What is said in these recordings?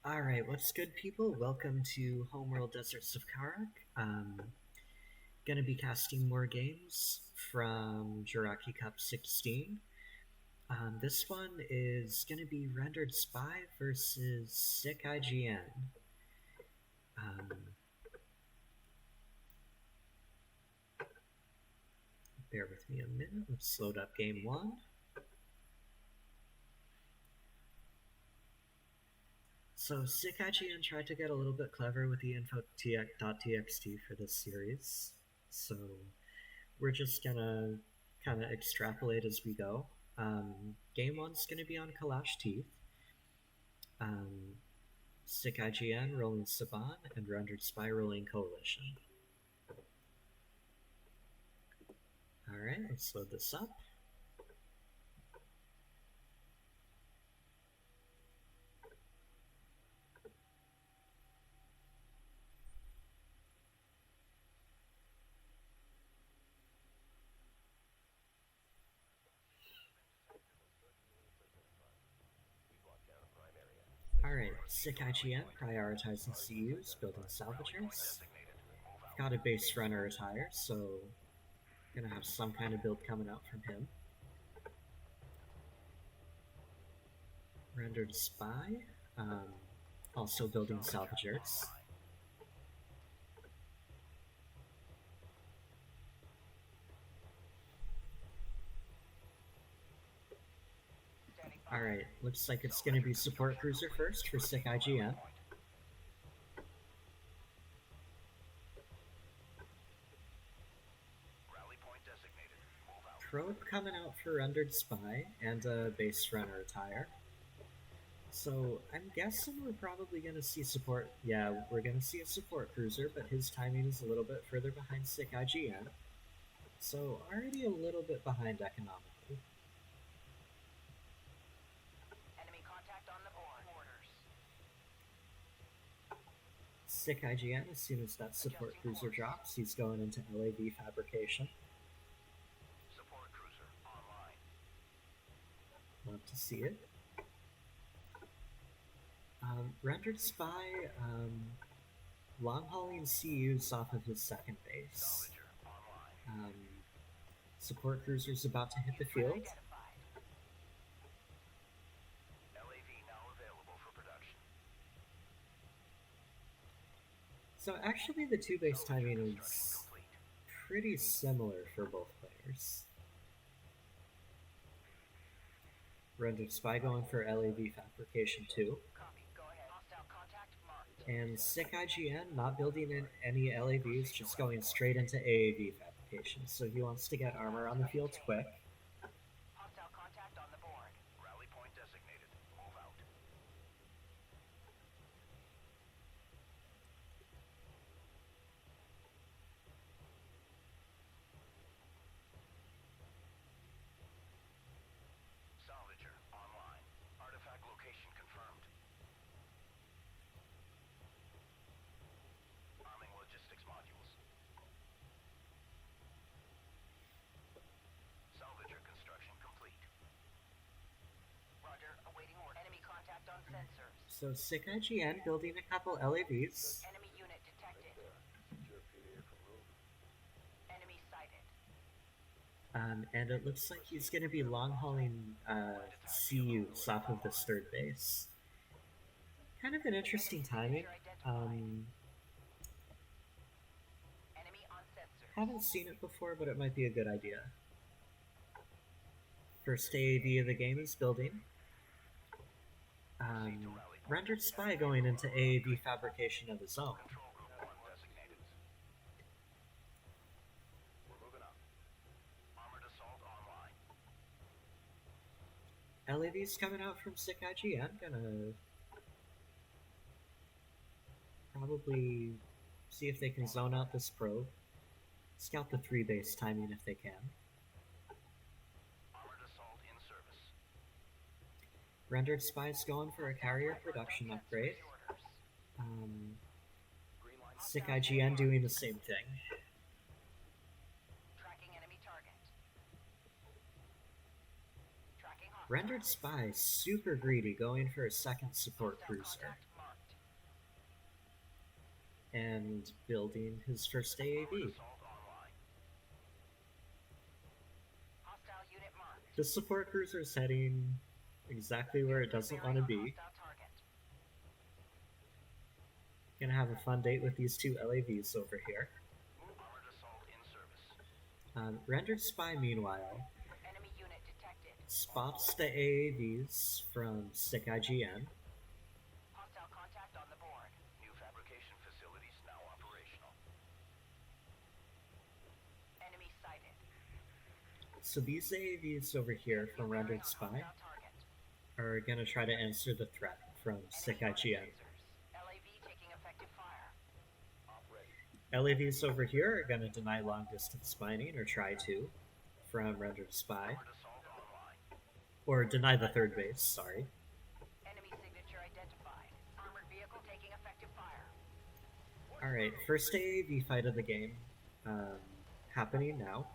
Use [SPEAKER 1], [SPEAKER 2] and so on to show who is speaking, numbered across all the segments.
[SPEAKER 1] Alright, what's good, people? Welcome to Homeworld Deserts of Karak. Gonna be casting more games from Jaraci Cup 16. This one is gonna be RenderedSpy versus SickIGN. Bear with me a minute, let's load up game one. So SickIGN tried to get a little bit clever with the info.txt for this series. So we're just gonna kind of extrapolate as we go. Game one's gonna be on Kalash Teeth. SickIGN rolling Saban and RenderedSpy rolling Coalition. Alright, let's load this up. Alright, SickIGN prioritizing CUs, building salvagers. Got a base runner attire, so gonna have some kind of build coming out from him. RenderedSpy, also building salvagers. Alright, looks like it's gonna be support cruiser first for SickIGN. Probe coming out for RenderedSpy and a base runner attire. So I'm guessing we're probably gonna see support. Yeah, we're gonna see a support cruiser, but his timing is a little bit further behind SickIGN. So already a little bit behind economically.
[SPEAKER 2] Enemy contact on the board.
[SPEAKER 1] SickIGN, as soon as that support cruiser drops, he's going into LAV fabrication.
[SPEAKER 2] Support cruiser online.
[SPEAKER 1] Love to see it. RenderedSpy, long hauling CUs off of his second base. Support cruiser's about to hit the field.
[SPEAKER 2] LAV now available for production.
[SPEAKER 1] So actually the two base timing is pretty similar for both players. RenderedSpy going for LAV fabrication too. And SickIGN not building in any LAVs, just going straight into AAV fabrication. So he wants to get armor on the field quick.
[SPEAKER 2] Hostile contact on the board. Rally point designated. Move out. Salvager online. Artifact location confirmed. Arming logistics modules. Salvager construction complete. Roger, awaiting order. Enemy contact on sensors.
[SPEAKER 1] So SickIGN building a couple LAVs.
[SPEAKER 2] Enemy unit detected. Enemy sighted.
[SPEAKER 1] And it looks like he's going to be long hauling CUs off of this third base. Kind of an interesting timing.
[SPEAKER 2] Enemy on sensors.
[SPEAKER 1] Haven't seen it before, but it might be a good idea. First AAV of the game is building. RenderedSpy going into AAV fabrication of his own.
[SPEAKER 2] Control group 1 designated. We're moving up. Armored assault online.
[SPEAKER 1] LAV's coming out from SickIGN, gonna probably see if they can zone out this probe. Scout the 3 base timing if they can.
[SPEAKER 2] Armored assault in service.
[SPEAKER 1] RenderedSpy's going for a carrier production upgrade.
[SPEAKER 2] Green line.
[SPEAKER 1] SickIGN doing the same thing.
[SPEAKER 2] Tracking enemy target. Tracking hostile.
[SPEAKER 1] RenderedSpy super greedy, going for a second support
[SPEAKER 2] Hostile
[SPEAKER 1] cruiser.
[SPEAKER 2] contact marked.
[SPEAKER 1] and building his first AAV.
[SPEAKER 2] Assault online. Hostile unit marked.
[SPEAKER 1] The support cruiser is heading exactly where it doesn't want to be.
[SPEAKER 2] Hostile target.
[SPEAKER 1] Gonna have a fun date with these two LAVs over here.
[SPEAKER 2] Armored assault in service.
[SPEAKER 1] RenderedSpy, meanwhile,
[SPEAKER 2] Enemy unit detected.
[SPEAKER 1] spots the AAVs from SickIGN.
[SPEAKER 2] Hostile contact on the board. New fabrication facilities now operational. Enemy sighted.
[SPEAKER 1] So these AAVs over here from RenderedSpy
[SPEAKER 2] Hostile target.
[SPEAKER 1] are gonna try to answer the threat from SickIGN.
[SPEAKER 2] LAV taking effective fire. Op ready.
[SPEAKER 1] LAVs over here are gonna deny long distance mining, or try to, from RenderedSpy.
[SPEAKER 2] Armored assault online.
[SPEAKER 1] Or deny the third base, sorry.
[SPEAKER 2] Enemy signature identified. Armored vehicle taking effective fire.
[SPEAKER 1] Alright, first AAV fight of the game happening now.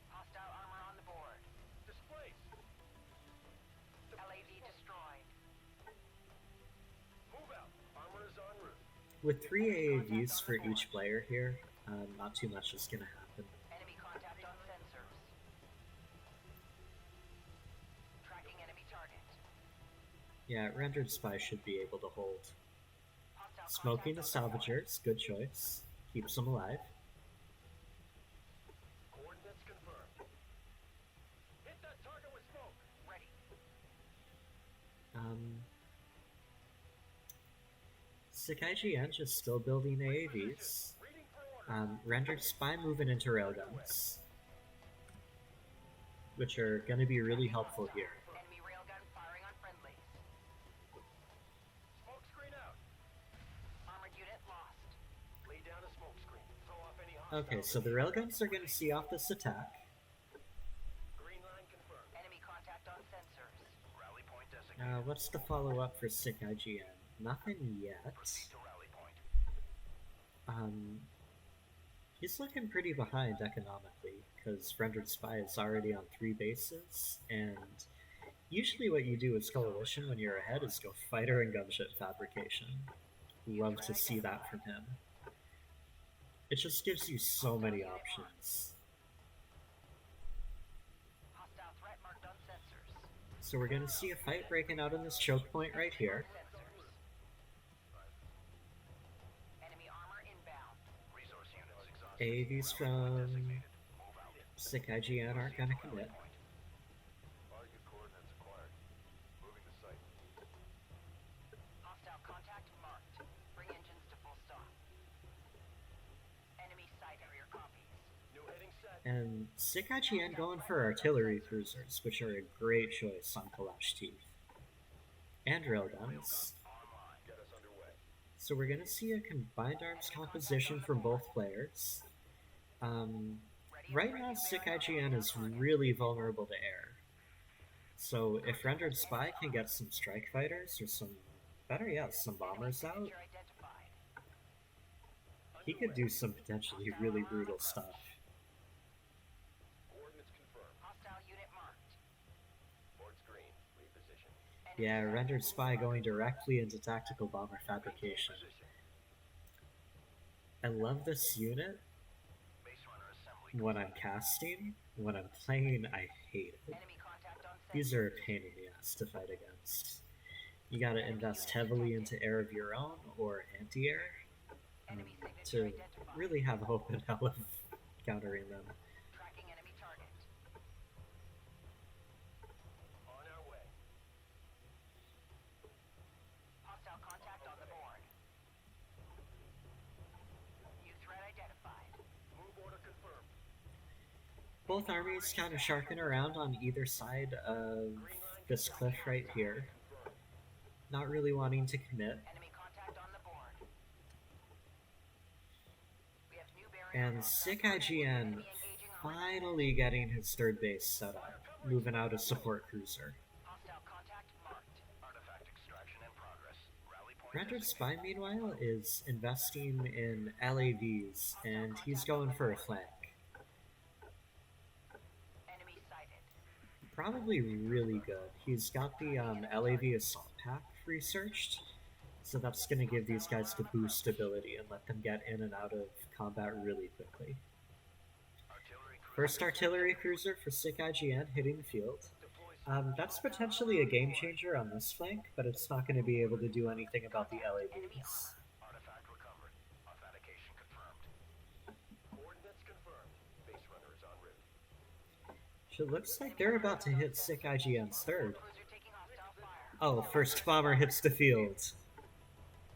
[SPEAKER 2] Hostile armor on the board. Displaced. LAV destroyed. Move out. Armor is en route.
[SPEAKER 1] With 3 AAVs for each player here, not too much is gonna happen.
[SPEAKER 2] Enemy contact on sensors. Tracking enemy target.
[SPEAKER 1] Yeah, RenderedSpy should be able to hold.
[SPEAKER 2] Hostile
[SPEAKER 1] Smoking the
[SPEAKER 2] contact on the board.
[SPEAKER 1] salvagers, good choice. Keeps them alive.
[SPEAKER 2] Coordinates confirmed. Hit that target with smoke. Ready.
[SPEAKER 1] SickIGN just still building AAVs.
[SPEAKER 2] Reading for order.
[SPEAKER 1] RenderedSpy moving into railguns, which are going to be really helpful here.
[SPEAKER 2] Enemy railgun firing on friendlies. Smoke screen out. Armored unit lost. Lay down a smoke screen. Throw off any hostile.
[SPEAKER 1] Okay, so the railguns are going to see off this attack.
[SPEAKER 2] Green line confirmed. Enemy contact on sensors. Rally point designated.
[SPEAKER 1] What's the follow-up for SickIGN? Nothing yet.
[SPEAKER 2] Proceed to rally point.
[SPEAKER 1] He's looking pretty behind economically, because RenderedSpy is already on 3 bases, and usually what you do as Coalition when you're ahead is go fighter and gunship fabrication. Love to see that from him. It just gives you so many options.
[SPEAKER 2] Hostile threat marked on sensors.
[SPEAKER 1] So we're going to see a fight breaking out in this choke point right here.
[SPEAKER 2] Enemy armor inbound. Resource units exhausted.
[SPEAKER 1] AAVs from SickIGN aren't going to commit.
[SPEAKER 2] Target coordinates acquired. Moving to site. Hostile contact marked. Bring engines to full stop. Enemy sight area copies. New heading set.
[SPEAKER 1] And SickIGN going for artillery cruisers, which are a great choice on Kalash Teeth. And railguns.
[SPEAKER 2] Online. Get us underway.
[SPEAKER 1] So we're going to see a combined arms composition from both players. Right now, SickIGN is really vulnerable to air. So if RenderedSpy can get some strike fighters, or some, better yet, some bombers out,
[SPEAKER 2] Signature identified.
[SPEAKER 1] he could do some potentially really brutal stuff.
[SPEAKER 2] Coordinates confirmed. Hostile unit marked. Board's green. Reposition.
[SPEAKER 1] Yeah, RenderedSpy going directly into tactical bomber fabrication. I love this unit.
[SPEAKER 2] Base runner assembly.
[SPEAKER 1] When I'm casting, when I'm playing, I hate it.
[SPEAKER 2] Enemy contact on sensors.
[SPEAKER 1] These are a pain in the ass to fight against. You gotta invest heavily into air of your own, or anti-air,
[SPEAKER 2] Enemy signature
[SPEAKER 1] to
[SPEAKER 2] identified.
[SPEAKER 1] really have hope in hell of countering them.
[SPEAKER 2] Tracking enemy target. On our way. Hostile contact on the board. New threat identified. Move order confirmed.
[SPEAKER 1] Both armies kind of sharking around on either side of this cliff right here, not really wanting to commit.
[SPEAKER 2] Enemy contact on the board. We have new barrier.
[SPEAKER 1] And SickIGN finally getting his third base set up, moving out a support cruiser.
[SPEAKER 2] Hostile contact marked. Artifact extraction in progress. Rally point.
[SPEAKER 1] RenderedSpy, meanwhile, is investing in LAVs, and he's going for a flank.
[SPEAKER 2] Enemy sighted.
[SPEAKER 1] Probably really good. He's got the LAV assault pack researched, So that's going to give these guys the boost ability and let them get in and out of combat really quickly. First artillery cruiser for SickIGN hitting the field. That's potentially a game changer on this flank, but it's not going to be able to do anything about the LAVs.
[SPEAKER 2] Artifact recovered. Authentication confirmed. Coordinates confirmed. Base runner is en route.
[SPEAKER 1] So it looks like they're about to hit SickIGN's third.
[SPEAKER 2] Cruiser taking hostile fire.
[SPEAKER 1] Oh, first bomber hits the field.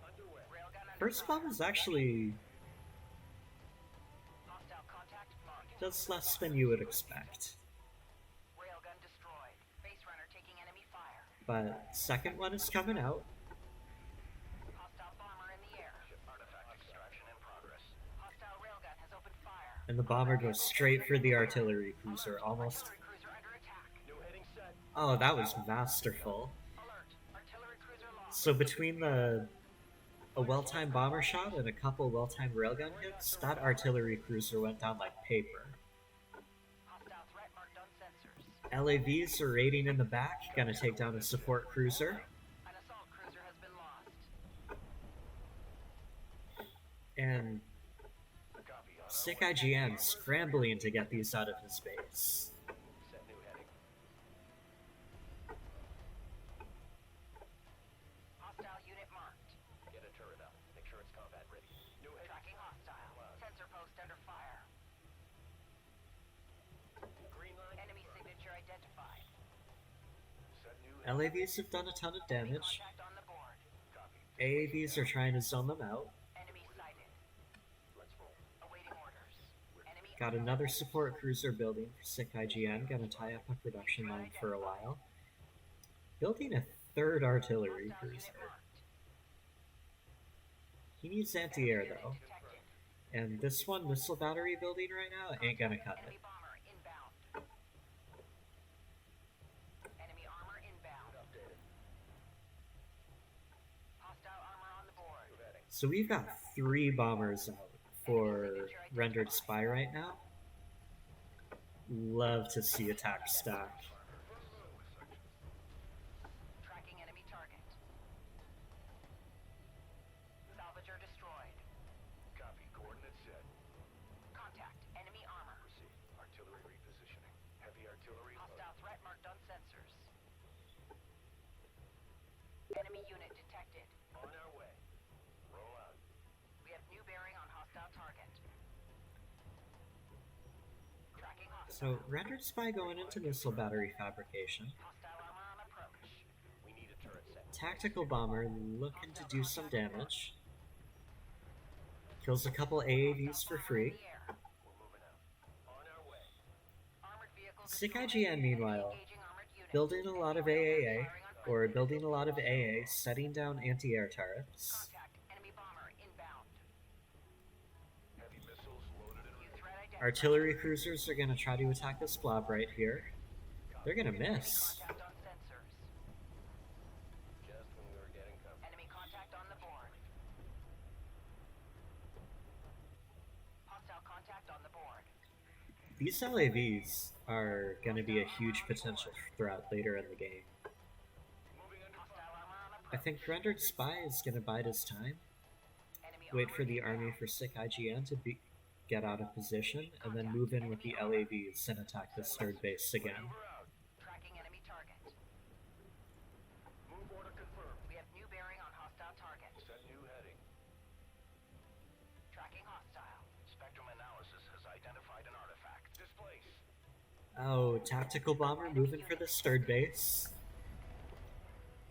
[SPEAKER 2] Underway. Railgun
[SPEAKER 1] First bomb is actually
[SPEAKER 2] hostile contact marked.
[SPEAKER 1] does less than you would expect.
[SPEAKER 2] Railgun destroyed. Base runner taking enemy fire.
[SPEAKER 1] But second one is coming out.
[SPEAKER 2] Hostile bomber in the air. Artifact extraction in progress. Hostile railgun has opened fire.
[SPEAKER 1] And the bomber goes straight for the artillery cruiser, almost.
[SPEAKER 2] Artillery cruiser under attack.
[SPEAKER 3] New heading set.
[SPEAKER 1] Oh, that was masterful.
[SPEAKER 2] Alert. Artillery cruiser lost.
[SPEAKER 1] So between a well-timed bomber shot and a couple well-timed railgun hits, that artillery cruiser went down like paper.
[SPEAKER 2] Hostile threat marked on sensors.
[SPEAKER 1] LAVs are raiding in the back, gonna take down a support cruiser.
[SPEAKER 2] An assault cruiser has been lost.
[SPEAKER 1] And
[SPEAKER 3] Copy on.
[SPEAKER 1] SickIGN scrambling to get these out of his base.
[SPEAKER 3] Set new heading.
[SPEAKER 2] Hostile unit marked.
[SPEAKER 3] Get a turret up. Make sure it's combat ready. New heading.
[SPEAKER 2] Tracking hostile. Sensor post under fire.
[SPEAKER 3] Green line.
[SPEAKER 2] Enemy signature identified.
[SPEAKER 3] Set new heading.
[SPEAKER 1] LAVs have done a ton of
[SPEAKER 2] Enemy
[SPEAKER 1] damage.
[SPEAKER 2] contact on the board.
[SPEAKER 3] Copy.
[SPEAKER 1] AAVs are trying to zone them out.
[SPEAKER 2] Enemy sighted.
[SPEAKER 3] Let's roll.
[SPEAKER 2] Awaiting orders. Enemy
[SPEAKER 1] Got another support cruiser building for SickIGN, gonna tie up a production line for a while. Building a third artillery
[SPEAKER 2] hostile unit
[SPEAKER 1] cruiser.
[SPEAKER 2] marked.
[SPEAKER 1] He needs anti-air
[SPEAKER 2] Unit
[SPEAKER 1] though,
[SPEAKER 2] detected.
[SPEAKER 1] and this one missile battery building right now ain't gonna cut
[SPEAKER 2] Enemy
[SPEAKER 1] it.
[SPEAKER 2] bomber inbound. Enemy armor inbound.
[SPEAKER 3] Updated.
[SPEAKER 2] Hostile armor on the board.
[SPEAKER 3] New heading.
[SPEAKER 1] So we've got 3 bombers out for Rendered Spy right now. Love to see attack stack.
[SPEAKER 2] Tracking enemy target. Salvager destroyed.
[SPEAKER 3] Copy. Coordinates set.
[SPEAKER 2] Contact. Enemy armor.
[SPEAKER 3] Proceed. Artillery repositioning. Heavy artillery loaded.
[SPEAKER 2] Hostile threat marked on sensors. Enemy unit detected.
[SPEAKER 3] On our way. Roll out.
[SPEAKER 2] We have new bearing on hostile target. Tracking hostile.
[SPEAKER 1] So Rendered Spy going into missile battery fabrication.
[SPEAKER 2] Hostile armor on approach.
[SPEAKER 3] We need a turret set.
[SPEAKER 1] Tactical bomber looking to do some damage. Kills a couple AAVs for free.
[SPEAKER 2] In the air.
[SPEAKER 3] We're moving out. On our way.
[SPEAKER 2] Armored vehicles
[SPEAKER 1] SickIGN, meanwhile,
[SPEAKER 2] engaging armored units.
[SPEAKER 1] building a lot of AAA, or building a lot of AA, setting down anti-air turrets.
[SPEAKER 2] Contact. Enemy bomber inbound.
[SPEAKER 3] Heavy missiles loaded and
[SPEAKER 2] New
[SPEAKER 3] ready.
[SPEAKER 2] threat identified.
[SPEAKER 1] Artillery cruisers are going to try to attack this blob right here. They're going to miss.
[SPEAKER 2] Contact on sensors.
[SPEAKER 3] Just when we were getting comfortable.
[SPEAKER 2] Enemy contact on the board. Hostile contact on the board.
[SPEAKER 1] These LAVs are going to be a huge potential threat later in the game.
[SPEAKER 3] Moving under
[SPEAKER 2] Hostile armor on
[SPEAKER 1] I
[SPEAKER 2] approach.
[SPEAKER 1] think Rendered Spy is going to bide his time,
[SPEAKER 2] Enemy
[SPEAKER 1] wait
[SPEAKER 2] armor
[SPEAKER 1] for the
[SPEAKER 2] inbound.
[SPEAKER 1] army for SickIGN to get out of position, and then move in with the LAVs and attack this third base again.
[SPEAKER 3] Maneuver out.
[SPEAKER 2] Tracking enemy target.
[SPEAKER 3] Move order confirmed.
[SPEAKER 2] We have new bearing on hostile target.
[SPEAKER 3] Set new heading.
[SPEAKER 2] Tracking hostile.
[SPEAKER 3] Spectrum analysis has identified an artifact. Displace.
[SPEAKER 1] Oh, tactical bomber moving for this third base.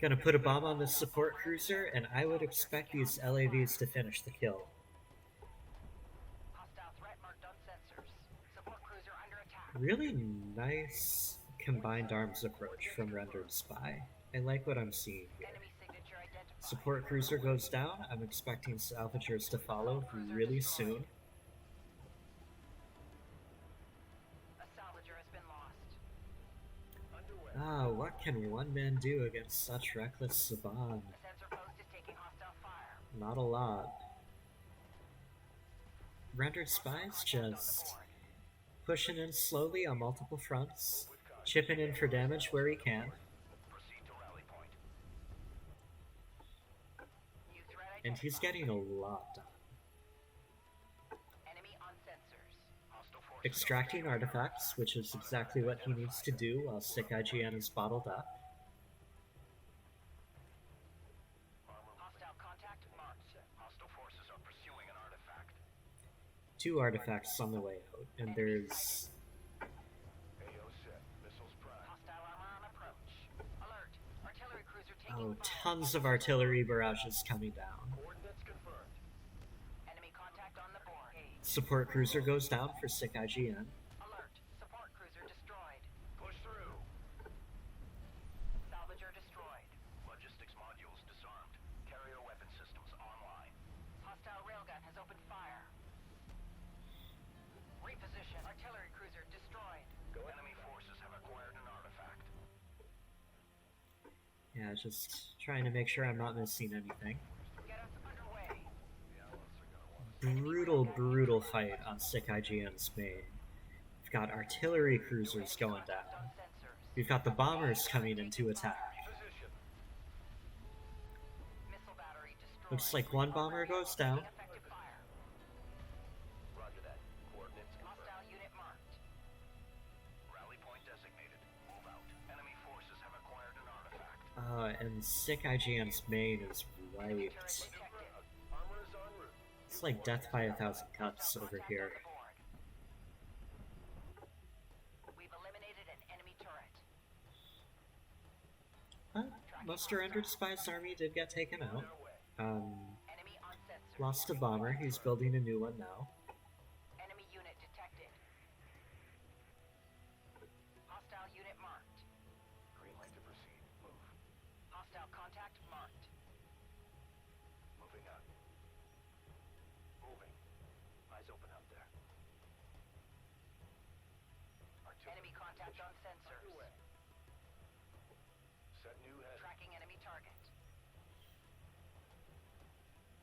[SPEAKER 1] Gonna put a bomb on this support cruiser, and I would expect these LAVs to finish the kill.
[SPEAKER 2] Hostile threat marked on sensors. Support cruiser under attack.
[SPEAKER 1] Really nice combined arms approach from Rendered Spy. I like what I'm seeing here.
[SPEAKER 2] Enemy signature identified.
[SPEAKER 1] Support cruiser goes down. I'm expecting salvagers to follow really soon.
[SPEAKER 2] A salvager has been lost.
[SPEAKER 3] Underway.
[SPEAKER 1] Ah, what can one man do against such reckless Saban?
[SPEAKER 2] A sensor post is taking hostile fire.
[SPEAKER 1] Not a lot. Rendered Spy's just pushing in slowly on multiple fronts, chipping in for damage where he can.
[SPEAKER 3] Proceed to rally point.
[SPEAKER 1] And he's getting a lot done.
[SPEAKER 2] Enemy on sensors.
[SPEAKER 3] Hostile forces
[SPEAKER 1] Extracting artifacts, which is exactly what he needs to do while SickIGN is bottled up.
[SPEAKER 2] Hostile contact marked.
[SPEAKER 3] Hostile forces are pursuing an artifact.
[SPEAKER 1] 2 artifacts on the way out, and there's
[SPEAKER 3] AO set. Missiles prime.
[SPEAKER 2] Hostile armor on approach. Alert. Artillery cruiser taking fire.
[SPEAKER 1] tons of artillery barrages coming down.
[SPEAKER 3] Coordinates confirmed.
[SPEAKER 2] Enemy contact on the board.
[SPEAKER 1] Support cruiser goes down for SickIGN.
[SPEAKER 2] Alert. Support cruiser destroyed.
[SPEAKER 3] Push through.
[SPEAKER 2] Salvager destroyed.
[SPEAKER 3] Logistics modules disarmed. Carrier weapon systems online.
[SPEAKER 2] Hostile railgun has opened fire. Reposition. Artillery cruiser destroyed.
[SPEAKER 3] Enemy forces have acquired an artifact.
[SPEAKER 1] Yeah, just trying to make sure I'm not missing anything.
[SPEAKER 2] Get us underway.
[SPEAKER 1] Brutal fight on SickIGN's main. We've got artillery cruisers going down.
[SPEAKER 2] On sensors.
[SPEAKER 1] We've got the bombers coming in to attack.
[SPEAKER 3] Position.
[SPEAKER 2] Missile battery destroyed.
[SPEAKER 1] Looks like one bomber goes down.
[SPEAKER 2] Effective fire.
[SPEAKER 3] Roger that. Coordinates confirmed.
[SPEAKER 2] Hostile unit marked.
[SPEAKER 3] Rally point designated. Move out. Enemy forces have acquired an artifact.
[SPEAKER 1] And SickIGN's main is
[SPEAKER 2] Turret
[SPEAKER 1] wiped.
[SPEAKER 2] detected.
[SPEAKER 3] Armor is en route.
[SPEAKER 1] It's like death by 1,000 cuts over here.
[SPEAKER 2] We've eliminated an enemy turret.
[SPEAKER 1] Most of RenderedSpy's army did get taken out.
[SPEAKER 2] Enemy on sensor.
[SPEAKER 1] Lost a bomber, he's building a new one now.
[SPEAKER 2] Enemy unit detected. Hostile unit marked.
[SPEAKER 3] Green light to proceed. Move.
[SPEAKER 2] Hostile contact marked.
[SPEAKER 3] Moving out. Moving. Eyes open out there. Artillery
[SPEAKER 2] Enemy contact on sensors.
[SPEAKER 3] underway. Set new head.
[SPEAKER 2] Tracking enemy target.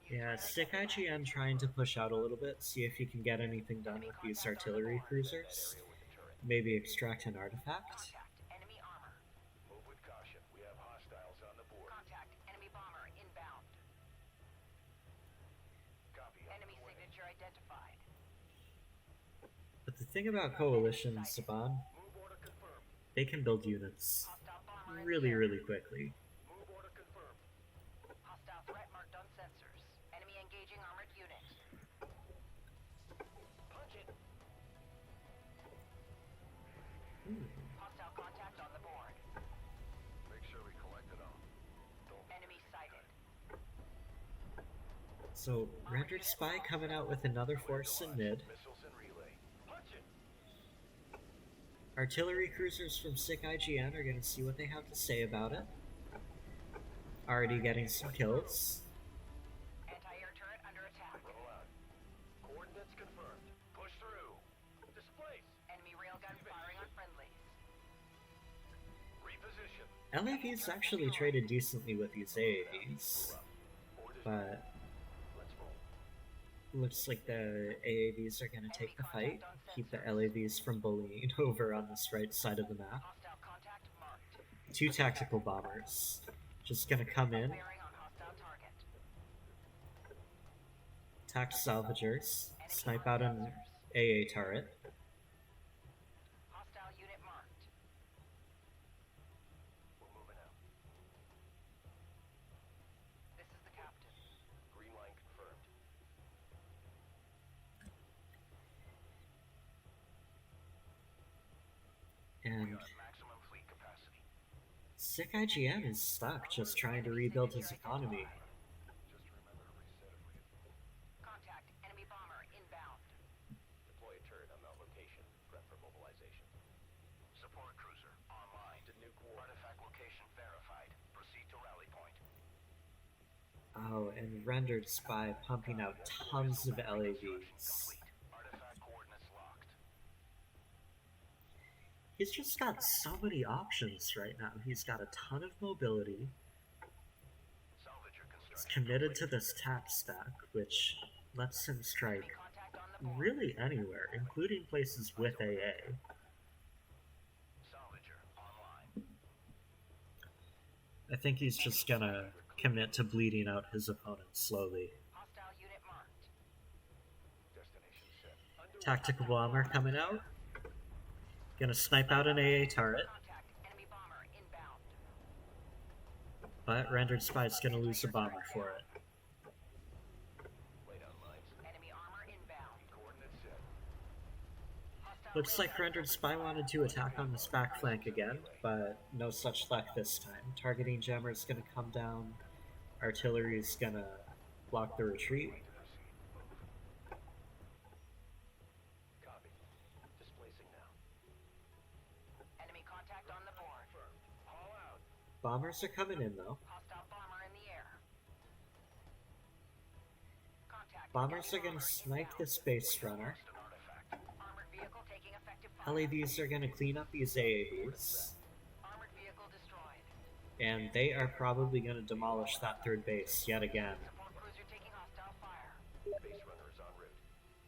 [SPEAKER 1] Yeah, SickIGN trying to push out a little bit, see if he can get anything done with these artillery cruisers.
[SPEAKER 3] Area with the turret.
[SPEAKER 1] Maybe extract an artifact.
[SPEAKER 2] Contact enemy armor.
[SPEAKER 3] Move with caution. We have hostiles on the board.
[SPEAKER 2] Contact enemy bomber inbound.
[SPEAKER 3] Copy. on
[SPEAKER 2] Enemy
[SPEAKER 3] the way.
[SPEAKER 2] signature identified.
[SPEAKER 1] But the thing about Coalition, Saban,
[SPEAKER 3] Move order confirmed.
[SPEAKER 1] they can build units
[SPEAKER 2] Hostile bomber in the
[SPEAKER 1] really,
[SPEAKER 2] air.
[SPEAKER 1] really quickly.
[SPEAKER 3] Move order confirmed.
[SPEAKER 2] Hostile threat marked on sensors. Enemy engaging armored unit.
[SPEAKER 3] Punch it.
[SPEAKER 2] Hostile contact on the board.
[SPEAKER 3] Make sure we collect it all.
[SPEAKER 2] Enemy sighted.
[SPEAKER 1] So, RenderedSpy coming out with another force in mid.
[SPEAKER 3] Missiles in relay. Punch it.
[SPEAKER 1] Artillery cruisers from SickIGN are going to see what they have to say about it. Already getting some kills.
[SPEAKER 2] Anti-air turret under attack.
[SPEAKER 3] Roll out. Coordinates confirmed. Push through. Displace.
[SPEAKER 2] Enemy railgun firing on friendlies.
[SPEAKER 3] Reposition.
[SPEAKER 1] LAV's actually traded decently with these AAVs,
[SPEAKER 3] Orders.
[SPEAKER 1] but
[SPEAKER 3] Let's roll.
[SPEAKER 1] looks like the AAVs are going to take the fight, keep the LAVs from bullying over on this right side of the map.
[SPEAKER 2] Hostile contact marked.
[SPEAKER 1] 2 tactical bombers. Just going to come in,
[SPEAKER 2] Bearing on hostile target.
[SPEAKER 1] attack salvagers,
[SPEAKER 2] Enemy
[SPEAKER 1] snipe
[SPEAKER 2] on
[SPEAKER 1] out an
[SPEAKER 2] sensors.
[SPEAKER 1] AA turret.
[SPEAKER 2] Hostile unit marked.
[SPEAKER 3] We're moving out.
[SPEAKER 2] This is the captain.
[SPEAKER 3] Green line confirmed.
[SPEAKER 1] And
[SPEAKER 3] We are at maximum fleet capacity.
[SPEAKER 1] SickIGN is stuck just trying to rebuild his economy.
[SPEAKER 3] Just remember to reset if we get
[SPEAKER 2] Contact enemy bomber inbound.
[SPEAKER 3] deploy a turret on that location. Prep for mobilization. Support cruiser online. To new artifact location verified. Proceed to rally point.
[SPEAKER 1] Oh, and RenderedSpy pumping out tons of LAVs.
[SPEAKER 3] Complete. Artifact coordinates locked.
[SPEAKER 1] He's just got so many options right now. He's got a ton of mobility.
[SPEAKER 3] Salvager
[SPEAKER 1] He's
[SPEAKER 3] construction.
[SPEAKER 1] committed to this tap stack, which lets him strike
[SPEAKER 2] Enemy contact on the board.
[SPEAKER 1] really anywhere, including places with AA.
[SPEAKER 3] Salvager online.
[SPEAKER 1] I think he's just gonna commit to bleeding out his opponent slowly.
[SPEAKER 2] Hostile unit marked.
[SPEAKER 3] Destination set.
[SPEAKER 1] Tactical bomber coming out. Gonna snipe out an AA turret,
[SPEAKER 2] Contact. Enemy bomber inbound.
[SPEAKER 1] but RenderedSpy's gonna lose a bomber for it.
[SPEAKER 3] Lay down lines.
[SPEAKER 2] Enemy armor inbound.
[SPEAKER 3] Coordinates set.
[SPEAKER 2] Hostile
[SPEAKER 1] Looks like
[SPEAKER 2] railgun
[SPEAKER 1] RenderedSpy wanted to attack on this back flank again, but no such luck this time. Targeting jammer's gonna come down. Artillery's gonna block the retreat.
[SPEAKER 3] To proceed. Move. Copy. Displacing now.
[SPEAKER 2] Enemy contact on the board.
[SPEAKER 3] Confirmed. Haul out.
[SPEAKER 1] Bombers are coming in though.
[SPEAKER 2] Hostile bomber in the air. Contact.
[SPEAKER 1] Bombers are
[SPEAKER 2] Enemy
[SPEAKER 1] gonna
[SPEAKER 2] bomber
[SPEAKER 1] snipe
[SPEAKER 2] inbound.
[SPEAKER 1] this base runner.
[SPEAKER 3] Lost an artifact.
[SPEAKER 2] Armored vehicle taking effective fire.
[SPEAKER 1] LAVs are gonna clean up these AAVs,
[SPEAKER 2] Armored vehicle destroyed.
[SPEAKER 1] and they are probably gonna demolish that third base yet again.
[SPEAKER 2] Support cruiser taking hostile fire.
[SPEAKER 3] Base runner is en route.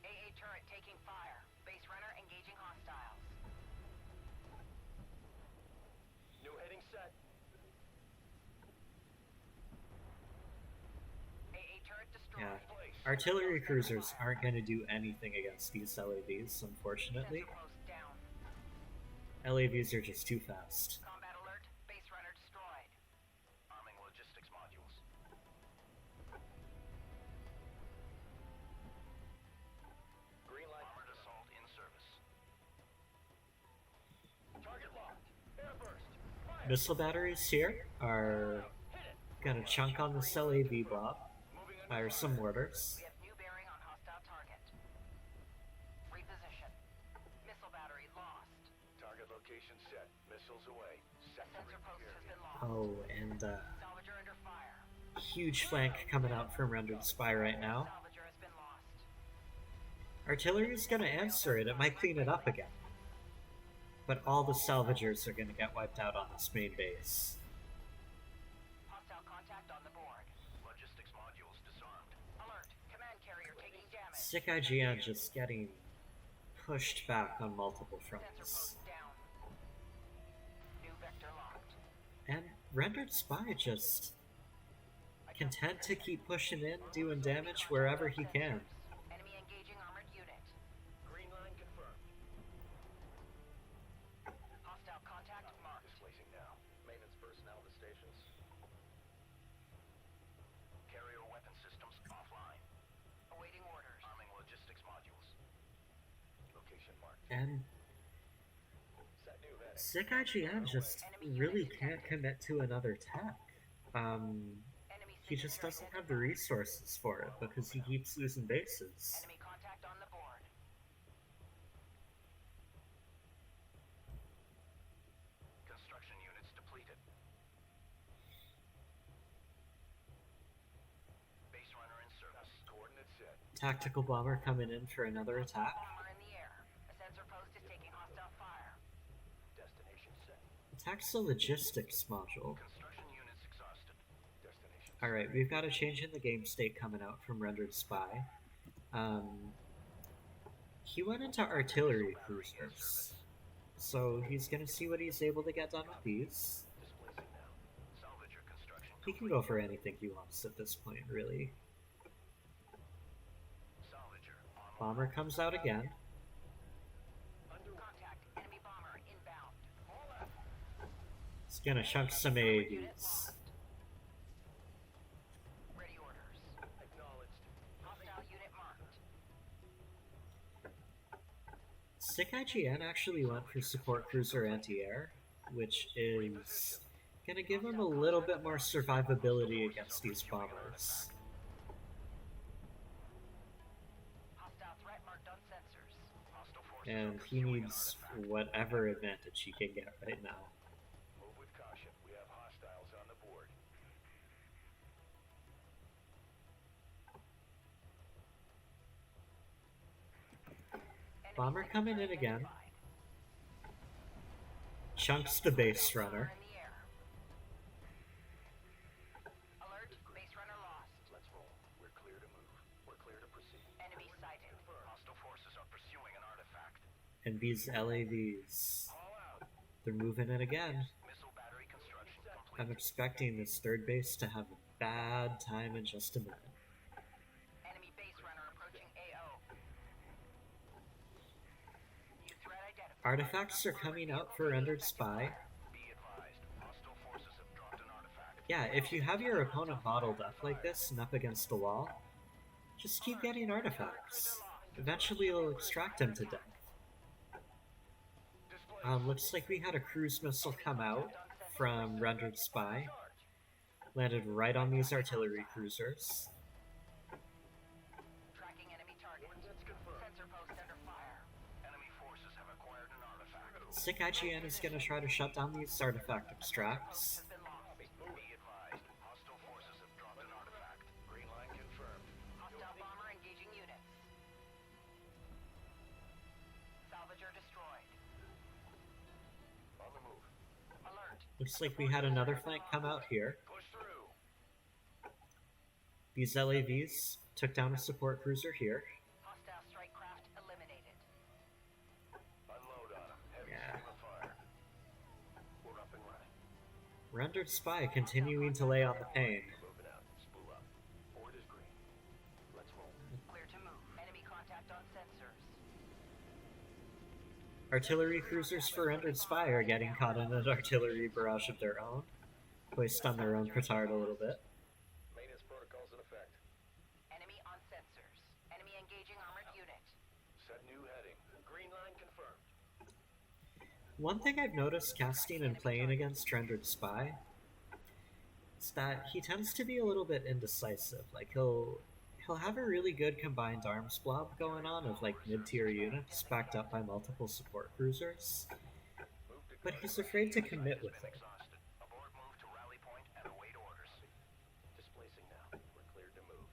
[SPEAKER 2] AA turret taking fire. Base runner engaging hostiles.
[SPEAKER 3] New heading set.
[SPEAKER 2] AA turret destroyed.
[SPEAKER 1] Yeah.
[SPEAKER 3] Place.
[SPEAKER 1] Artillery cruisers aren't gonna do anything against these LAVs, unfortunately.
[SPEAKER 2] Sensor post down.
[SPEAKER 1] LAVs are just too fast.
[SPEAKER 2] Combat alert. Base runner destroyed.
[SPEAKER 3] Arming logistics modules. Green light. Armored assault in service. Target locked. Airburst. Fire.
[SPEAKER 1] Missile batteries here are
[SPEAKER 3] Hit it.
[SPEAKER 1] gonna chunk on this LAV blob,
[SPEAKER 3] Moving under
[SPEAKER 1] fire some mortars.
[SPEAKER 2] We have new bearing on hostile target. Reposition. Missile battery lost.
[SPEAKER 3] Target location set. Missiles away. Sector
[SPEAKER 2] Sensor post
[SPEAKER 3] repair.
[SPEAKER 2] has been lost.
[SPEAKER 1] Oh, and
[SPEAKER 2] Salvager under fire.
[SPEAKER 1] huge flank coming out from RenderedSpy right now.
[SPEAKER 2] Salvager has been lost.
[SPEAKER 1] Artillery's gonna answer it, it might clean it up again. But all the salvagers are gonna get wiped out on this main base.
[SPEAKER 2] Hostile contact on the board.
[SPEAKER 3] Logistics modules disarmed.
[SPEAKER 2] Alert. Command carrier taking damage.
[SPEAKER 1] SickIGN just getting pushed back on multiple
[SPEAKER 2] Sensor
[SPEAKER 1] fronts.
[SPEAKER 2] post down. New vector locked.
[SPEAKER 1] And RenderedSpy just content to keep pushing in, doing damage wherever he can.
[SPEAKER 2] Enemy engaging armored unit.
[SPEAKER 3] Green line confirmed.
[SPEAKER 2] Hostile contact marked.
[SPEAKER 3] Displacing now. Maintenance personnel to stations. Carrier weapon systems offline.
[SPEAKER 2] Awaiting orders.
[SPEAKER 3] Arming logistics modules. Location marked.
[SPEAKER 1] And
[SPEAKER 3] Set new heading.
[SPEAKER 1] SickIGN just really can't commit to another tech.
[SPEAKER 2] Enemy
[SPEAKER 1] He just doesn't have the resources for it because he keeps losing bases.
[SPEAKER 2] Enemy contact on the board.
[SPEAKER 3] Construction units depleted. Base runner in service. Coordinates set.
[SPEAKER 1] Tactical bomber coming in for another attack.
[SPEAKER 2] Bomber in the air. A sensor post is taking hostile fire.
[SPEAKER 3] Destination set.
[SPEAKER 1] Attacks the logistics module.
[SPEAKER 3] Construction units exhausted. Destination set.
[SPEAKER 1] Alright, we've got a change in the game state coming out from RenderedSpy. He went into artillery cruisers. So he's gonna see what he's able to get done with these.
[SPEAKER 3] Displacing now. Salvager construction
[SPEAKER 1] He can go for anything he wants at this point, really.
[SPEAKER 3] Salvager online.
[SPEAKER 1] Bomber comes out again.
[SPEAKER 2] Contact. Enemy bomber inbound.
[SPEAKER 3] All out.
[SPEAKER 1] He's gonna chunk some
[SPEAKER 2] Unit
[SPEAKER 1] AAVs.
[SPEAKER 2] lost. Ready orders.
[SPEAKER 3] Acknowledged.
[SPEAKER 2] Hostile unit marked.
[SPEAKER 1] SickIGN actually went for support cruiser anti-air, which is gonna give him a little bit more survivability against these bombers.
[SPEAKER 2] Hostile threat marked on sensors.
[SPEAKER 3] Hostile forces
[SPEAKER 1] And he needs whatever advantage he can get right now.
[SPEAKER 3] Move with caution. We have hostiles on the board.
[SPEAKER 2] Enemy
[SPEAKER 1] Bomber
[SPEAKER 2] sector
[SPEAKER 1] coming in
[SPEAKER 2] identified.
[SPEAKER 1] again. Chunks the base runner.
[SPEAKER 2] In the air. Alert. Base runner lost.
[SPEAKER 3] Let's roll. We're clear to move. We're clear to proceed.
[SPEAKER 2] Enemy sighted.
[SPEAKER 3] Confirmed. Hostile forces are pursuing an artifact.
[SPEAKER 1] And these LAVs,
[SPEAKER 3] All out.
[SPEAKER 1] they're moving it again.
[SPEAKER 3] Missile battery construction
[SPEAKER 1] I'm
[SPEAKER 3] complete.
[SPEAKER 1] expecting this third base to have bad time in just a minute.
[SPEAKER 2] Enemy base runner approaching AO. New threat identified.
[SPEAKER 1] Artifacts are coming out for Rendered Spy.
[SPEAKER 3] Be advised, hostile forces have dropped an artifact.
[SPEAKER 1] Yeah, if you have your opponent bottled up like this and up against the wall, just keep getting artifacts. Eventually you'll extract him to death. Looks like we had a cruise missile come out from Rendered Spy. Landed right on these artillery cruisers.
[SPEAKER 2] Tracking enemy target. Sensor post under fire.
[SPEAKER 3] Enemy forces have acquired an artifact.
[SPEAKER 1] SickIGN is going to try to shut down these artifact abstracts.
[SPEAKER 2] Has been lost.
[SPEAKER 3] Be advised, hostile forces have dropped an artifact. Green line confirmed.
[SPEAKER 2] Hostile bomber engaging units. Salvager destroyed.
[SPEAKER 3] On the move.
[SPEAKER 2] Alert.
[SPEAKER 1] Looks like we had another flank come out here.
[SPEAKER 3] Push through.
[SPEAKER 1] These LAVs took down a support cruiser here.
[SPEAKER 2] Hostile strike craft eliminated.
[SPEAKER 3] Unload on them. Heavy
[SPEAKER 1] Yeah.
[SPEAKER 3] stream of fire. We're up and running.
[SPEAKER 1] Rendered Spy continuing to lay on the pain.
[SPEAKER 3] Moving out. Spool up. Board is green. Let's roll.
[SPEAKER 2] Clear to move. Enemy contact on sensors.
[SPEAKER 1] Artillery cruisers for Rendered Spy are getting caught in an artillery barrage of their own, placed on their own petard a little bit.
[SPEAKER 3] Maintenance protocols in effect.
[SPEAKER 2] Enemy on sensors. Enemy engaging armored unit.
[SPEAKER 3] Set new heading. Green line confirmed.
[SPEAKER 1] One thing I've noticed casting and playing against Rendered Spy is that he tends to be a little bit indecisive. Like he'll have a really good combined arms blob going on of like mid-tier units backed up by multiple support cruisers, but he's afraid to commit with it.
[SPEAKER 3] Exhausted. Abort move to rally point and await orders. Displacing now. We're cleared to move.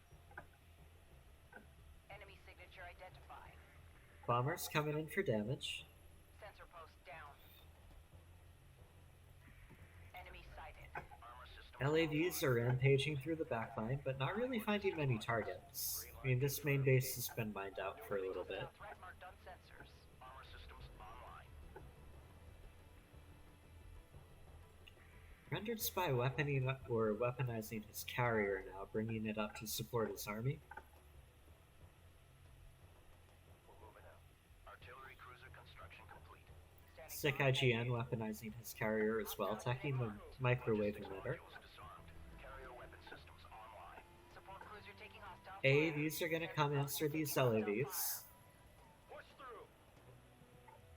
[SPEAKER 2] Enemy signature identified.
[SPEAKER 1] Bombers coming in for damage.
[SPEAKER 2] Sensor post down. Enemy sighted.
[SPEAKER 3] Armor system.
[SPEAKER 1] LAVs are rampaging through the backline, but not really finding many targets. I mean, this main base has been mined out for a little bit.
[SPEAKER 2] Threat marked on sensors.
[SPEAKER 3] Armor systems online.
[SPEAKER 1] Rendered Spy weaponizing his carrier now, bringing it up to support his army.
[SPEAKER 3] We're moving out. Artillery cruiser construction complete.
[SPEAKER 1] SickIGN weaponizing his carrier as well, attacking the microwave emitter.
[SPEAKER 3] Modules disarmed. Carrier weapon systems online.
[SPEAKER 2] Support cruiser taking hostile.
[SPEAKER 1] AAVs are going to come answer these LAVs.
[SPEAKER 3] Push through.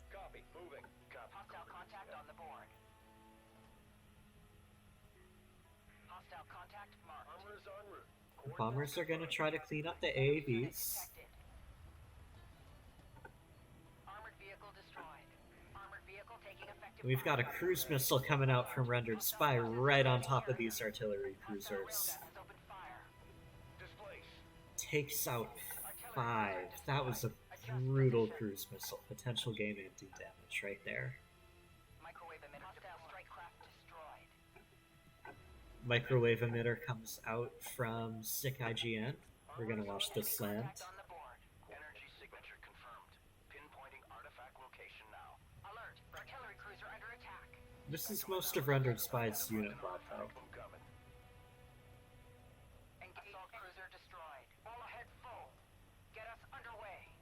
[SPEAKER 3] Copy. Moving. Copy.
[SPEAKER 2] Hostile contact on the board. Hostile contact marked.
[SPEAKER 3] Armor is en route.
[SPEAKER 1] Bombers are going to try to clean up the AAVs.
[SPEAKER 2] Detected. Armored vehicle destroyed. Armored vehicle taking effective.
[SPEAKER 1] We've got a cruise missile coming out from Rendered Spy right on top of these artillery cruisers.
[SPEAKER 2] Railgun has opened fire.
[SPEAKER 3] Displace.
[SPEAKER 1] Takes out 5. That was a brutal cruise missile. Potential game ending damage right there.
[SPEAKER 2] Microwave emitter. Hostile strike craft destroyed.
[SPEAKER 1] Microwave emitter comes out from SickIGN. We're going to watch this land.
[SPEAKER 2] Contact on the board.
[SPEAKER 3] Energy signature confirmed. Pinpointing artifact location now.
[SPEAKER 2] Alert. Artillery cruiser under attack.
[SPEAKER 1] This is most of Rendered Spy's unit block though.
[SPEAKER 3] I'm coming.
[SPEAKER 2] Assault cruiser destroyed. All ahead full. Get us underway.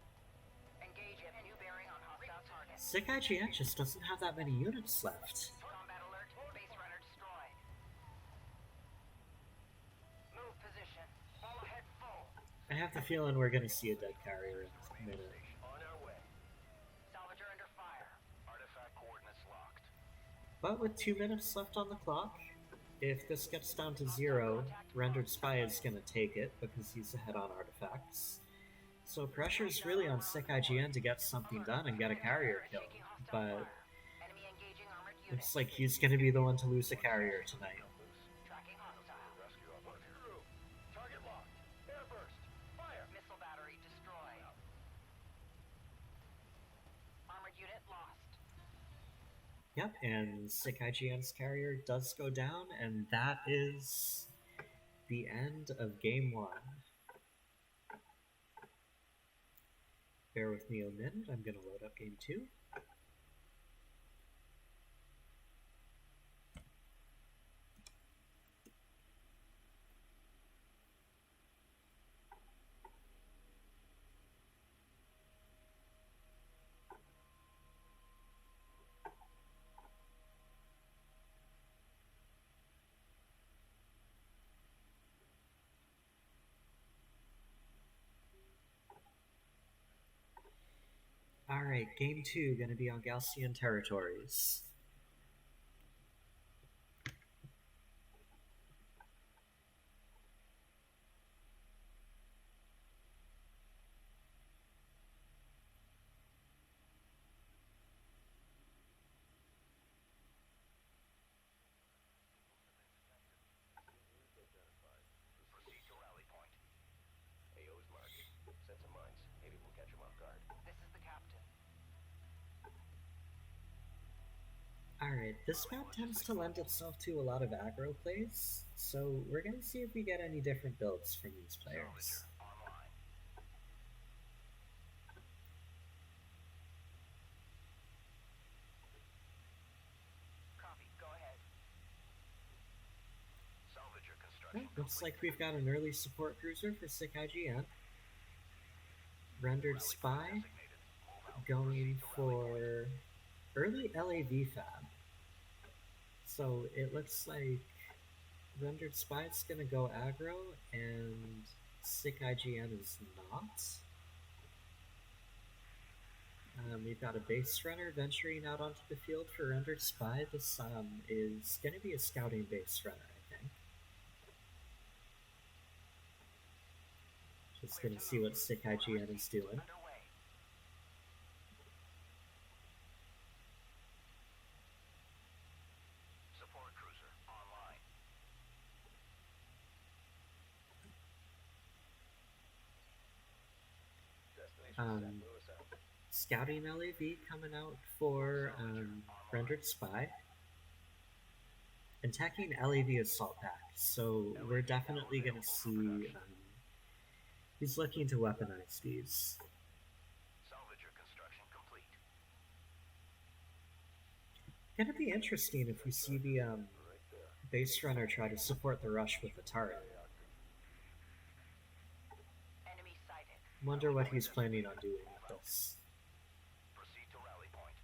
[SPEAKER 2] Engage at new bearing on hostile target.
[SPEAKER 1] SickIGN just doesn't have that many units left.
[SPEAKER 2] Combat alert. Base runner destroyed. Move position. All ahead full.
[SPEAKER 1] I have the feeling we're going to see a dead carrier in a minute.
[SPEAKER 3] On our way.
[SPEAKER 2] Salvager under fire.
[SPEAKER 3] Artifact coordinates locked.
[SPEAKER 1] But with 2 minutes left on the clock, if this gets down to 0, Rendered Spy is going to take it because he's ahead on artifacts. So pressure's really on SickIGN to get something done and get a carrier kill.
[SPEAKER 2] Shaking hostile
[SPEAKER 1] But
[SPEAKER 2] fire. Enemy engaging armored unit.
[SPEAKER 1] looks like he's going to be the one to lose a carrier tonight.
[SPEAKER 2] Tracking hostile.
[SPEAKER 3] Rescue up through. Target locked. Airburst. Fire.
[SPEAKER 2] Missile battery destroyed. Armored unit lost.
[SPEAKER 1] Yep, and SickIGN's carrier does go down, and that is the end of Game 1. Bear with me a minute, I'm going to load up Game 2. Alright, game 2 gonna be on Gaussian territories.
[SPEAKER 3] Proceed to rally point. AO is marking. Set some mines. Maybe we'll catch him off guard.
[SPEAKER 2] This is the captain.
[SPEAKER 1] Alright, this map tends to lend itself to a lot of aggro plays, so we're gonna see if we get any different builds from these players.
[SPEAKER 3] Salvager online.
[SPEAKER 2] Copy. Go ahead.
[SPEAKER 3] Salvager construction
[SPEAKER 1] Well, looks
[SPEAKER 3] complete.
[SPEAKER 1] like we've got an early support cruiser for SickIGN. Rendered Spy
[SPEAKER 3] Designated. Move out.
[SPEAKER 1] going
[SPEAKER 3] Proceed to rally point.
[SPEAKER 1] for early LAV fab. So it looks like Rendered Spy is gonna go aggro and SickIGN is not. We've got a base runner venturing out onto the field for Rendered Spy. This is going to be a scouting base runner, I think. Just going to see what SickIGN is doing.
[SPEAKER 2] Underway.
[SPEAKER 3] Support cruiser online. Destination set. Lewis out.
[SPEAKER 1] Scouting LAV coming out for Rendered Spy. Attacking LAV assault pack, so we're definitely going to see he's looking to weaponize these.
[SPEAKER 3] Salvager construction complete.
[SPEAKER 1] Going to be interesting if we see the
[SPEAKER 3] Right there.
[SPEAKER 1] base runner try to support the rush with the turret.
[SPEAKER 2] Enemy sighted.
[SPEAKER 1] Wonder what he's planning on doing with this.
[SPEAKER 3] Proceed to rally point.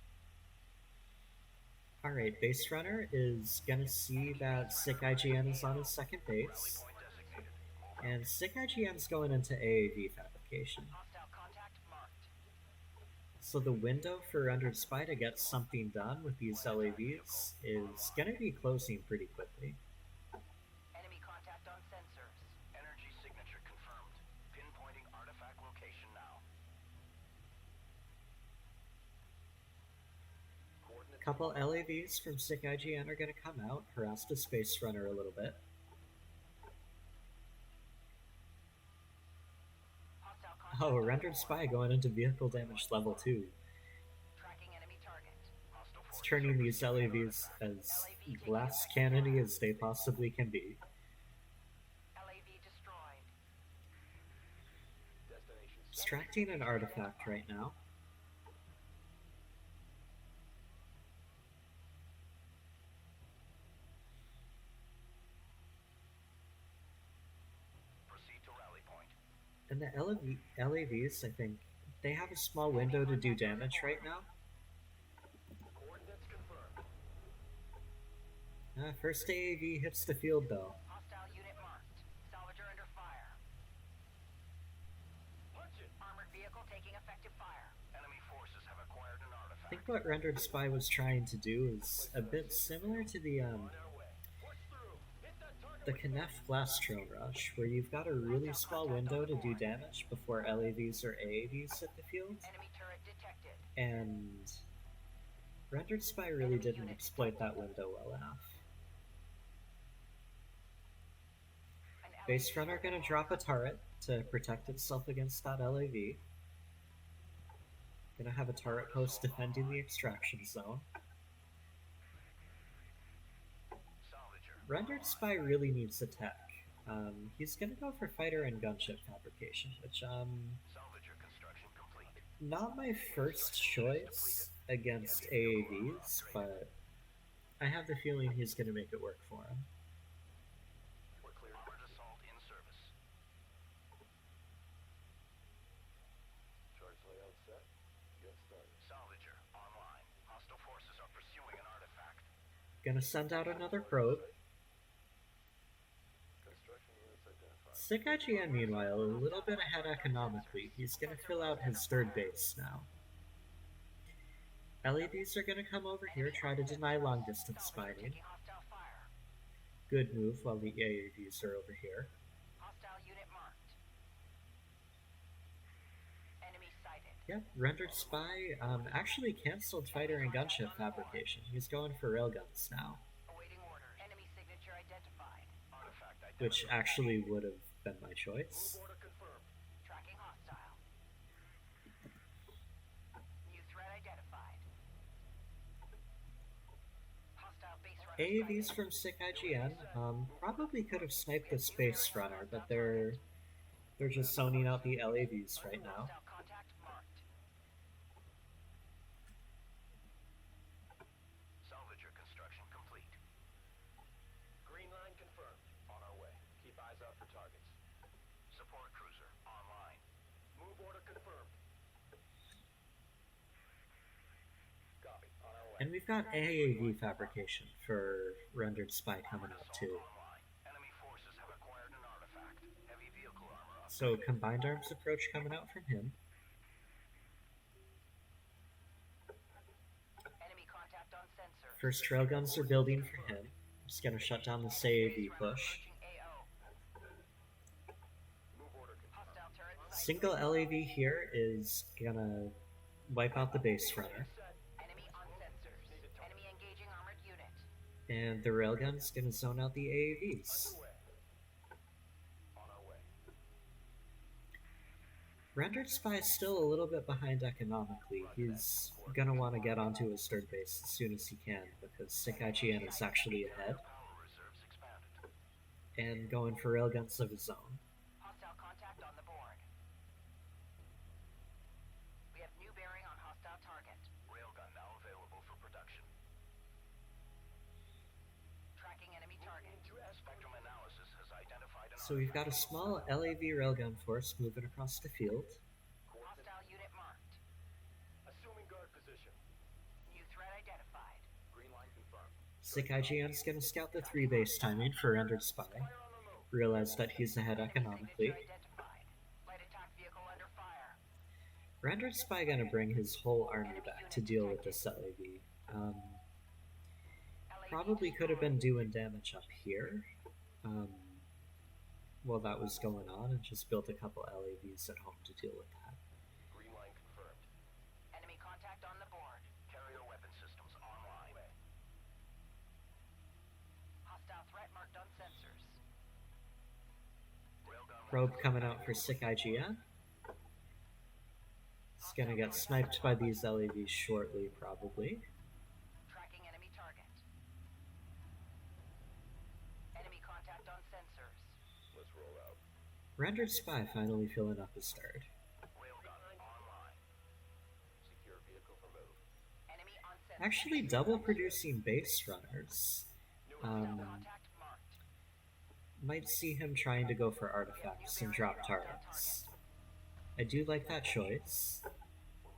[SPEAKER 1] Alright, base runner is gonna see that SickIGN is on his second
[SPEAKER 3] Rally
[SPEAKER 1] base,
[SPEAKER 3] point designated. Move out.
[SPEAKER 1] and SickIGN's going into AAV fabrication.
[SPEAKER 2] Hostile contact marked.
[SPEAKER 1] So the window for Rendered Spy to get something done with these LAVs is gonna be closing pretty quickly.
[SPEAKER 2] Enemy contact on sensors.
[SPEAKER 3] Energy signature confirmed. Pinpointing artifact location now. Coordinates.
[SPEAKER 1] Couple LAVs from SickIGN are gonna come out, harass the space runner a little bit.
[SPEAKER 2] Hostile contact
[SPEAKER 1] Oh,
[SPEAKER 2] on
[SPEAKER 1] Rendered
[SPEAKER 2] board.
[SPEAKER 1] Spy going into vehicle damage level 2.
[SPEAKER 2] Tracking enemy target.
[SPEAKER 3] Hostile
[SPEAKER 1] It's
[SPEAKER 3] forces
[SPEAKER 1] turning
[SPEAKER 3] are
[SPEAKER 1] these
[SPEAKER 3] receiving
[SPEAKER 1] LAVs
[SPEAKER 3] artifact.
[SPEAKER 1] as glass cannony as they possibly can be.
[SPEAKER 2] LAV destroyed.
[SPEAKER 3] Destination set.
[SPEAKER 1] Extracting an artifact right now.
[SPEAKER 3] Proceed to rally point.
[SPEAKER 1] And the LAVs, I think, they have a small window to do damage right now.
[SPEAKER 3] Coordinates confirmed.
[SPEAKER 1] First AAV hits the field though.
[SPEAKER 2] Hostile unit marked. Salvager under fire.
[SPEAKER 3] Punch it.
[SPEAKER 2] Armored vehicle taking effective fire.
[SPEAKER 3] Enemy forces have acquired an
[SPEAKER 1] I
[SPEAKER 3] artifact.
[SPEAKER 1] think what Rendered Spy was trying to do is a bit similar to the
[SPEAKER 3] On our way. Push through. Hit that target.
[SPEAKER 1] the Knef Blast Trail Rush, where you've got a really small window to do damage before LAVs or AAVs hit the field,
[SPEAKER 2] Enemy turret detected.
[SPEAKER 1] and Rendered Spy really didn't exploit that window well enough.
[SPEAKER 2] An
[SPEAKER 1] Base
[SPEAKER 2] LAV
[SPEAKER 1] runner gonna drop a turret to protect itself against that LAV. Gonna have a turret post defending the extraction zone.
[SPEAKER 3] Salvager.
[SPEAKER 1] Rendered Spy really needs a tech. He's gonna go for fighter and gunship fabrication, which
[SPEAKER 3] Salvager construction complete.
[SPEAKER 1] not my first choice against AAVs, but I have the feeling he's gonna make it work for him.
[SPEAKER 3] We're clear. Armored assault in service. Charge layout set. Get started. Salvager online. Hostile forces are pursuing an artifact.
[SPEAKER 1] Gonna send out another probe.
[SPEAKER 3] Construction units identified.
[SPEAKER 1] SickIGN, meanwhile, a little bit ahead economically. He's gonna fill out his third base now. LAVs are gonna come over here, try to deny long distance
[SPEAKER 2] Salvage
[SPEAKER 1] spotting.
[SPEAKER 2] taking hostile fire.
[SPEAKER 1] Good move while the AAVs are over here.
[SPEAKER 2] Hostile unit marked. Enemy sighted.
[SPEAKER 1] Yep, Rendered Spy actually canceled fighter and gunship fabrication. He's going for railguns now,
[SPEAKER 2] Awaiting orders. Enemy signature identified.
[SPEAKER 3] Artifact identified.
[SPEAKER 1] which actually would have been my choice.
[SPEAKER 3] Move order confirmed.
[SPEAKER 2] Tracking hostile. New threat identified. Hostile base runner
[SPEAKER 1] AAVs
[SPEAKER 2] sighted.
[SPEAKER 1] from SickIGN probably could have sniped the space runner, but they're just zoning out the LAVs right now.
[SPEAKER 2] Hostile contact marked.
[SPEAKER 3] Salvager construction complete. Green line confirmed. On our way. Keep eyes out for targets. Support cruiser online. Move order confirmed. Copy. On our way.
[SPEAKER 1] And we've got AAV fabrication for Rendered Spy coming up too.
[SPEAKER 3] Online. Enemy forces have acquired an artifact. Heavy vehicle armor up.
[SPEAKER 1] So combined arms approach coming out from him.
[SPEAKER 2] Enemy contact on sensor.
[SPEAKER 1] First railguns are building for him. Just gonna shut down this AAV push.
[SPEAKER 3] Move order confirmed.
[SPEAKER 2] Hostile turret sighted.
[SPEAKER 1] Single LAV here is gonna wipe out the base runner.
[SPEAKER 2] Enemy on sensors. Enemy engaging armored unit.
[SPEAKER 1] And the railgun's gonna zone out the AAVs.
[SPEAKER 3] Underway. On our way.
[SPEAKER 1] Rendered Spy is still a little bit behind economically. He's gonna want to get onto his third base as soon as he can because SickIGN is actually ahead
[SPEAKER 3] Power reserves expanded.
[SPEAKER 1] and going for railguns of his own.
[SPEAKER 2] Hostile contact on the board. We have new bearing on hostile target.
[SPEAKER 3] Railgun now available for production.
[SPEAKER 2] Tracking enemy target.
[SPEAKER 3] Spectrum analysis has identified an
[SPEAKER 1] So we've got a small LAV railgun force moving across the field.
[SPEAKER 2] Hostile unit marked.
[SPEAKER 3] assuming guard position.
[SPEAKER 2] New threat identified.
[SPEAKER 3] Green line confirmed.
[SPEAKER 1] SickIGN's gonna scout the 3 base timing for Rendered Spy.
[SPEAKER 3] Fire on the move.
[SPEAKER 1] Realize that he's ahead economically.
[SPEAKER 2] Signature identified. Light attack vehicle under fire.
[SPEAKER 1] Rendered Spy gonna bring his whole army back to deal with this LAV. Probably could have been doing damage up here while that was going on and just built a couple LAVs at home to deal with that.
[SPEAKER 3] Green line confirmed.
[SPEAKER 2] Enemy contact on the board.
[SPEAKER 3] Carrier weapon systems online.
[SPEAKER 2] Hostile threat marked on sensors.
[SPEAKER 3] Railgun
[SPEAKER 1] Probe coming out for SickIGN. He's gonna get sniped by these LAVs shortly, probably.
[SPEAKER 2] Tracking enemy target. Enemy contact on sensors.
[SPEAKER 3] Let's roll out.
[SPEAKER 1] Rendered Spy finally filling up his start.
[SPEAKER 3] Railgun online. Secure vehicle for move.
[SPEAKER 2] Enemy on sensors.
[SPEAKER 1] Actually, double producing base runners.
[SPEAKER 2] Contact marked.
[SPEAKER 1] Might see him trying to go for artifacts and drop targets. I do like that choice.
[SPEAKER 3] We're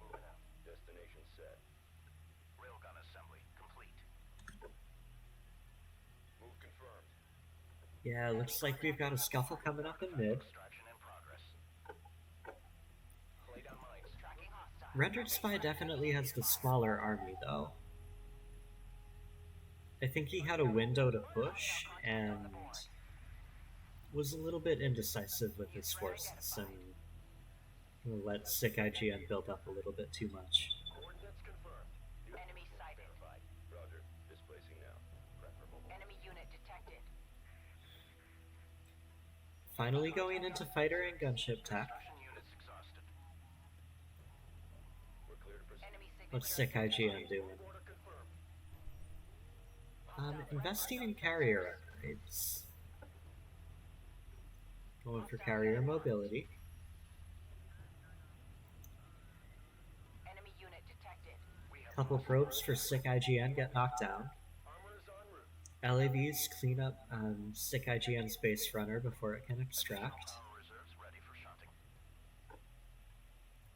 [SPEAKER 3] moving out. Destination set. Railgun assembly complete. Move confirmed.
[SPEAKER 1] Yeah, looks like we've got a scuffle coming up in mid.
[SPEAKER 3] Extraction in progress. Lay down mines.
[SPEAKER 2] Tracking hostile.
[SPEAKER 1] Rendered Spy definitely has the smaller army, though. I think he had a window to push and was a little bit indecisive with his forces and let SickIGN build up a little bit too much.
[SPEAKER 3] Coordinates confirmed.
[SPEAKER 2] Enemy sighted.
[SPEAKER 3] Verified. Roger. Displacing now. Prep for mobile.
[SPEAKER 2] Enemy unit detected.
[SPEAKER 1] Finally going into fighter and gunship tech.
[SPEAKER 3] Extraction units exhausted. We're clear to proceed.
[SPEAKER 2] Enemy signature.
[SPEAKER 1] What's SickIGN doing?
[SPEAKER 3] Order confirmed.
[SPEAKER 1] Investing in carrier upgrades. Going for carrier mobility.
[SPEAKER 2] Enemy unit detected.
[SPEAKER 3] We have
[SPEAKER 1] Couple probes for SickIGN get knocked down.
[SPEAKER 3] armor is en route.
[SPEAKER 1] LAVs clean up SickIGN's base runner before it can extract.
[SPEAKER 3] Power reserves ready for shunting.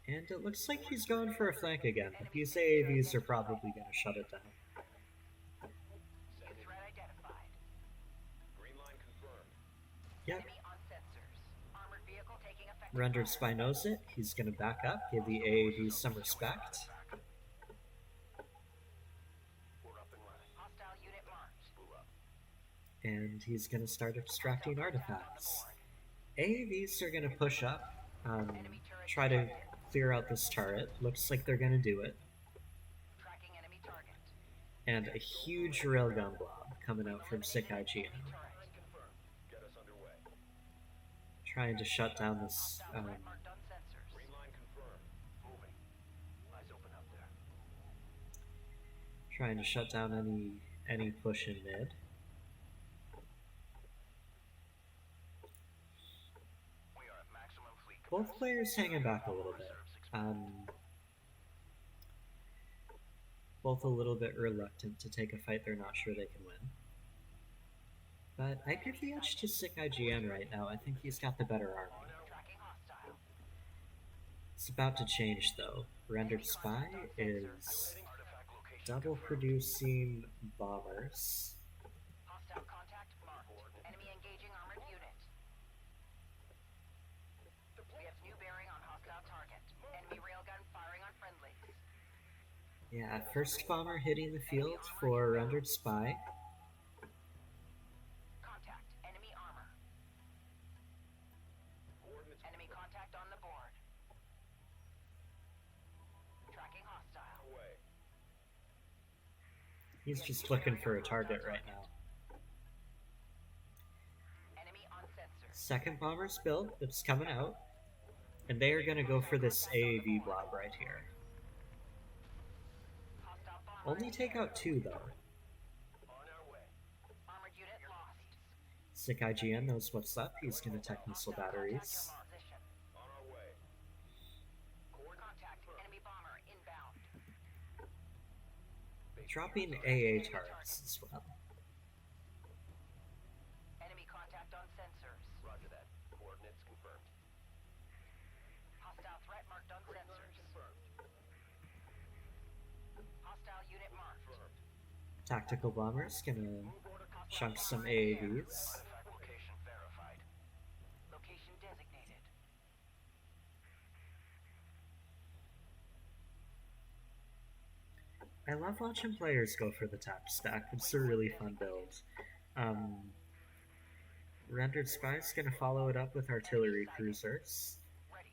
[SPEAKER 1] And it looks like he's going for a flank again, but these AAVs are probably going to shut it down.
[SPEAKER 2] New threat identified.
[SPEAKER 3] Green line confirmed.
[SPEAKER 1] Yep,
[SPEAKER 2] Enemy on sensors. Armored vehicle taking effect.
[SPEAKER 1] Rendered Spy knows it. He's going to back up, give the AAVs some respect. And he's going to start extracting artifacts. AAVs are going to push up, try to clear out this turret. Looks like they're going to do it.
[SPEAKER 2] Tracking enemy target.
[SPEAKER 1] And a huge railgun blob coming out from SickIGN.
[SPEAKER 3] Confirmed. Get us underway.
[SPEAKER 1] Trying to shut down this
[SPEAKER 2] Threat marked on sensors.
[SPEAKER 3] Green line confirmed. Moving. Eyes open out there.
[SPEAKER 1] trying to shut down any push in mid.
[SPEAKER 3] We are at maximum fleet
[SPEAKER 1] Both
[SPEAKER 3] capacity.
[SPEAKER 1] players hanging back a little bit. Both a little bit reluctant to take a fight they're not sure they can win. But I give the edge to SickIGN right now. I think he's got the better army.
[SPEAKER 2] Tracking hostile.
[SPEAKER 1] It's about to change though. RenderedSpy is double producing bombers.
[SPEAKER 2] Hostile contact marked. Enemy engaging armored unit. We have new bearing on hostile target. Enemy railgun firing on friendlies.
[SPEAKER 1] Yeah, first bomber hitting the field for RenderedSpy.
[SPEAKER 2] Contact. Enemy armor. Enemy contact on the board. Tracking hostile.
[SPEAKER 3] Away.
[SPEAKER 1] He's just looking for a target right now.
[SPEAKER 2] Enemy on sensor.
[SPEAKER 1] Second bomber's built, it's coming out. And they are going to go for this AAV blob right here.
[SPEAKER 2] Hostile bomber.
[SPEAKER 1] Only take out two though.
[SPEAKER 3] On our way.
[SPEAKER 2] Armored unit lost.
[SPEAKER 1] SickIGN knows what's up, he's going to tech missile batteries.
[SPEAKER 2] Position.
[SPEAKER 3] On our way.
[SPEAKER 2] Contact. Enemy bomber inbound.
[SPEAKER 1] Dropping AA turrets as well.
[SPEAKER 2] Enemy contact on sensors.
[SPEAKER 3] Roger that. Coordinates confirmed.
[SPEAKER 2] Hostile threat marked on
[SPEAKER 3] Green line
[SPEAKER 2] sensors.
[SPEAKER 3] confirmed.
[SPEAKER 2] Hostile unit marked.
[SPEAKER 3] Confirmed.
[SPEAKER 1] Tactical bombers gonna
[SPEAKER 3] Move order confirmed.
[SPEAKER 1] chunk some AAVs.
[SPEAKER 3] Artifact location verified.
[SPEAKER 2] Location designated.
[SPEAKER 1] I love watching players go for the tap stack. It's a really fun build. RenderedSpy's gonna follow it up with artillery cruisers.
[SPEAKER 2] Ready.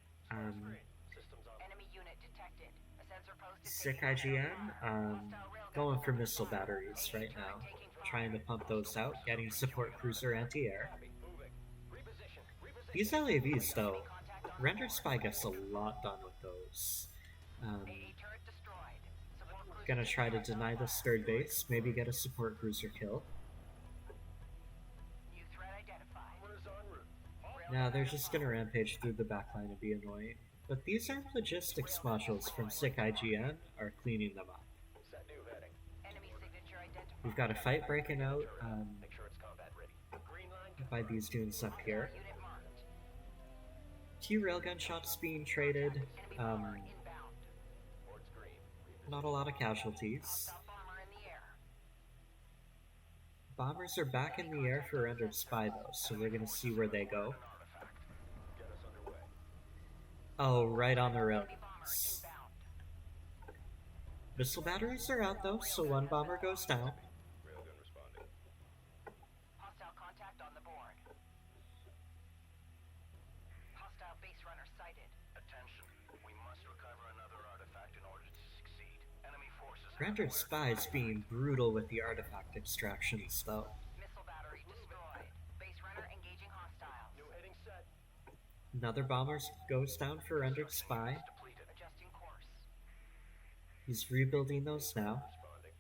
[SPEAKER 3] Systems on.
[SPEAKER 2] Enemy unit detected. A sensor post is
[SPEAKER 1] SickIGN, going for missile batteries right now. Trying to pump those out, getting support cruiser anti-air.
[SPEAKER 3] Moving. Reposition. Reposition.
[SPEAKER 1] These LAVs though, RenderedSpy gets a lot done with those.
[SPEAKER 2] AA turret destroyed. Support cruiser
[SPEAKER 1] Gonna try to
[SPEAKER 2] destroyed.
[SPEAKER 1] deny this third base, maybe get a support cruiser kill.
[SPEAKER 2] New threat identified.
[SPEAKER 3] Armor's en route.
[SPEAKER 1] Now they're just gonna rampage through the backline and be annoying. But these armed logistics modules from SickIGN are cleaning them up.
[SPEAKER 3] Set new heading.
[SPEAKER 2] Enemy signature identified.
[SPEAKER 1] We've got a fight breaking out
[SPEAKER 3] Make sure it's combat ready. Green line
[SPEAKER 1] by these dudes up here.
[SPEAKER 2] Unit marked.
[SPEAKER 1] Two railgun shots being traded.
[SPEAKER 2] Enemy bomber inbound.
[SPEAKER 3] towards green.
[SPEAKER 1] Not a lot of casualties.
[SPEAKER 2] Hostile bomber in the air.
[SPEAKER 1] Bombers are back in the air for RenderedSpy though, so we're gonna see where they go.
[SPEAKER 3] Artifact. Get us underway.
[SPEAKER 1] Oh, right on the
[SPEAKER 2] Enemy bomber
[SPEAKER 1] railguns.
[SPEAKER 2] inbound.
[SPEAKER 1] Missile batteries are out though, so one bomber goes down.
[SPEAKER 3] Railgun responding.
[SPEAKER 2] Hostile contact on the board. Hostile base runner sighted.
[SPEAKER 3] Attention. We must recover another artifact in order to succeed. Enemy forces.
[SPEAKER 1] RenderedSpy's being brutal with the artifact extractions though.
[SPEAKER 2] Missile battery destroyed. Base runner engaging hostiles.
[SPEAKER 3] New heading set.
[SPEAKER 1] Another bomber goes down for RenderedSpy.
[SPEAKER 3] Depleted.
[SPEAKER 2] Adjusting course.
[SPEAKER 1] He's rebuilding those now.
[SPEAKER 3] Responding.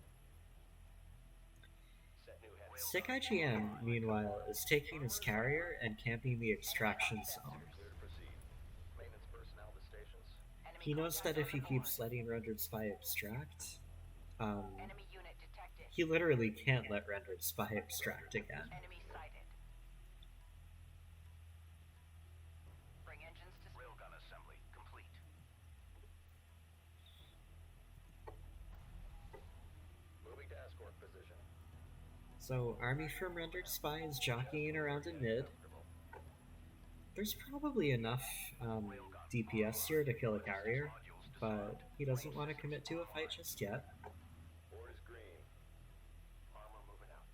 [SPEAKER 3] Set new heading.
[SPEAKER 1] SickIGN, meanwhile, is taking his carrier and camping the extraction zone.
[SPEAKER 3] Clear to proceed. Maintenance personnel to stations.
[SPEAKER 2] Enemy
[SPEAKER 1] He knows
[SPEAKER 2] contact
[SPEAKER 1] that if
[SPEAKER 2] on
[SPEAKER 1] he
[SPEAKER 2] the
[SPEAKER 1] keeps
[SPEAKER 2] board.
[SPEAKER 1] letting RenderedSpy extract,
[SPEAKER 2] Enemy unit detected.
[SPEAKER 1] he literally can't let RenderedSpy extract again.
[SPEAKER 2] Enemy sighted. Bring engines to
[SPEAKER 3] Railgun assembly complete. Moving to escort position.
[SPEAKER 1] So, army from RenderedSpy is jockeying around in mid. There's probably enough DPS here to kill a carrier, but he doesn't want to commit to a fight just yet.
[SPEAKER 3] Board is green. Armor moving out.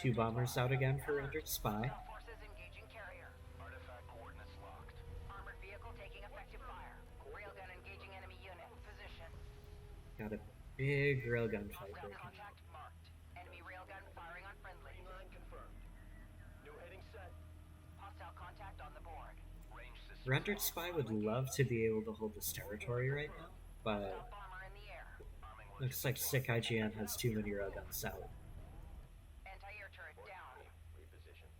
[SPEAKER 1] 2 bombers out again for Rendered Spy.
[SPEAKER 2] Hostile forces engaging carrier.
[SPEAKER 3] Artifact coordinates locked.
[SPEAKER 2] Armored vehicle taking effective fire. Railgun engaging enemy unit. Position.
[SPEAKER 1] Got a big railgun fight
[SPEAKER 2] Hostile
[SPEAKER 1] breaking out.
[SPEAKER 2] contact marked. Enemy railgun firing on friendly.
[SPEAKER 3] Green line confirmed. New heading set.
[SPEAKER 2] Hostile contact on the board.
[SPEAKER 3] Range system.
[SPEAKER 1] Rendered Spy would love to be able to hold this territory right now, but
[SPEAKER 2] Hostile bomber in the air.
[SPEAKER 3] Arming
[SPEAKER 1] looks like SickIGN has too many railguns out.
[SPEAKER 2] Anti-air turret down.
[SPEAKER 3] Reposition.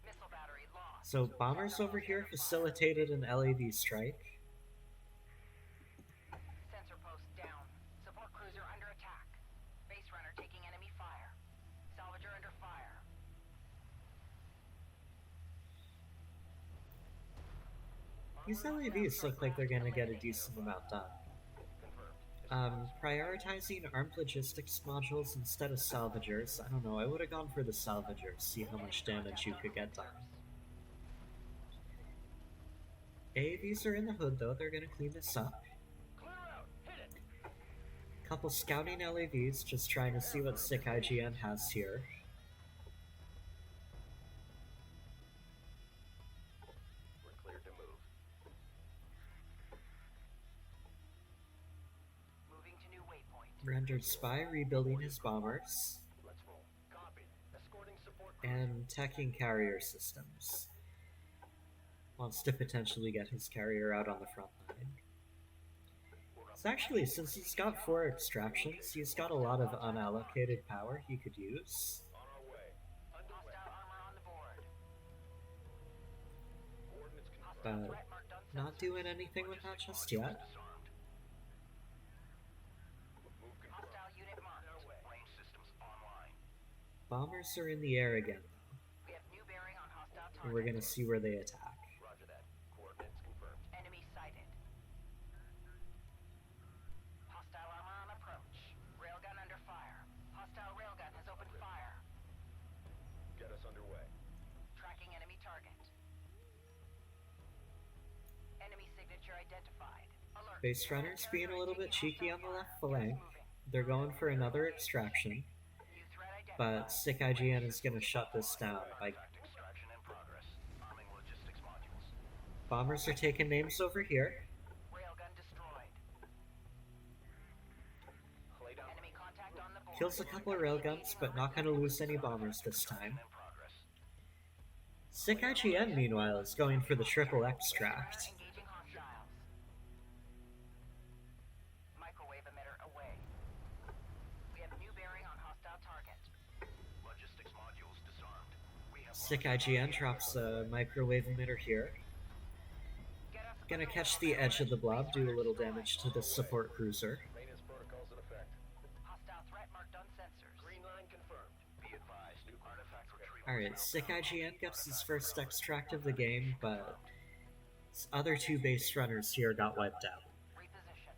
[SPEAKER 2] Missile battery lost.
[SPEAKER 1] So bombers over here facilitated an LAV strike.
[SPEAKER 2] Sensor post down. Support cruiser under attack. Base runner taking enemy fire. Salvager under fire.
[SPEAKER 1] These LAVs look like they're gonna get a decent amount done. Prioritizing armed logistics modules instead of salvagers. I don't know, I would have gone for the salvagers, see how much damage you could get done. AAVs are in the hood though, they're gonna clean this up.
[SPEAKER 3] Clear out. Hit it.
[SPEAKER 1] Couple scouting LAVs just trying to see what SickIGN has here.
[SPEAKER 3] We're cleared to move.
[SPEAKER 2] Moving to new waypoint.
[SPEAKER 1] Rendered Spy rebuilding his bombers
[SPEAKER 3] Let's roll. Copy. Escorting support.
[SPEAKER 1] and teching carrier systems. Wants to potentially get his carrier out on the front line. It's actually, since he's got 4 extractions, he's got a lot of unallocated power he could use.
[SPEAKER 3] On our way. Underway.
[SPEAKER 2] Hostile armor on the board.
[SPEAKER 3] Coordinates confirmed.
[SPEAKER 2] Hostile
[SPEAKER 1] But
[SPEAKER 2] threat marked on
[SPEAKER 1] not
[SPEAKER 2] sensors.
[SPEAKER 1] doing anything with that just yet.
[SPEAKER 3] Disarmed. Move confirmed.
[SPEAKER 2] Hostile unit marked.
[SPEAKER 3] On our way. Range systems online.
[SPEAKER 1] Bombers are in the air again,
[SPEAKER 2] We have new bearing on hostile target.
[SPEAKER 1] and we're gonna see where they attack.
[SPEAKER 3] Roger that. Coordinates confirmed.
[SPEAKER 2] Enemy sighted. Hostile armor on approach. Railgun under fire. Hostile railgun has opened fire.
[SPEAKER 3] Get us underway.
[SPEAKER 2] Tracking enemy target. Enemy signature identified. Alert.
[SPEAKER 1] Base runners being a little bit cheeky on the left flank.
[SPEAKER 2] Moving.
[SPEAKER 1] They're going for another extraction,
[SPEAKER 2] New threat
[SPEAKER 1] but
[SPEAKER 2] identified.
[SPEAKER 1] SickIGN is gonna shut this down by
[SPEAKER 3] Artifact extraction in progress. Arming logistics modules.
[SPEAKER 1] bombers are taking names over here.
[SPEAKER 2] Railgun destroyed.
[SPEAKER 3] Lay down.
[SPEAKER 2] Enemy contact on the board.
[SPEAKER 1] Kills a couple of railguns, but not gonna lose any bombers this time.
[SPEAKER 3] In progress.
[SPEAKER 1] SickIGN, meanwhile, is going for the triple extract.
[SPEAKER 2] Engaging hostiles. Microwave emitter away. We have new bearing on hostile target.
[SPEAKER 3] Logistics modules disarmed. We have
[SPEAKER 1] SickIGN drops a microwave emitter here.
[SPEAKER 2] Get us
[SPEAKER 1] Gonna catch the edge of the blob, do a little damage to the support cruiser.
[SPEAKER 3] maintenance protocols in effect.
[SPEAKER 2] hostile threat marked on sensors.
[SPEAKER 3] Green line confirmed. Be advised. New artifact retrieval.
[SPEAKER 1] Alright, SickIGN gets his first extract of the game, but his other 2 base runners here got wiped out.
[SPEAKER 2] Reposition.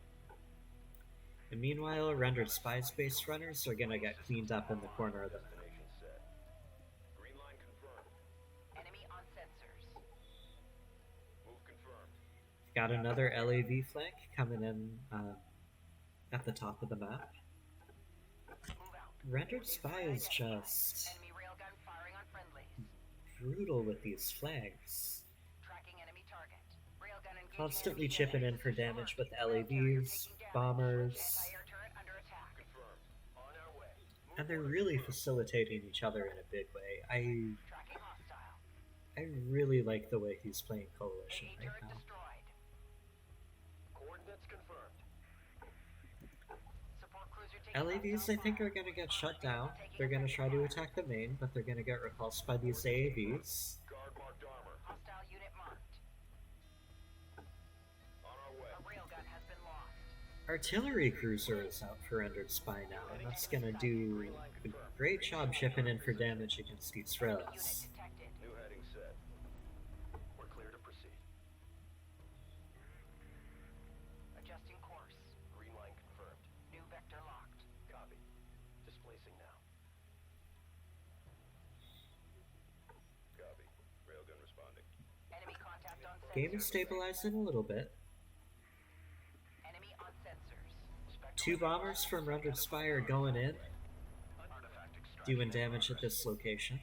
[SPEAKER 1] And meanwhile, Rendered Spy's base runners are gonna get cleaned up in the corner of the map.
[SPEAKER 3] Destination set. Green line confirmed.
[SPEAKER 2] Enemy on sensors.
[SPEAKER 3] Move confirmed.
[SPEAKER 1] Got another LAV flank coming in at the top of the map.
[SPEAKER 2] Move out.
[SPEAKER 1] Rendered Spy is just
[SPEAKER 2] Enemy railgun firing on friendlies.
[SPEAKER 1] brutal with these flanks.
[SPEAKER 2] Tracking enemy target. Railgun engaging
[SPEAKER 1] Constantly
[SPEAKER 2] enemy
[SPEAKER 1] chipping
[SPEAKER 2] unit.
[SPEAKER 1] in for damage with
[SPEAKER 2] Rail carrier
[SPEAKER 1] LAVs,
[SPEAKER 2] taking damage.
[SPEAKER 1] bombers,
[SPEAKER 2] Anti-air turret under attack.
[SPEAKER 3] Confirmed. On our way. Move
[SPEAKER 1] and they're
[SPEAKER 3] order
[SPEAKER 1] really
[SPEAKER 3] confirmed.
[SPEAKER 1] facilitating each other in a big way.
[SPEAKER 2] Tracking hostile.
[SPEAKER 1] I really like the way he's playing Coalition
[SPEAKER 2] AA
[SPEAKER 1] right
[SPEAKER 2] turret
[SPEAKER 1] now.
[SPEAKER 2] destroyed.
[SPEAKER 3] Coordinates confirmed.
[SPEAKER 2] Support cruiser taking
[SPEAKER 1] LAVs, I
[SPEAKER 2] hostile
[SPEAKER 1] think,
[SPEAKER 2] fire.
[SPEAKER 1] are gonna get shut down. They're gonna try to attack the main, but they're gonna get repulsed by these AAVs.
[SPEAKER 3] Guard marked armor.
[SPEAKER 2] Hostile unit marked.
[SPEAKER 3] On our way.
[SPEAKER 2] A railgun has been lost.
[SPEAKER 1] Artillery cruiser is out for Rendered Spy now, and that's gonna do a great job chipping in for damage against these
[SPEAKER 2] Enemy unit
[SPEAKER 1] rails.
[SPEAKER 2] detected.
[SPEAKER 3] New heading set. We're clear to proceed.
[SPEAKER 2] Adjusting course.
[SPEAKER 3] Green line confirmed.
[SPEAKER 2] New vector locked.
[SPEAKER 3] Copy. Displacing now. Copy. Railgun responding.
[SPEAKER 2] Enemy contact on sensors.
[SPEAKER 1] Game is stabilizing a little bit.
[SPEAKER 2] Enemy on sensors.
[SPEAKER 1] 2 bombers from Rendered Spy are going in.
[SPEAKER 3] Artifact extraction
[SPEAKER 1] doing damage at this location.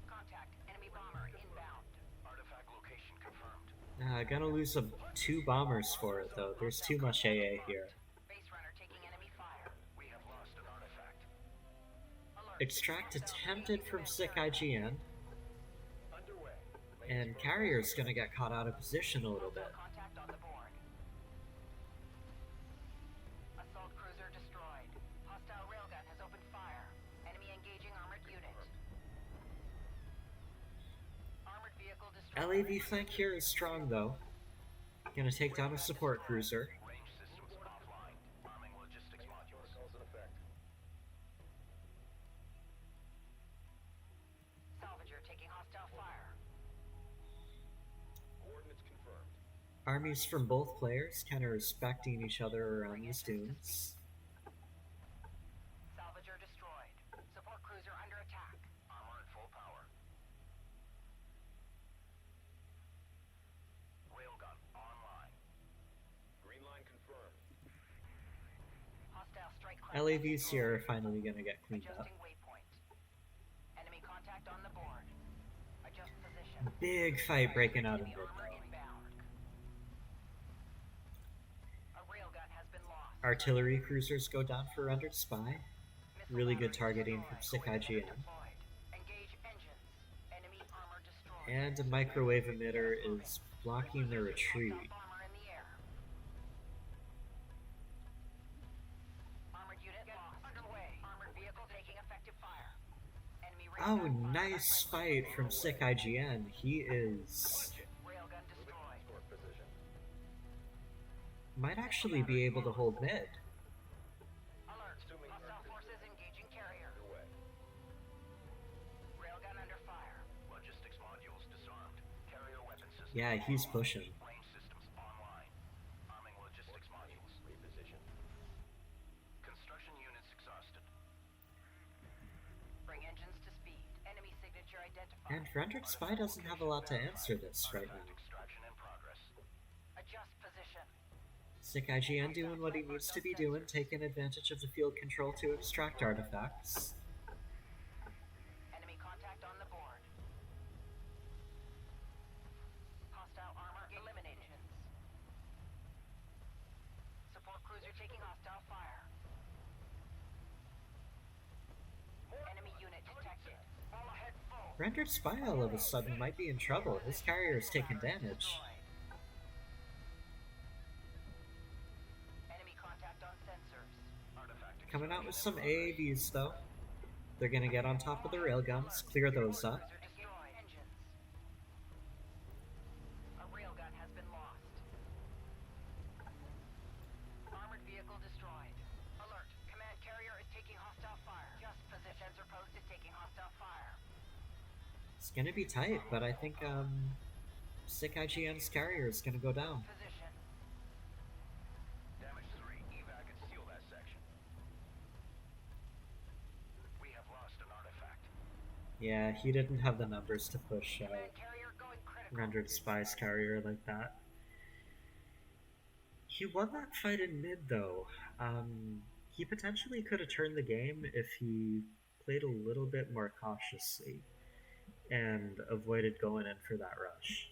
[SPEAKER 2] Contact. Enemy bomber inbound.
[SPEAKER 3] Artifact location confirmed.
[SPEAKER 1] Gonna lose 2 bombers for it though. There's too much AA here.
[SPEAKER 2] Base runner taking enemy fire.
[SPEAKER 3] We have lost an artifact.
[SPEAKER 2] Alert.
[SPEAKER 1] Extract attempted from SickIGN,
[SPEAKER 3] Underway.
[SPEAKER 1] and Carrier's gonna get caught out of position a little bit.
[SPEAKER 2] Contact on the board. Assault cruiser destroyed. Hostile railgun has opened fire. Enemy engaging armored unit. Armored vehicle destroyed.
[SPEAKER 1] LAV flank here is strong though. Gonna take down a support cruiser.
[SPEAKER 3] Range systems offline. Arming logistics modules. Protocols in effect.
[SPEAKER 2] Salvager taking hostile fire.
[SPEAKER 3] Coordinates confirmed.
[SPEAKER 1] Armies from both players kind of respecting each other around these dunes.
[SPEAKER 2] Salvager destroyed. Support cruiser under attack.
[SPEAKER 3] Armor at full power. Railgun online. Green line confirmed.
[SPEAKER 2] Hostile strike craft
[SPEAKER 1] LAVs here are
[SPEAKER 2] destroyed.
[SPEAKER 1] finally gonna get cleaned up.
[SPEAKER 2] Adjusting waypoint. Enemy contact on the board. Adjust position.
[SPEAKER 1] Big fight breaking out in
[SPEAKER 2] Enemy
[SPEAKER 1] mid
[SPEAKER 2] armor
[SPEAKER 1] though.
[SPEAKER 2] inbound. A railgun has been lost.
[SPEAKER 1] Artillery cruisers go down for Rendered Spy.
[SPEAKER 2] Missile
[SPEAKER 1] Really good
[SPEAKER 2] battery
[SPEAKER 1] targeting from
[SPEAKER 2] destroyed.
[SPEAKER 1] SickIGN.
[SPEAKER 2] Deployed. Engage engines. Enemy armor destroyed.
[SPEAKER 1] And a microwave emitter is blocking the retreat.
[SPEAKER 2] Bomber in the air. Armored unit lost. Underway. Armored vehicle taking effective fire. Enemy
[SPEAKER 1] Oh,
[SPEAKER 2] railgun fire.
[SPEAKER 1] nice fight from SickIGN. He is...
[SPEAKER 2] Railgun destroyed.
[SPEAKER 3] North position.
[SPEAKER 1] might actually be able to hold mid.
[SPEAKER 2] Alert. Hostile forces engaging carrier.
[SPEAKER 3] Underway.
[SPEAKER 2] Railgun under fire.
[SPEAKER 3] Logistics modules disarmed. Carrier weapon systems.
[SPEAKER 1] Yeah, he's pushing.
[SPEAKER 3] Range systems online. Arming logistics modules. Reposition. Construction units exhausted.
[SPEAKER 2] Bring engines to speed. Enemy signature identified.
[SPEAKER 1] And Rendered Spy doesn't have a lot to answer this right
[SPEAKER 3] Artifact
[SPEAKER 1] now.
[SPEAKER 3] extraction in progress.
[SPEAKER 2] Adjust position.
[SPEAKER 1] SickIGN doing what he needs to be doing, taking advantage of the field control to extract artifacts.
[SPEAKER 2] Enemy contact on the board. Hostile armor eliminated. Support cruiser taking hostile fire. Enemy unit detected. All ahead full.
[SPEAKER 1] Rendered Spy all of a sudden might be in trouble. His carrier is taking damage.
[SPEAKER 2] Enemy contact on sensors.
[SPEAKER 3] Artifact
[SPEAKER 1] Coming out with some AAVs though. They're gonna get on top of the railguns, clear those up.
[SPEAKER 2] Cruiser destroyed. Engines. A railgun has been lost. Armored vehicle destroyed. Alert. Command carrier is taking hostile fire. Just position. Sensor post is taking hostile fire.
[SPEAKER 1] It's gonna be tight, but I think SickIGN's carrier is gonna go down.
[SPEAKER 2] Position.
[SPEAKER 3] Damage 3. Evac and seal that section. We have lost an artifact.
[SPEAKER 1] Yeah, he didn't have the numbers to push
[SPEAKER 2] Command carrier going critical.
[SPEAKER 1] Rendered Spy's carrier like that. He won that fight in mid though. He potentially could have turned the game if he played a little bit more cautiously and avoided going in for that rush.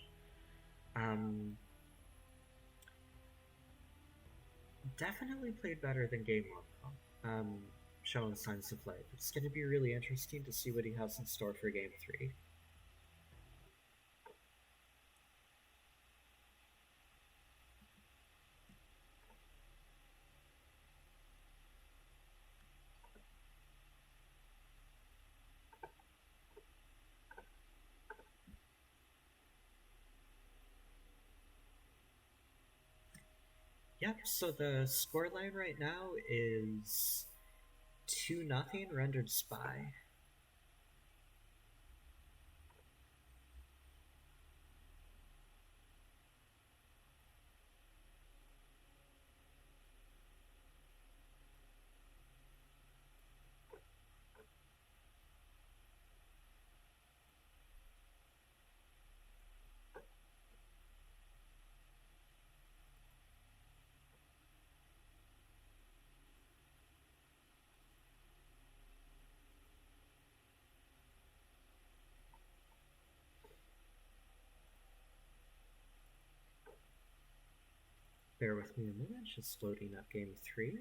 [SPEAKER 1] Definitely played better than game one though. Showing signs of life. It's going to be really interesting to see what he has in store for game 3. Yep, so the scoreline right now is 2-0 Rendered Spy. Bear with me a minute, just loading up game 3.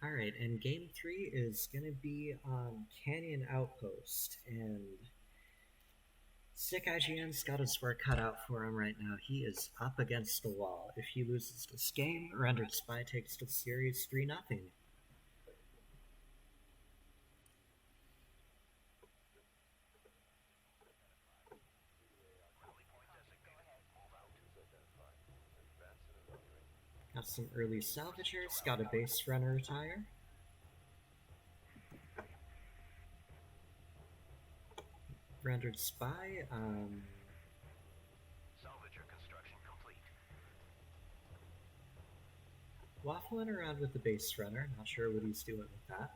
[SPEAKER 1] Alright, and game 3 is going to be on Canyon Outpost, and SickIGN's got his work cut out for him right now. He is up against the wall. If he loses this game, RenderedSpy takes the series 3-0. Got some early salvagers, got a base runner retire. RenderedSpy,
[SPEAKER 3] Salvager construction complete.
[SPEAKER 1] waffling around with the base runner, not sure what he's doing with that.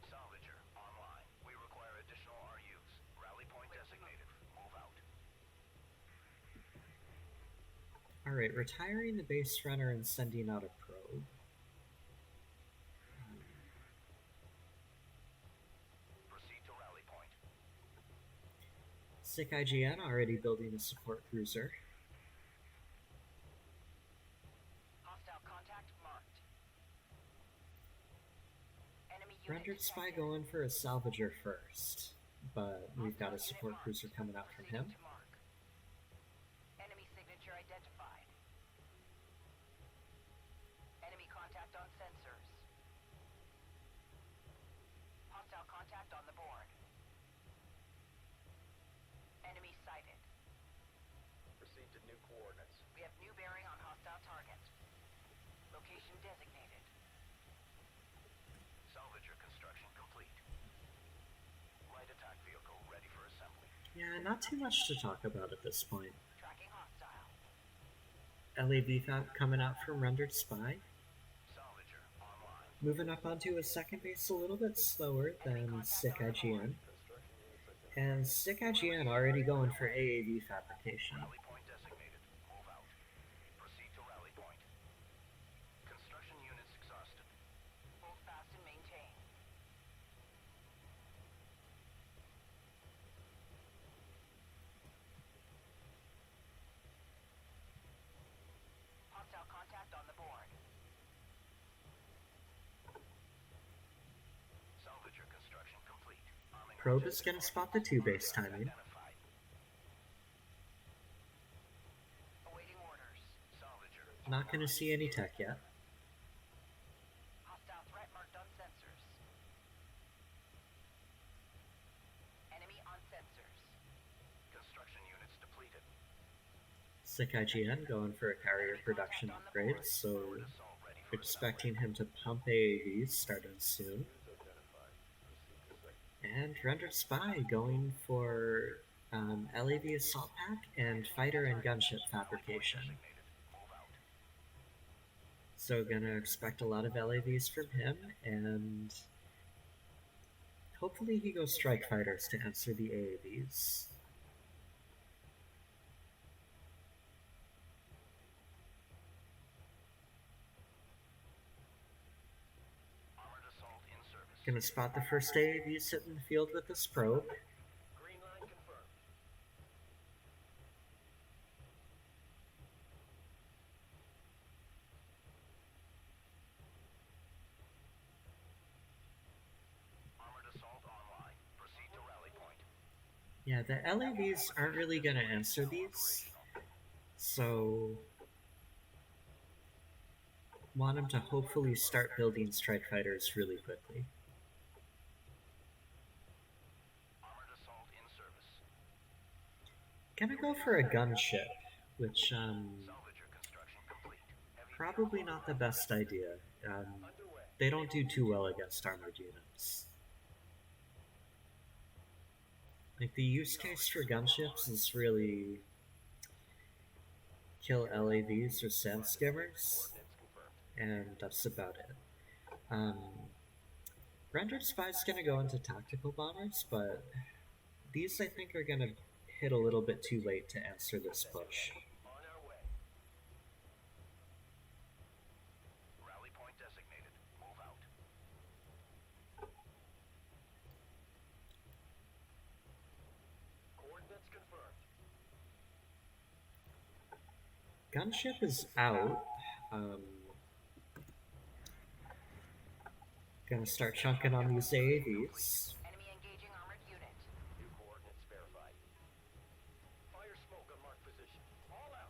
[SPEAKER 3] Salvager online. We require additional RUs. Rally point designated. Move out.
[SPEAKER 1] Alright, retiring the base runner and sending out a probe.
[SPEAKER 3] Proceed to rally point.
[SPEAKER 1] SickIGN already building a support cruiser.
[SPEAKER 2] Hostile contact marked. Enemy unit
[SPEAKER 1] RenderedSpy
[SPEAKER 2] detected.
[SPEAKER 1] going for a salvager first, but we've got a
[SPEAKER 2] Hostile
[SPEAKER 1] support
[SPEAKER 2] unit
[SPEAKER 1] cruiser
[SPEAKER 2] marked.
[SPEAKER 1] coming out from him.
[SPEAKER 2] Proceeding to mark. Enemy signature identified. Enemy contact on sensors. Hostile contact on the board. Enemy sighted.
[SPEAKER 3] Proceed to new coordinates.
[SPEAKER 2] We have new bearing on hostile target. Location designated.
[SPEAKER 3] Salvager construction complete. Light attack vehicle ready for assembly.
[SPEAKER 1] Yeah, not too much to talk about at this point.
[SPEAKER 2] Tracking hostile.
[SPEAKER 1] LAV fab coming out from RenderedSpy.
[SPEAKER 3] Salvager online.
[SPEAKER 1] Moving up onto his second base a little bit slower than SickIGN. And SickIGN already going for AAV fabrication.
[SPEAKER 3] Rally point designated. Move out. Proceed to rally point. Construction units exhausted.
[SPEAKER 2] Hold fast and maintain. Hostile contact on the board.
[SPEAKER 3] Salvager construction complete. Arming
[SPEAKER 1] Probe is going to spot the 2-base timing.
[SPEAKER 3] identified.
[SPEAKER 2] Awaiting orders.
[SPEAKER 3] Salvager.
[SPEAKER 1] Not going to see any tech yet.
[SPEAKER 2] Hostile threat marked on sensors. Enemy on sensors.
[SPEAKER 3] Construction units depleted.
[SPEAKER 1] SickIGN going for a carrier production upgrade, so
[SPEAKER 3] Assault ready for
[SPEAKER 1] expecting him to pump AAVs starting soon. And RenderedSpy going for LAV assault pack and fighter and gunship fabrication.
[SPEAKER 3] designated. Move out.
[SPEAKER 1] So gonna expect a lot of LAVs from him, and hopefully he goes strike fighters to answer the AAVs.
[SPEAKER 3] Armored assault in service.
[SPEAKER 1] Gonna spot the first AAV sitting in the field with this probe.
[SPEAKER 3] Green line confirmed. Armored assault online. Proceed to rally point.
[SPEAKER 1] Yeah, the LAVs aren't really gonna answer these, so want him to hopefully start building strike fighters really quickly.
[SPEAKER 3] Armored assault in service.
[SPEAKER 1] Gonna go for a gunship, which
[SPEAKER 3] Salvager construction complete.
[SPEAKER 1] probably not the best idea. They don't do too well against armored units. Like, the use case for gunships is really kill LAVs or sand skimmers, and that's about it. Rendered Spy's gonna go into tactical bombers, but these I think are gonna hit a little bit too late to answer this push.
[SPEAKER 3] On our way. Rally point designated. Move out. Coordinates confirmed.
[SPEAKER 1] Gunship is out. Gonna start chunking on these AAVs.
[SPEAKER 2] Enemy engaging armored unit.
[SPEAKER 3] New coordinates verified. Fire smoke on marked position. All out.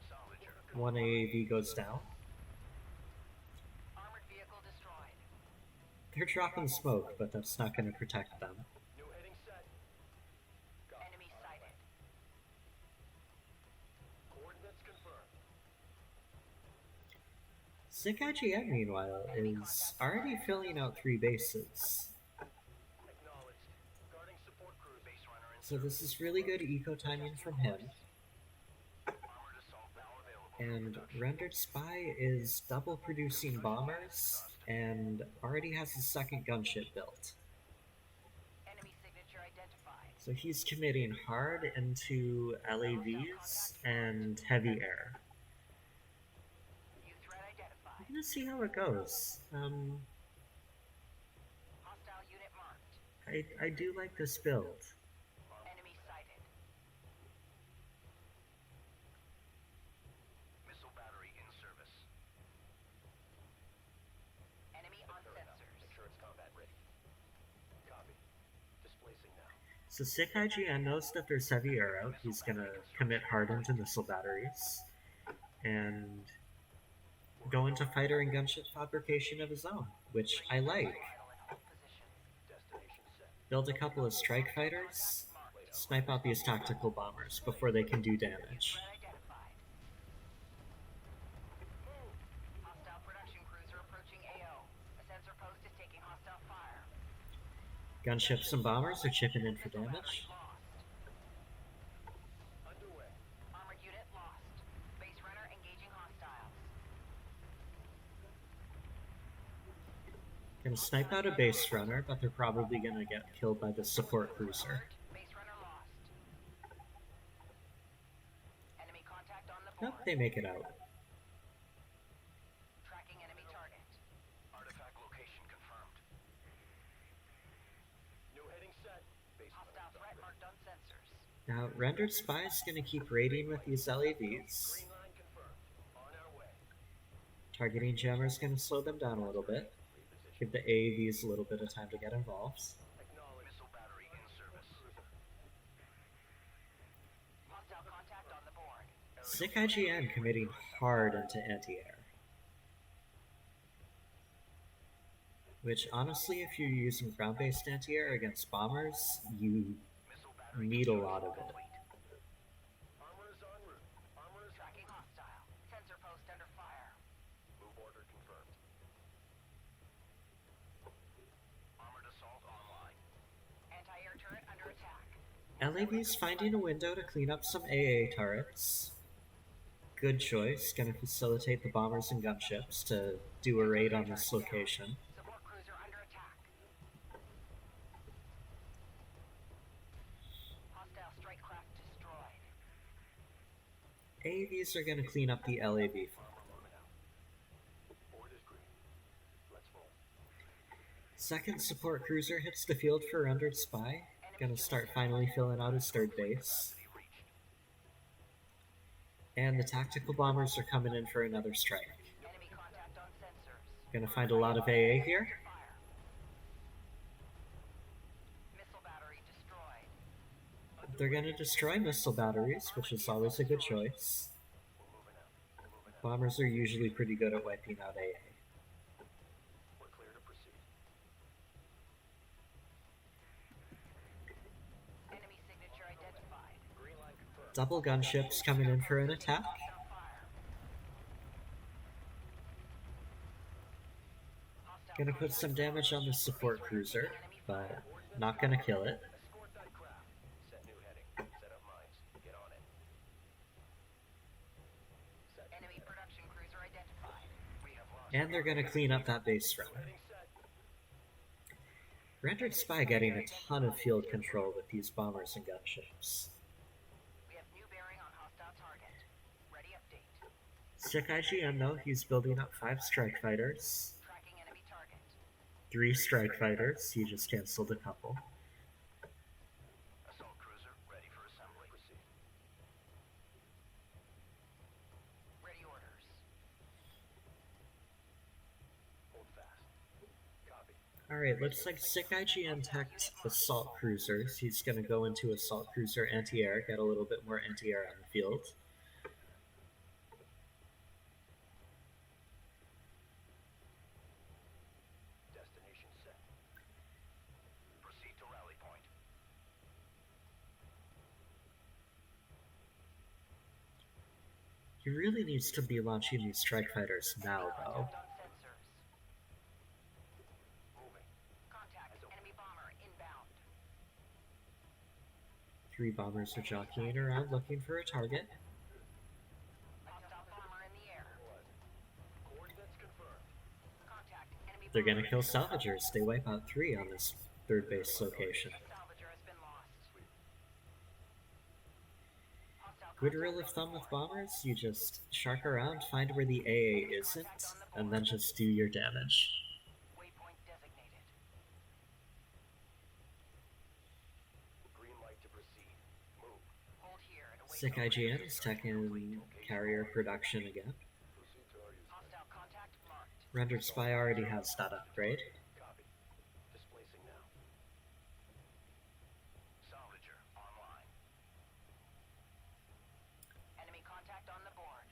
[SPEAKER 3] Salvager.
[SPEAKER 1] One AAV goes down.
[SPEAKER 2] Armored vehicle destroyed.
[SPEAKER 1] They're dropping smoke, but that's not gonna protect them.
[SPEAKER 3] New heading set.
[SPEAKER 2] Enemy sighted.
[SPEAKER 3] Coordinates confirmed.
[SPEAKER 1] SickIGN, meanwhile, is already filling out 3 bases.
[SPEAKER 3] Acknowledged. Guarding support crew. Base runner in
[SPEAKER 1] So this is really good eco timing from him.
[SPEAKER 3] armored assault bow available.
[SPEAKER 1] And Rendered Spy is double producing bombers and already has his second gunship built.
[SPEAKER 2] Enemy signature identified.
[SPEAKER 1] So he's committing hard into LAVs and heavy air.
[SPEAKER 2] New threat identified.
[SPEAKER 1] I'm gonna see how it goes.
[SPEAKER 2] Hostile unit marked.
[SPEAKER 1] I do like this build.
[SPEAKER 2] Enemy sighted.
[SPEAKER 3] Missile battery in service.
[SPEAKER 2] Enemy on
[SPEAKER 3] Fair enough.
[SPEAKER 2] sensors.
[SPEAKER 3] Make sure it's combat ready. Copy. Displacing now.
[SPEAKER 1] So SickIGN knows that there's heavy air out. He's gonna commit hard into missile batteries and go into fighter and gunship fabrication of his own, which I like.
[SPEAKER 2] Vital in all positions.
[SPEAKER 3] Destination set.
[SPEAKER 1] Build a couple of strike fighters, snipe out these tactical bombers before they can do damage.
[SPEAKER 2] Threat identified. Move. Hostile production cruiser approaching AO. A sensor post is taking hostile fire.
[SPEAKER 1] Gunships and bombers are chipping in for
[SPEAKER 2] Missile battery
[SPEAKER 1] damage.
[SPEAKER 2] lost.
[SPEAKER 3] Underway.
[SPEAKER 2] Armored unit lost. Base runner engaging hostiles.
[SPEAKER 1] Gonna snipe out a base runner, but they're probably gonna get killed by the support cruiser.
[SPEAKER 2] Alert. Base runner lost. Enemy contact on the board.
[SPEAKER 1] Nope, they make it out.
[SPEAKER 2] Tracking enemy target.
[SPEAKER 3] Artifact location confirmed. New heading set. Base
[SPEAKER 2] Hostile threat marked on sensors.
[SPEAKER 1] Now, Rendered Spy is gonna keep raiding with these LAVs.
[SPEAKER 3] Green line confirmed. On our way.
[SPEAKER 1] Targeting jammer's gonna slow them down a little bit.
[SPEAKER 3] Reposition.
[SPEAKER 1] Give the AAVs a little bit of time to get involved.
[SPEAKER 3] Acknowledge. Missile battery in service.
[SPEAKER 2] Hostile contact on the board.
[SPEAKER 1] SickIGN committing hard into anti-air. Which, honestly, if you're using ground-based anti-air against bombers, you
[SPEAKER 3] Missile battery
[SPEAKER 1] need a lot of it.
[SPEAKER 3] complete. Armor is en route. Armor is
[SPEAKER 2] Tracking hostile. Sensor post under fire.
[SPEAKER 3] move order confirmed. Armored assault online.
[SPEAKER 2] Anti-air turret under attack.
[SPEAKER 1] LAV's finding a window to clean up some AA turrets. Good choice, gonna facilitate the bombers and gunships to do a raid on this location.
[SPEAKER 2] Support cruiser under attack. Hostile strike craft destroyed.
[SPEAKER 1] AAVs are gonna clean up the LAV.
[SPEAKER 3] Armor moving out. Board is green. Let's roll.
[SPEAKER 1] Second support cruiser hits the field for Rendered Spy. Gonna start finally filling out his third base.
[SPEAKER 3] Capacity reached.
[SPEAKER 1] And the tactical bombers are coming in for another strike.
[SPEAKER 2] Enemy contact on sensors.
[SPEAKER 1] Gonna find a lot of AA here.
[SPEAKER 2] Fire. Missile battery destroyed.
[SPEAKER 1] They're gonna destroy missile batteries, which is always a good choice.
[SPEAKER 3] We're moving out. We're moving out.
[SPEAKER 1] Bombers are usually pretty good at wiping out AA.
[SPEAKER 3] We're clear to proceed.
[SPEAKER 2] Enemy signature identified.
[SPEAKER 3] Green line confirmed.
[SPEAKER 1] Double gunships coming in for an attack. Gonna put some damage on the support cruiser, but not gonna kill it.
[SPEAKER 3] Escort that craft. Set new heading. Set up mines. Get on it. Set
[SPEAKER 2] Enemy production cruiser identified.
[SPEAKER 3] We have lost.
[SPEAKER 1] And they're gonna clean up that base runner.
[SPEAKER 3] Heading set.
[SPEAKER 1] RenderedSpy getting a ton of field control with these bombers and gunships.
[SPEAKER 2] We have new bearing on hostile target. Ready update.
[SPEAKER 1] SickIGN though, he's building up 5 strike fighters,
[SPEAKER 2] Tracking enemy target.
[SPEAKER 1] 3 strike fighters, he just cancelled a couple.
[SPEAKER 3] Assault cruiser ready for assembly. Proceed.
[SPEAKER 2] Ready orders.
[SPEAKER 3] Hold fast. Copy.
[SPEAKER 1] Alright, looks like SickIGN teched assault cruisers. He's gonna go into assault cruiser anti-air, get a little bit more anti-air on the field.
[SPEAKER 3] Destination set. Proceed to rally point.
[SPEAKER 1] He really needs to be launching these strike fighters now, though.
[SPEAKER 2] Contact on sensors.
[SPEAKER 3] Moving.
[SPEAKER 2] Contact. Enemy bomber inbound.
[SPEAKER 1] 3 bombers are jockeying around looking for a target.
[SPEAKER 2] Hostile bomber in the air.
[SPEAKER 3] Coordinates confirmed.
[SPEAKER 2] Contact. Enemy
[SPEAKER 1] They're
[SPEAKER 2] bomber
[SPEAKER 1] gonna kill salvagers. They wipe out 3 on this 3rd base location.
[SPEAKER 2] Salvager has been lost. Hostile
[SPEAKER 1] Good rule of thumb with bombers, you just shark around, find where the AA isn't, and then just do your damage.
[SPEAKER 2] waypoint designated.
[SPEAKER 3] Green light to proceed. Move.
[SPEAKER 2] Hold here and await
[SPEAKER 1] SickIGN is teching carrier production again.
[SPEAKER 3] Proceed to our use.
[SPEAKER 2] hostile contact marked.
[SPEAKER 1] RenderedSpy already has that upgrade.
[SPEAKER 3] Copy. Displacing now. Salvager online.
[SPEAKER 2] Enemy contact on the board.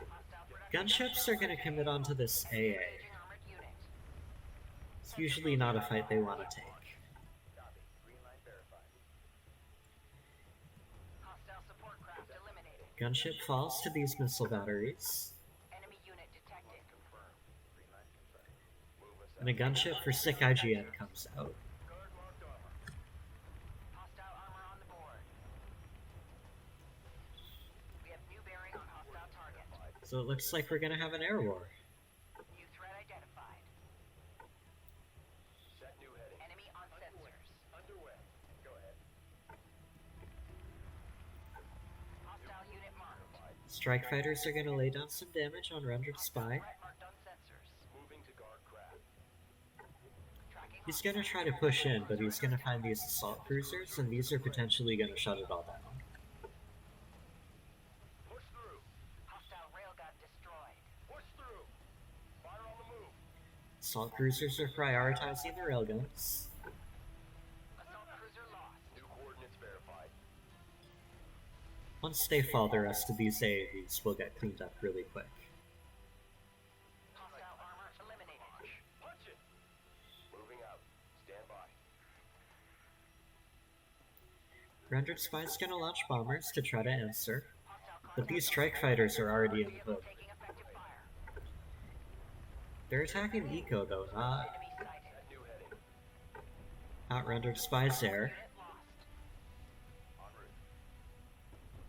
[SPEAKER 2] Hostile production.
[SPEAKER 1] Gunships are gonna commit onto this AA.
[SPEAKER 2] Engaging armored unit.
[SPEAKER 1] It's usually not a fight they want to take.
[SPEAKER 3] Copy. Green light verified.
[SPEAKER 2] Hostile support craft eliminated.
[SPEAKER 1] Gunship falls to these missile batteries,
[SPEAKER 2] Enemy unit detected.
[SPEAKER 3] Confirmed. Green light confirmed. Move us
[SPEAKER 1] and a gunship for SickIGN comes out.
[SPEAKER 3] Guard marked armor.
[SPEAKER 2] Hostile armor on the board. We have new bearing on hostile target.
[SPEAKER 1] So it looks like we're gonna have an air war.
[SPEAKER 2] New threat identified.
[SPEAKER 3] Set new heading.
[SPEAKER 2] Enemy on sensors.
[SPEAKER 3] Underway. Go ahead.
[SPEAKER 2] Hostile unit marked.
[SPEAKER 1] Strike fighters are gonna lay down some damage on RenderedSpy.
[SPEAKER 2] Threat marked on sensors.
[SPEAKER 3] Moving to guard craft.
[SPEAKER 2] Tracking
[SPEAKER 1] He's gonna try to push in, but he's gonna find these assault cruisers, and these are potentially gonna shut it all down.
[SPEAKER 3] Push through.
[SPEAKER 2] hostile railgun destroyed.
[SPEAKER 3] Push through. Fire on the move.
[SPEAKER 1] Assault cruisers are prioritizing the railguns.
[SPEAKER 2] Assault cruiser lost.
[SPEAKER 3] New coordinates verified.
[SPEAKER 1] Once they fall, the rest of these AAVs will get cleaned up really quick.
[SPEAKER 2] Hostile armor eliminated.
[SPEAKER 3] Punch it. Moving out. Stand by.
[SPEAKER 1] RenderedSpy's gonna launch bombers to try to answer,
[SPEAKER 2] Hostile
[SPEAKER 1] but
[SPEAKER 2] contact.
[SPEAKER 1] these strike fighters are already in the
[SPEAKER 2] Vehicle
[SPEAKER 1] hood.
[SPEAKER 2] taking effective fire.
[SPEAKER 1] They're attacking Eco though, not
[SPEAKER 2] Enemy sighted.
[SPEAKER 3] Set new heading.
[SPEAKER 1] RenderedSpy's air.
[SPEAKER 2] Unit lost.
[SPEAKER 3] En route.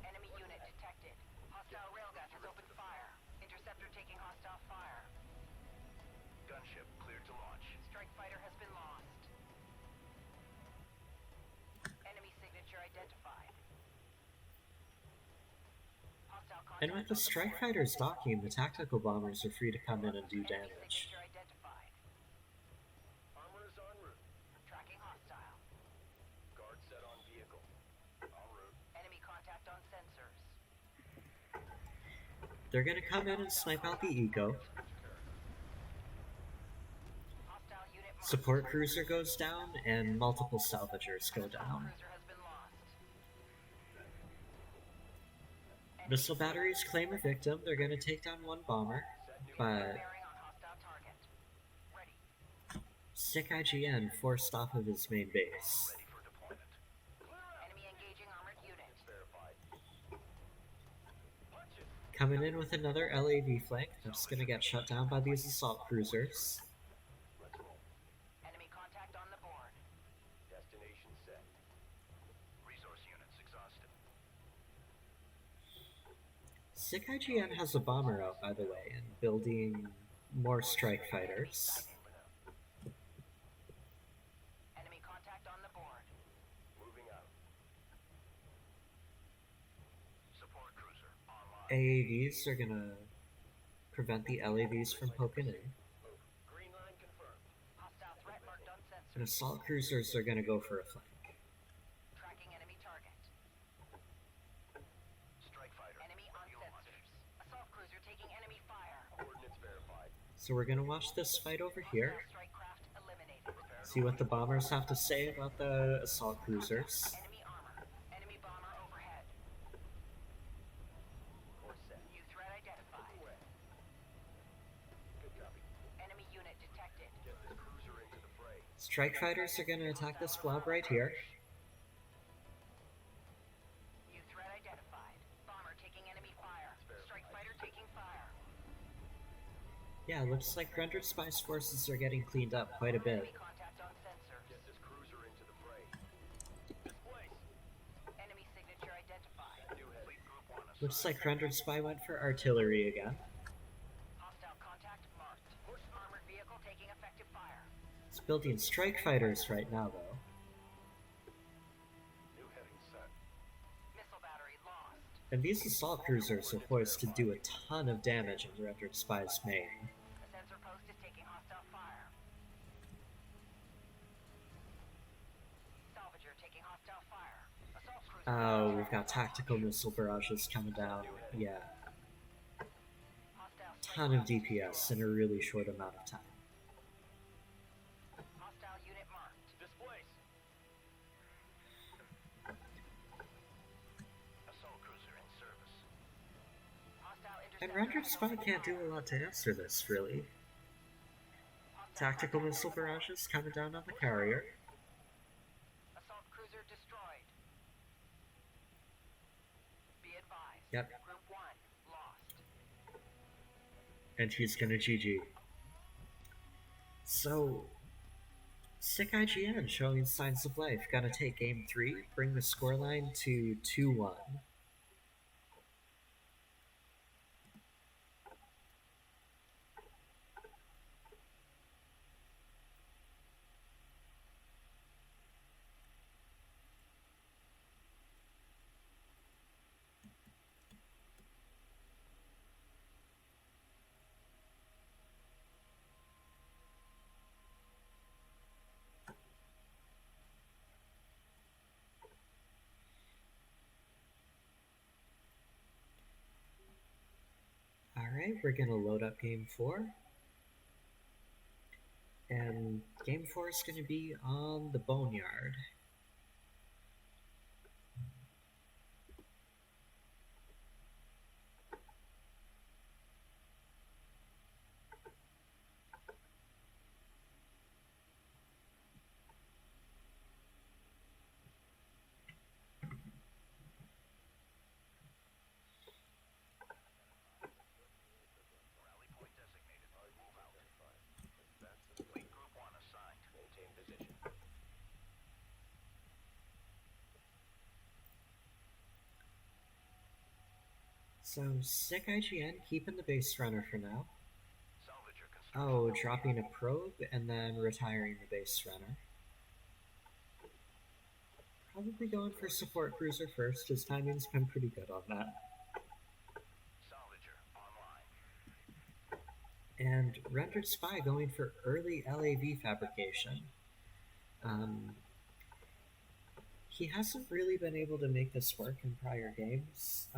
[SPEAKER 2] Enemy unit detected. Hostile railgun has opened fire. Interceptor taking hostile fire.
[SPEAKER 3] Gunship cleared to launch.
[SPEAKER 2] Strike fighter has been lost. Enemy signature identified. Hostile contact
[SPEAKER 1] And with the
[SPEAKER 2] on
[SPEAKER 1] strike
[SPEAKER 2] board.
[SPEAKER 1] fighters docking, the tactical bombers are free to come in and do
[SPEAKER 2] Enemy
[SPEAKER 1] damage.
[SPEAKER 2] signature identified.
[SPEAKER 3] Armor is en route.
[SPEAKER 2] Tracking hostile.
[SPEAKER 3] Guard set on vehicle. En route.
[SPEAKER 2] Enemy contact on sensors.
[SPEAKER 1] They're gonna come in and snipe out the Eco.
[SPEAKER 2] Hostile unit marked.
[SPEAKER 1] Support cruiser goes down, and multiple salvagers go
[SPEAKER 2] Assault
[SPEAKER 1] down.
[SPEAKER 2] cruiser has been lost.
[SPEAKER 1] Missile batteries claim a victim. They're gonna take down one bomber, but
[SPEAKER 2] Bearing on hostile target. Ready.
[SPEAKER 1] SickIGN forced off of his main base.
[SPEAKER 3] Ready for deployment.
[SPEAKER 2] Enemy
[SPEAKER 1] Coming in with another LAV flank. That's gonna get shut down by these assault cruisers.
[SPEAKER 3] Let's roll.
[SPEAKER 2] Enemy contact on the board.
[SPEAKER 3] Destination set. Resource units exhausted.
[SPEAKER 1] SickIGN has a bomber out, by the way, and building more strike fighters.
[SPEAKER 2] Enemy contact on the board.
[SPEAKER 3] Moving out. Support cruiser online.
[SPEAKER 1] AAVs are gonna prevent the LAVs from poking in.
[SPEAKER 3] Move. Green line confirmed.
[SPEAKER 2] Hostile threat marked on sensor.
[SPEAKER 1] And assault cruisers are gonna go for a flank.
[SPEAKER 2] Tracking enemy target.
[SPEAKER 3] Strike fighter.
[SPEAKER 2] Enemy on
[SPEAKER 3] Fuel launch.
[SPEAKER 2] sensors. Assault cruiser taking enemy fire.
[SPEAKER 3] Coordinates verified.
[SPEAKER 1] So we're gonna watch this fight over here.
[SPEAKER 2] Hostile strike craft eliminated.
[SPEAKER 1] See what the bombers have to say about the assault cruisers.
[SPEAKER 2] Enemy armor. Enemy bomber overhead.
[SPEAKER 3] Course set.
[SPEAKER 2] New threat identified.
[SPEAKER 3] Away. Good copy.
[SPEAKER 2] Enemy unit detected.
[SPEAKER 3] Get this cruiser into the fray.
[SPEAKER 1] Strike fighters are gonna attack this blob right here.
[SPEAKER 2] New threat identified. Bomber taking enemy fire. Strike fighter taking fire.
[SPEAKER 1] Yeah, looks like RenderedSpy's forces are getting cleaned up quite a bit.
[SPEAKER 2] Enemy contact on sensors.
[SPEAKER 3] Get this cruiser into the fray. Displace.
[SPEAKER 2] Enemy signature identified.
[SPEAKER 3] New head. Fleet group 1 assigned.
[SPEAKER 1] Looks like RenderedSpy went for artillery again.
[SPEAKER 2] Hostile contact marked. Armored vehicle taking effective fire.
[SPEAKER 1] It's building strike fighters right now, though.
[SPEAKER 3] New heading set.
[SPEAKER 2] Missile battery lost.
[SPEAKER 1] And these assault cruisers are poised to do a ton of damage in RenderedSpy's main.
[SPEAKER 2] A sensor post is taking hostile fire. Salvager taking hostile fire. Assault cruiser.
[SPEAKER 1] Oh, we've got tactical missile barrages coming down. Yeah,
[SPEAKER 2] Hostile
[SPEAKER 1] ton of DPS in a really short amount of time.
[SPEAKER 2] Hostile unit marked.
[SPEAKER 3] Displace. Assault cruiser in service.
[SPEAKER 2] Hostile
[SPEAKER 1] And
[SPEAKER 2] interceptor.
[SPEAKER 1] RenderedSpy can't do a lot to answer this, really. Tactical missile barrages coming down on the carrier.
[SPEAKER 2] Assault cruiser destroyed. Be advised.
[SPEAKER 1] Yep.
[SPEAKER 2] Group 1 lost.
[SPEAKER 1] And he's gonna GG. So, SickIGN showing signs of life. Gonna take game 3, bring the scoreline to 2-1. Alright, we're gonna load up game 4. And game 4 is gonna be on the Boneyard.
[SPEAKER 3] Rally point designated. Move out. Fleet group 1 assigned. Maintain position.
[SPEAKER 1] So, SickIGN keeping the base runner for now.
[SPEAKER 3] Salvager construction.
[SPEAKER 1] Oh, dropping a probe and then retiring the base runner. Probably going for support cruiser first. His timing's been pretty good on that.
[SPEAKER 3] Salvager online.
[SPEAKER 1] And RenderedSpy going for early LAV fabrication. He hasn't really been able to make this work in prior games,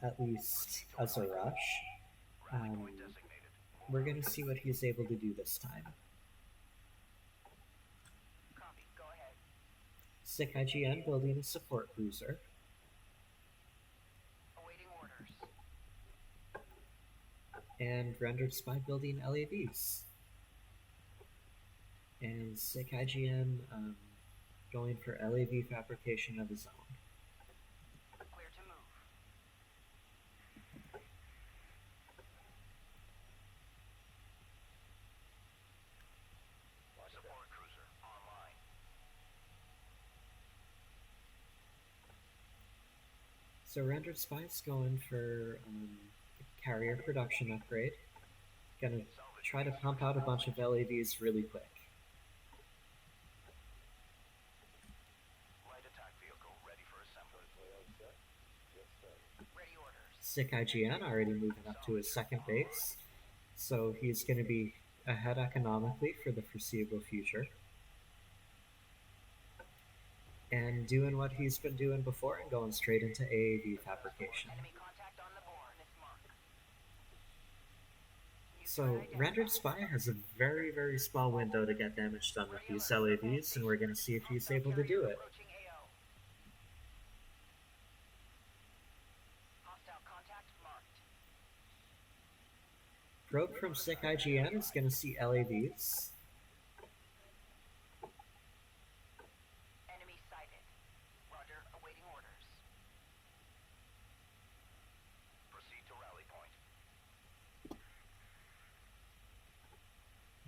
[SPEAKER 1] at least as a rush.
[SPEAKER 3] Rally point designated.
[SPEAKER 1] We're gonna see what he's able to do this time.
[SPEAKER 2] Copy. Go ahead.
[SPEAKER 1] SickIGN building a support cruiser.
[SPEAKER 2] Awaiting orders.
[SPEAKER 1] And RenderedSpy building LAVs. And SickIGN going for LAV fabrication of his own.
[SPEAKER 2] Clear to move.
[SPEAKER 1] So RenderedSpy's going for carrier production upgrade. Gonna try to pump out a bunch of LAVs really quick.
[SPEAKER 3] Light attack vehicle ready for assembly.
[SPEAKER 2] Ready orders.
[SPEAKER 1] SickIGN already moving up to his second base, so he's going to be ahead economically for the foreseeable future. And doing what he's been doing before and going straight into AAV fabrication.
[SPEAKER 2] Enemy contact on the board. This mark.
[SPEAKER 1] So RenderedSpy has a very, very small window to get damage done with these LAVs, and we're going to see if he's able to do it.
[SPEAKER 2] Approaching AO. Hostile contact marked.
[SPEAKER 1] Probe from SickIGN is going to see LAVs.
[SPEAKER 2] Enemy sighted. Roger, awaiting orders.
[SPEAKER 3] Proceed to rally point.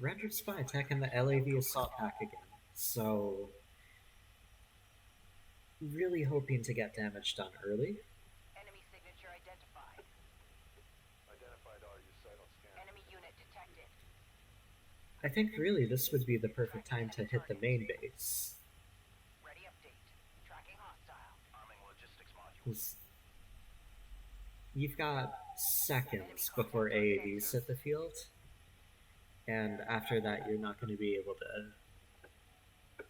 [SPEAKER 1] RenderedSpy attacking the LAV assault pack again, so really hoping to get damage done early.
[SPEAKER 2] Enemy signature identified.
[SPEAKER 3] Identified RU site on scan.
[SPEAKER 2] Enemy unit detected.
[SPEAKER 1] I think really this would be the perfect time to hit the main base.
[SPEAKER 2] Ready update. Tracking hostile.
[SPEAKER 3] Arming logistics module.
[SPEAKER 1] 'Cause you've got seconds before AAVs hit the field, and after that you're not going to be able to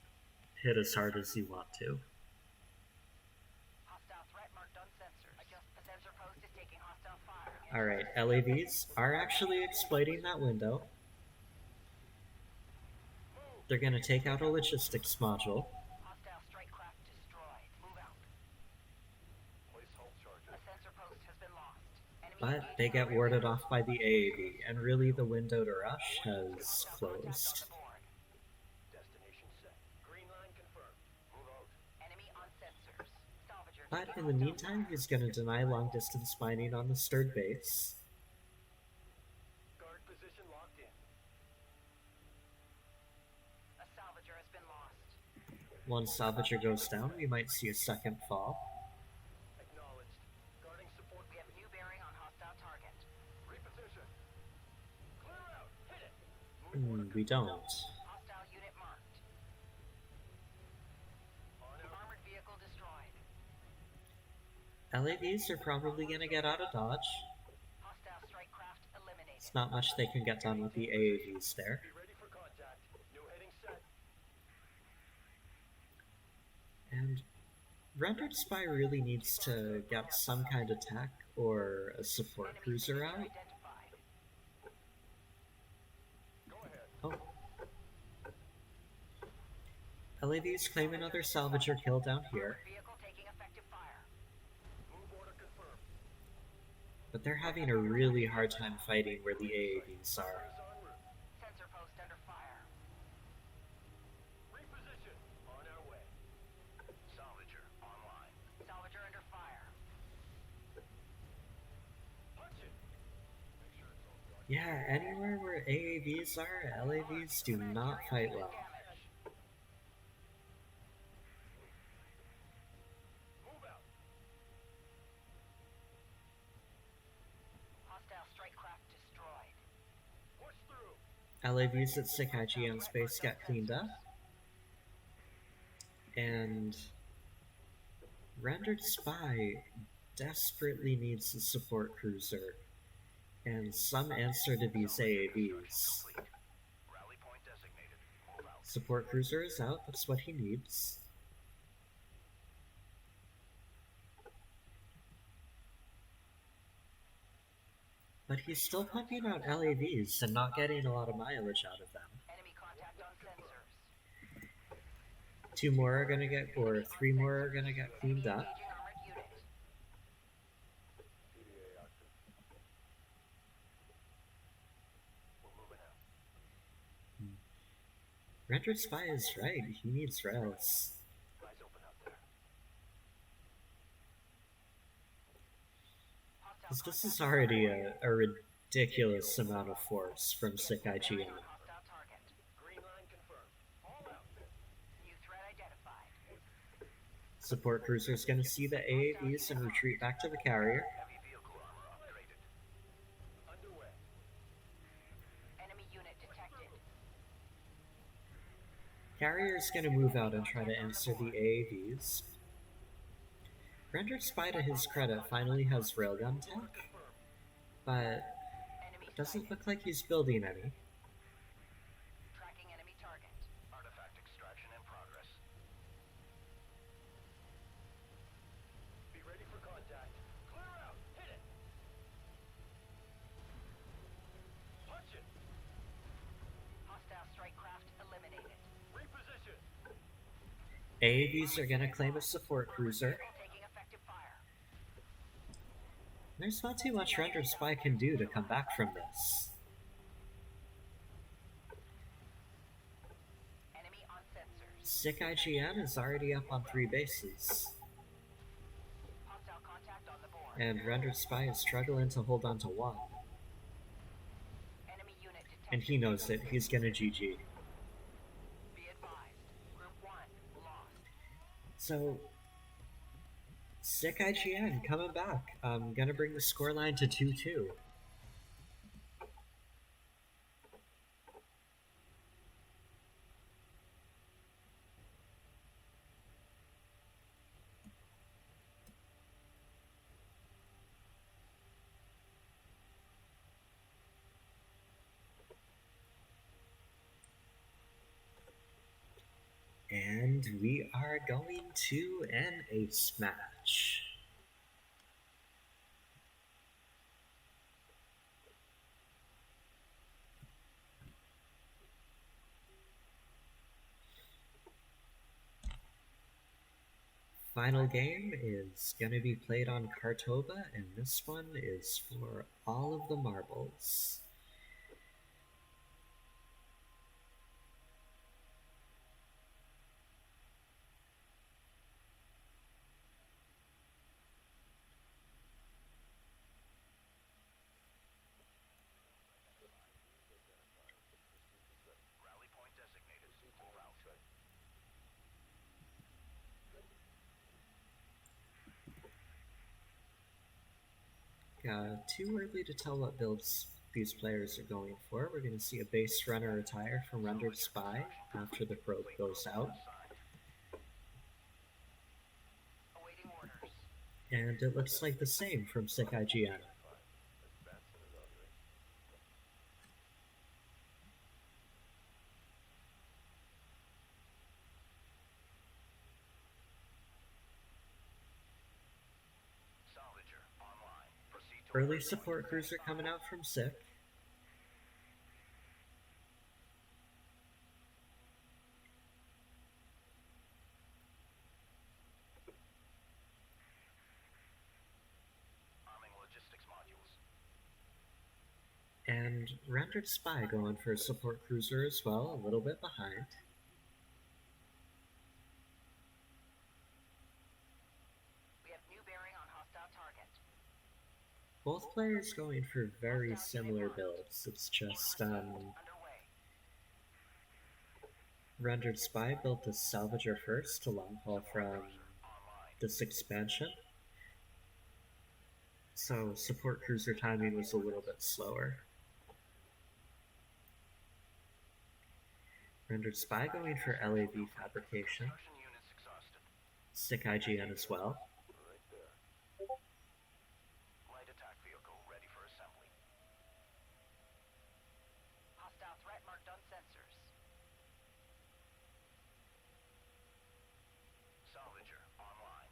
[SPEAKER 1] hit as hard as you want to.
[SPEAKER 2] Hostile threat marked on sensors. Adjust the sensor post is taking hostile fire.
[SPEAKER 1] Alright, LAVs are actually exploiting that window. They're going to take out a logistics module,
[SPEAKER 2] Hostile strike craft destroyed. Move out.
[SPEAKER 3] Place hull charger.
[SPEAKER 2] A sensor post has been lost. Enemy
[SPEAKER 1] but they get warded off by the AAV, and really the window to rush has closed.
[SPEAKER 3] Destination set. Green line confirmed. Move out.
[SPEAKER 2] Enemy on sensors. Salvager.
[SPEAKER 1] But in the meantime, he's going to deny long-distance mining on the stirred base.
[SPEAKER 3] Guard position locked in.
[SPEAKER 2] A salvager has been lost.
[SPEAKER 1] Once Salvager goes down, we might see a second fall.
[SPEAKER 3] Acknowledged. Guarding support.
[SPEAKER 2] We have new bearing on hostile target.
[SPEAKER 3] Reposition. Clear out. Hit it.
[SPEAKER 1] We don't.
[SPEAKER 2] Hostile unit marked.
[SPEAKER 3] On out.
[SPEAKER 2] Armored vehicle destroyed.
[SPEAKER 1] LAVs are probably going to get out of dodge.
[SPEAKER 2] Hostile strike craft eliminated.
[SPEAKER 1] It's not much they can get done with the AAVs there.
[SPEAKER 3] Be ready for contact. New heading set.
[SPEAKER 1] And RenderedSpy really needs to get some kind of tech or a support
[SPEAKER 2] Enemy
[SPEAKER 1] cruiser
[SPEAKER 2] signature
[SPEAKER 1] out.
[SPEAKER 2] identified.
[SPEAKER 3] Go ahead.
[SPEAKER 1] Oh. LAVs claim another salvager kill down here,
[SPEAKER 2] Armored vehicle taking effective fire.
[SPEAKER 3] Move order confirmed.
[SPEAKER 1] but they're having a really hard time fighting where the AAVs are.
[SPEAKER 3] Is en route.
[SPEAKER 2] Sensor post under fire.
[SPEAKER 3] Reposition. On our way. Salvager online.
[SPEAKER 2] Salvager under fire.
[SPEAKER 3] Punch it. Make sure it's all done.
[SPEAKER 1] Yeah, anywhere where AAVs are, LAVs do not fight well.
[SPEAKER 2] Damage.
[SPEAKER 3] Move out.
[SPEAKER 2] Hostile strike craft destroyed.
[SPEAKER 3] Push through.
[SPEAKER 1] LAVs at SickIGN space get cleaned up, and RenderedSpy desperately needs a support cruiser and some answer to these AAVs.
[SPEAKER 3] Complete. Rally point designated. Move out.
[SPEAKER 1] Support cruiser is out, that's what he needs. But he's still pumping out LAVs and not getting a lot of mileage out of them.
[SPEAKER 2] Enemy contact on sensors.
[SPEAKER 1] Two more are gonna get, or three more are gonna get cleaned up.
[SPEAKER 2] Engaging armored unit.
[SPEAKER 3] PDA active. We're moving out.
[SPEAKER 1] RenderedSpy is right, he needs res.
[SPEAKER 3] Eyes open up there.
[SPEAKER 2] Hostile
[SPEAKER 1] Because this
[SPEAKER 2] contact
[SPEAKER 1] is already a ridiculous amount of force from SickIGN.
[SPEAKER 2] bearing on hostile target.
[SPEAKER 3] Green line confirmed. All out.
[SPEAKER 2] New threat identified.
[SPEAKER 1] Support cruiser's gonna see the AAVs and retreat back to the carrier.
[SPEAKER 3] Heavy vehicle armor upgraded. Underway.
[SPEAKER 2] Enemy unit detected.
[SPEAKER 1] Carrier's gonna move out and try to answer the AAVs. RenderedSpy, to his credit, finally has railgun tech, but
[SPEAKER 2] Enemy
[SPEAKER 1] doesn't
[SPEAKER 2] sighted.
[SPEAKER 1] look like he's building any.
[SPEAKER 2] Tracking enemy target.
[SPEAKER 3] Artifact extraction in progress. Be ready for contact. Clear out. Hit it. Punch it.
[SPEAKER 2] Hostile strike craft eliminated.
[SPEAKER 3] Reposition.
[SPEAKER 1] AAVs are gonna claim a support cruiser.
[SPEAKER 2] Taking effective fire.
[SPEAKER 1] There's not too much RenderedSpy can do to come back from this.
[SPEAKER 2] Enemy on sensors.
[SPEAKER 1] SickIGN is already up on 3 bases,
[SPEAKER 2] Hostile contact on the board.
[SPEAKER 1] and RenderedSpy is struggling to hold on to 1.
[SPEAKER 2] Enemy unit detected.
[SPEAKER 1] And he knows it, he's gonna GG.
[SPEAKER 2] Be advised. Group 1 lost.
[SPEAKER 1] So, SickIGN coming back. Gonna bring the scoreline to 2-2. And we are going to an ace match. Final game is going to be played on Kartova, and this one is for all of the marbles.
[SPEAKER 3] Rally point designated. Move out.
[SPEAKER 1] Too early to tell what builds these players are going for. We're going to see a base runner retire from RenderedSpy after the probe goes out.
[SPEAKER 2] Awaiting orders.
[SPEAKER 1] And it looks like the same from SickIGN.
[SPEAKER 3] Salvager online. Proceed to
[SPEAKER 1] Early support cruiser coming out from Sick.
[SPEAKER 3] arming logistics modules.
[SPEAKER 1] And RenderedSpy going for a support cruiser as well, a little bit behind.
[SPEAKER 2] We have new bearing on hostile target.
[SPEAKER 1] Both players going for very similar builds. It's just
[SPEAKER 2] Underway.
[SPEAKER 1] RenderedSpy built the Salvager first to long haul from this expansion. So support cruiser timing was a little bit slower. RenderedSpy going for LAV fabrication.
[SPEAKER 3] Construction units exhausted.
[SPEAKER 1] SickIGN as well.
[SPEAKER 3] Right there. Light attack vehicle ready for assembly.
[SPEAKER 2] Hostile threat marked on sensors.
[SPEAKER 3] Salvager online.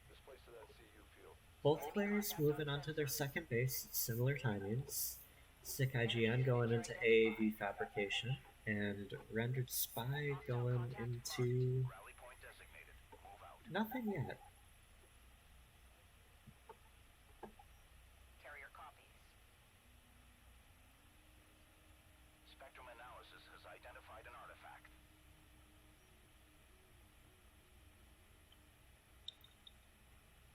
[SPEAKER 3] Displace to that CU field.
[SPEAKER 1] Both players moving onto their second base at similar timings. SickIGN going into AAV fabrication, and RenderedSpy going into
[SPEAKER 3] Rally point designated. Move out.
[SPEAKER 1] nothing yet.
[SPEAKER 2] Carrier copies.
[SPEAKER 3] Spectrum analysis has identified an artifact.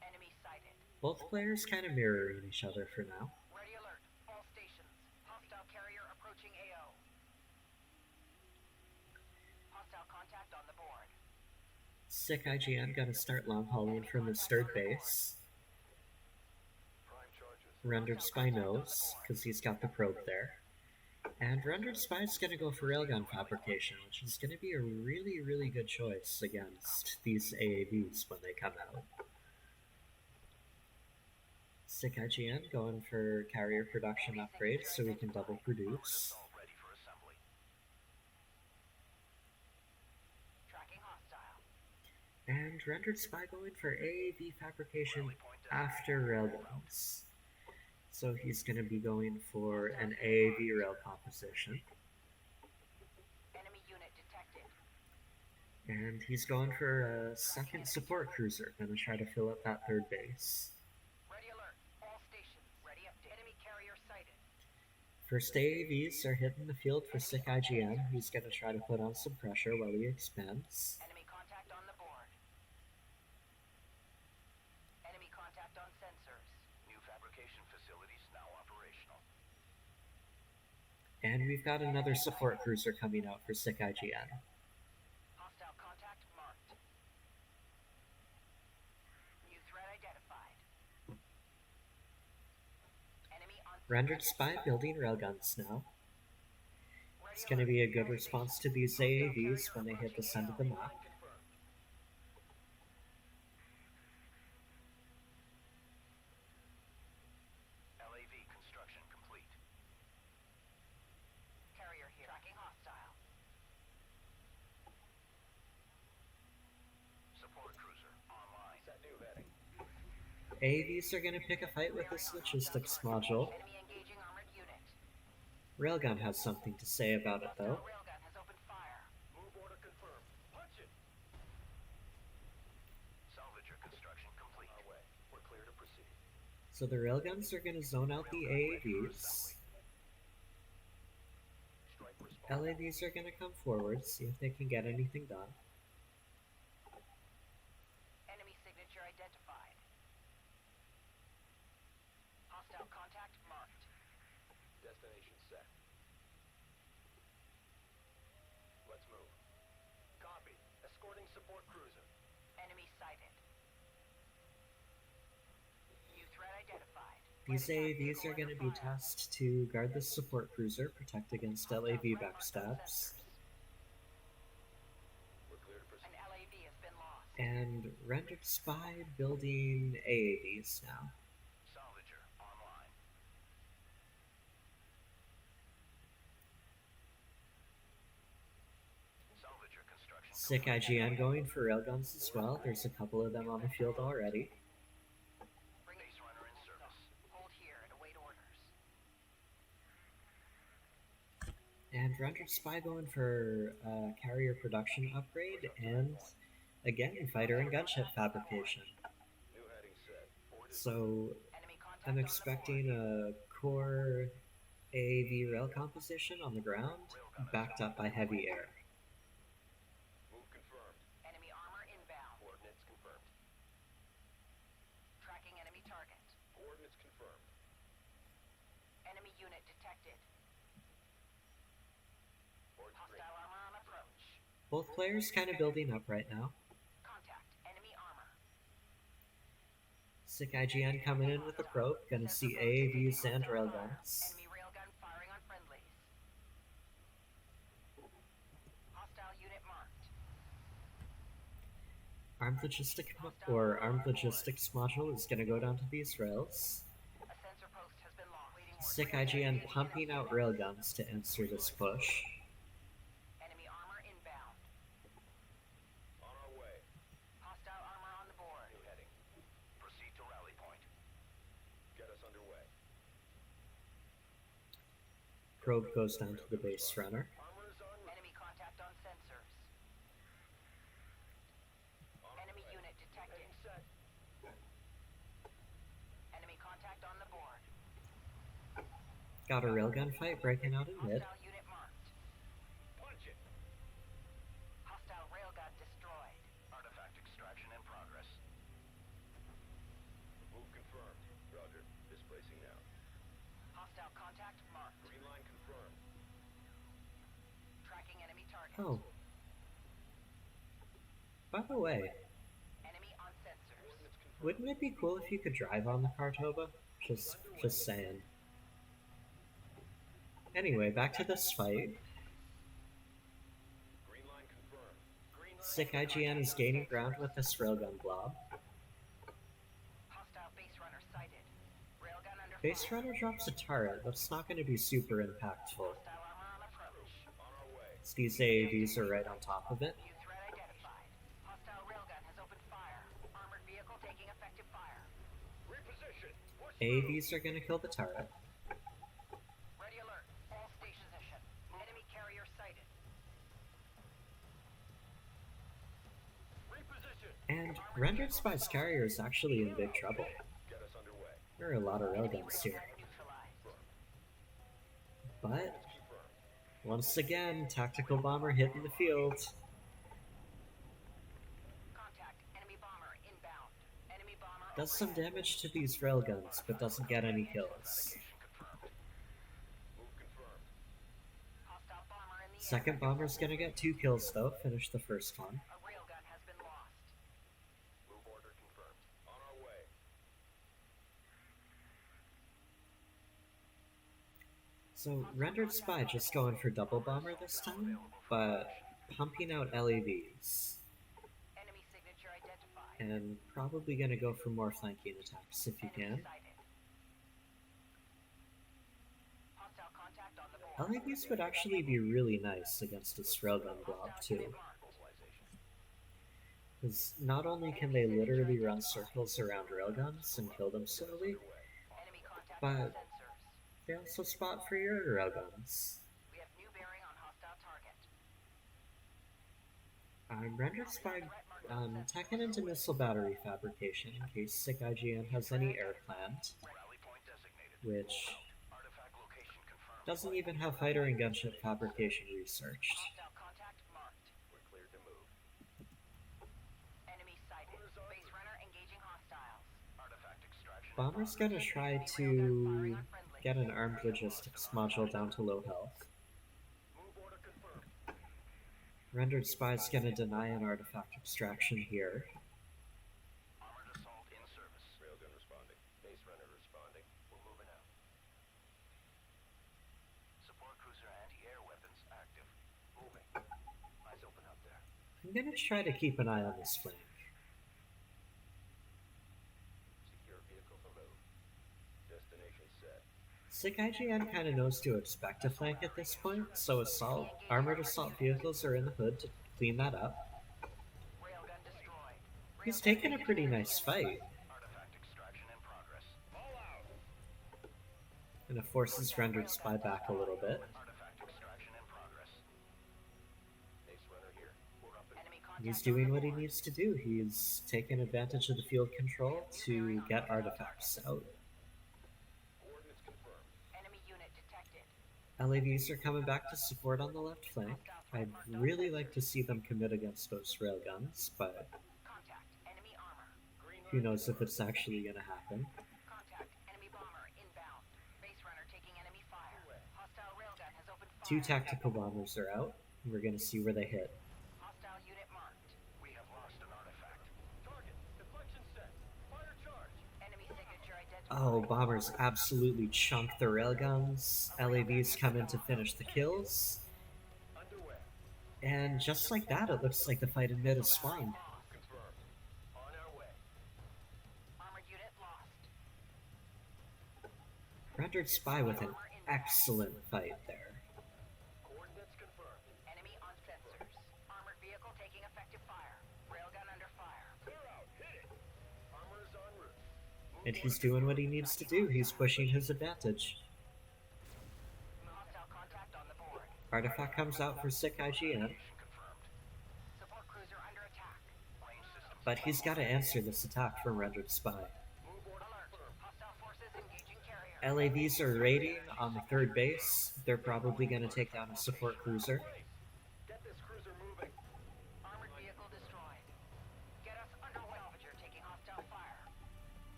[SPEAKER 2] Enemy sighted.
[SPEAKER 1] Both players kind of mirroring each other for now.
[SPEAKER 2] Ready alert. All stations. Hostile carrier approaching AO. Hostile contact on the board.
[SPEAKER 1] SickIGN gonna start long hauling from his third base.
[SPEAKER 3] Prime charges.
[SPEAKER 1] RenderedSpy knows, because he's got the probe there. And RenderedSpy's gonna go for railgun fabrication, which is gonna be a really, really good choice against these AAVs when they come out. SickIGN going for carrier production upgrades so we can double produce.
[SPEAKER 3] Assault ready for assembly.
[SPEAKER 2] Tracking hostile.
[SPEAKER 1] And RenderedSpy going for AAV fabrication after railguns. So he's going to be going for an AAV rail composition.
[SPEAKER 2] Enemy unit detected.
[SPEAKER 1] And he's going for a second support cruiser, going to try to fill up that third base.
[SPEAKER 2] Ready alert. All stations. Ready update. Enemy carrier sighted.
[SPEAKER 1] First AAVs are hitting the field for SickIGN. He's going to try to put on some pressure while he expands.
[SPEAKER 2] Enemy contact on the board. Enemy contact on sensors.
[SPEAKER 3] New fabrication facilities now operational.
[SPEAKER 1] And we've got another support cruiser coming out for SickIGN.
[SPEAKER 2] Hostile contact marked. New threat identified. Enemy on
[SPEAKER 1] RenderedSpy building railguns now. It's going to be a good response to these AAVs when they hit the center of the map.
[SPEAKER 3] LAV construction complete.
[SPEAKER 2] carrier here. Tracking hostile.
[SPEAKER 3] Support cruiser online. Set new heading.
[SPEAKER 1] AAVs are going to pick a fight with this logistics module.
[SPEAKER 2] Enemy engaging armored unit.
[SPEAKER 1] Railgun has something to say about it though.
[SPEAKER 2] Railgun has opened fire.
[SPEAKER 3] Move order confirmed. Punch it. Salvager construction complete. Our way. We're clear to proceed.
[SPEAKER 1] So the railguns are going to zone out the AAVs.
[SPEAKER 3] Strike response.
[SPEAKER 1] LAVs are going to come forward, see if they can get anything done.
[SPEAKER 2] Enemy signature identified. Hostile contact marked.
[SPEAKER 3] Destination set. Let's move. Copy. Escorting support cruiser.
[SPEAKER 2] Enemy sighted. New threat identified.
[SPEAKER 1] These AAVs are going to be tasked to guard the support cruiser, protect against LAV backstabs,
[SPEAKER 3] We're clear to proceed.
[SPEAKER 2] An LAV has been lost.
[SPEAKER 1] and RenderedSpy building AAVs now.
[SPEAKER 3] Salvager online. Salvager construction.
[SPEAKER 1] SickIGN going for railguns as well. There's a couple of them on the field already.
[SPEAKER 2] Bring
[SPEAKER 3] Base runner in service.
[SPEAKER 2] Hold here and await orders.
[SPEAKER 1] And RenderedSpy going for carrier production upgrade and again fighter and gunship fabrication.
[SPEAKER 3] New heading set. Boarded.
[SPEAKER 2] Enemy
[SPEAKER 1] So
[SPEAKER 2] contact
[SPEAKER 1] I'm
[SPEAKER 2] on the
[SPEAKER 1] expecting a core AAV rail composition on the ground, backed up by heavy air.
[SPEAKER 3] Move confirmed.
[SPEAKER 2] board. Enemy armor inbound.
[SPEAKER 3] Coordinates confirmed.
[SPEAKER 2] Tracking enemy target.
[SPEAKER 3] Coordinates confirmed.
[SPEAKER 2] Enemy unit detected.
[SPEAKER 3] Board green.
[SPEAKER 2] Hostile armor on approach.
[SPEAKER 1] Both players kind of building up right now.
[SPEAKER 2] Contact. Enemy armor.
[SPEAKER 1] SickIGN coming in with a probe, gonna see AAVs and railguns.
[SPEAKER 2] Enemy railgun firing on friendlies. Hostile unit marked.
[SPEAKER 1] Armed logistics module is gonna go down to these rails.
[SPEAKER 2] A sensor post has been lost. Waiting orders.
[SPEAKER 1] SickIGN pumping out railguns to answer this push.
[SPEAKER 2] Enemy armor inbound.
[SPEAKER 3] On our way.
[SPEAKER 2] Hostile armor on the board.
[SPEAKER 3] New heading. Proceed to rally point. Get us underway.
[SPEAKER 1] Probe goes down to the base runner.
[SPEAKER 3] Armor is on.
[SPEAKER 2] Enemy contact on sensors.
[SPEAKER 3] On
[SPEAKER 2] Enemy
[SPEAKER 3] our way.
[SPEAKER 2] unit detected.
[SPEAKER 3] Heading set.
[SPEAKER 2] Enemy contact on the board.
[SPEAKER 1] Got a railgun fight breaking out in mid.
[SPEAKER 2] Hostile unit marked.
[SPEAKER 3] Punch it.
[SPEAKER 2] Hostile railgun destroyed.
[SPEAKER 3] Artifact extraction in progress. Move confirmed. Roger. Displacing now.
[SPEAKER 2] Hostile contact marked.
[SPEAKER 3] Green line confirmed.
[SPEAKER 2] Tracking enemy target.
[SPEAKER 1] Oh, By the way,
[SPEAKER 2] Enemy on sensors.
[SPEAKER 3] Coordinates confirmed.
[SPEAKER 1] wouldn't it be cool if you could drive on the Cartoba? Just saying. Anyway, back to this fight.
[SPEAKER 3] Green line confirmed. Green line
[SPEAKER 1] SickIGN is gaining ground with this railgun blob.
[SPEAKER 2] Hostile base runner sighted. Railgun under
[SPEAKER 1] Base
[SPEAKER 2] fire.
[SPEAKER 1] runner drops a turret, that's not going to be super impactful.
[SPEAKER 2] Hostile armor on approach.
[SPEAKER 3] on our way.
[SPEAKER 1] As these AAVs are right on top of it.
[SPEAKER 2] New threat identified. Hostile railgun has opened fire. Armored vehicle taking effective fire.
[SPEAKER 3] Reposition. Push
[SPEAKER 1] AAVs are going to kill the turret.
[SPEAKER 2] Ready alert. All station position. Enemy carrier sighted.
[SPEAKER 3] Reposition.
[SPEAKER 1] And RenderedSpy's carrier is actually in big trouble.
[SPEAKER 3] Get us underway.
[SPEAKER 1] There are a lot of
[SPEAKER 2] Enemy
[SPEAKER 1] railguns here.
[SPEAKER 2] railgun neutralized.
[SPEAKER 1] But,
[SPEAKER 3] Confirmed.
[SPEAKER 1] once again, tactical bomber hitting the field.
[SPEAKER 2] Contact. Enemy bomber inbound. Enemy bomber
[SPEAKER 1] Does some
[SPEAKER 2] overhead.
[SPEAKER 1] damage to these railguns, but doesn't get any kills.
[SPEAKER 3] Navigation confirmed. Move confirmed.
[SPEAKER 2] Hostile bomber in the air.
[SPEAKER 1] Second bomber's gonna get 2 kills though, finish the first one.
[SPEAKER 2] A railgun has been lost.
[SPEAKER 3] Move order confirmed. On our way.
[SPEAKER 1] So, RenderedSpy just going for double bomber this time, but pumping out LAVs.
[SPEAKER 2] Enemy signature identified.
[SPEAKER 1] And probably gonna go for more flanking attacks if you
[SPEAKER 2] Enemy
[SPEAKER 1] can.
[SPEAKER 2] sighted. Hostile contact on the board.
[SPEAKER 1] LAVs would actually be really nice against this railgun blob
[SPEAKER 2] Hostile
[SPEAKER 1] too.
[SPEAKER 2] unit marked.
[SPEAKER 3] Mobilization.
[SPEAKER 1] Because not only can they literally run circles around railguns and kill them slowly,
[SPEAKER 2] Enemy contact
[SPEAKER 1] But-
[SPEAKER 2] on sensors.
[SPEAKER 1] they also spot for your railguns.
[SPEAKER 2] We have new bearing on hostile target.
[SPEAKER 1] RenderedSpy taking into missile battery fabrication in case SickIGN has any air planned,
[SPEAKER 3] Rally point designated.
[SPEAKER 1] which
[SPEAKER 3] Artifact location confirmed.
[SPEAKER 1] doesn't even have fighter and gunship fabrication researched.
[SPEAKER 2] Hostile contact marked.
[SPEAKER 3] We're cleared to move.
[SPEAKER 2] Enemy sighted. Base runner engaging hostiles.
[SPEAKER 3] Artifact extraction.
[SPEAKER 1] Bomber's gonna try to get an armed logistics module down to low health.
[SPEAKER 3] Move order confirmed.
[SPEAKER 1] RenderedSpy's gonna deny an artifact extraction here.
[SPEAKER 3] Armored assault in service. Railgun responding. Base runner responding. We're moving out. Support cruiser anti-air weapons active. Moving. Eyes open out there.
[SPEAKER 1] I'm gonna try to keep an eye on this flank.
[SPEAKER 3] Secure vehicle below. Destination set.
[SPEAKER 1] SickIGN kinda knows to expect a flank at this point, so armored assault vehicles are in the hood to clean that up.
[SPEAKER 2] Railgun destroyed.
[SPEAKER 1] He's taken a pretty nice fight,
[SPEAKER 3] Artifact extraction in progress. All out.
[SPEAKER 1] and it forces RenderedSpy back a little bit.
[SPEAKER 3] Artifact extraction in progress. Base runner here. We're up and
[SPEAKER 2] Enemy contact
[SPEAKER 1] He's
[SPEAKER 2] on
[SPEAKER 1] doing
[SPEAKER 2] the
[SPEAKER 1] what he
[SPEAKER 2] board.
[SPEAKER 1] needs to do. He's taken advantage of the field control to get artifacts out.
[SPEAKER 3] coordinates confirmed.
[SPEAKER 2] Enemy unit detected.
[SPEAKER 1] LAVs are coming back to support on the left flank. I'd really like to see them commit against those railguns, but
[SPEAKER 2] Contact. Enemy armor.
[SPEAKER 3] Green
[SPEAKER 1] who
[SPEAKER 3] line
[SPEAKER 1] knows if it's actually gonna happen.
[SPEAKER 2] Contact. Enemy bomber inbound. Base runner taking enemy fire. Hostile railgun has opened fire.
[SPEAKER 1] 2 tactical bombers are out. We're gonna see where they hit.
[SPEAKER 2] Hostile unit marked.
[SPEAKER 3] We have lost an artifact. Target. Deflection set. Fire charge.
[SPEAKER 2] Enemy signature identified.
[SPEAKER 1] Oh, bombers absolutely chunk the railguns. LAVs come in to finish the kills.
[SPEAKER 3] Underway.
[SPEAKER 1] And just like that, it looks like the fight in mid is swung.
[SPEAKER 3] Confirmed. On our way.
[SPEAKER 2] Armored unit lost.
[SPEAKER 1] RenderedSpy with an excellent fight there.
[SPEAKER 3] Coordinates confirmed.
[SPEAKER 2] Enemy on sensors. Armored vehicle taking effective fire. Railgun under fire.
[SPEAKER 3] Clear out. Hit it. Armor is en route. Move
[SPEAKER 1] And he's
[SPEAKER 3] order
[SPEAKER 1] doing what he needs to do. He's pushing his advantage.
[SPEAKER 2] Hostile contact on the board.
[SPEAKER 1] Artifact comes out for SickIGN,
[SPEAKER 3] confirmed.
[SPEAKER 2] Support cruiser under attack.
[SPEAKER 3] Range system.
[SPEAKER 1] but he's got to answer this attack from RenderedSpy.
[SPEAKER 3] Move order
[SPEAKER 2] Alert.
[SPEAKER 3] confirmed.
[SPEAKER 2] Hostile forces engaging carrier.
[SPEAKER 1] LAVs are raiding on the third base. They're probably going to take down a support cruiser.
[SPEAKER 3] Get this cruiser moving.
[SPEAKER 2] Armored vehicle destroyed. Get us underway. Salvager taking hostile fire.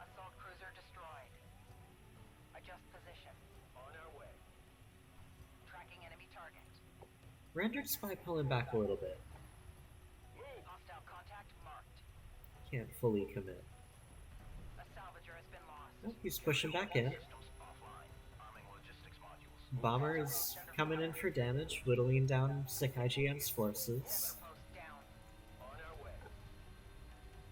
[SPEAKER 2] Assault cruiser destroyed. Adjust position.
[SPEAKER 3] On our way.
[SPEAKER 2] Tracking enemy target.
[SPEAKER 1] RenderedSpy pulling back a little bit. Can't fully commit.
[SPEAKER 2] A salvager has been lost.
[SPEAKER 1] Oh, he's pushing back in.
[SPEAKER 3] Systems offline. Arming logistics modules.
[SPEAKER 1] Bomber is coming in for damage, whittling down SickIGN's forces.
[SPEAKER 2] Sensor post down.
[SPEAKER 3] On our way.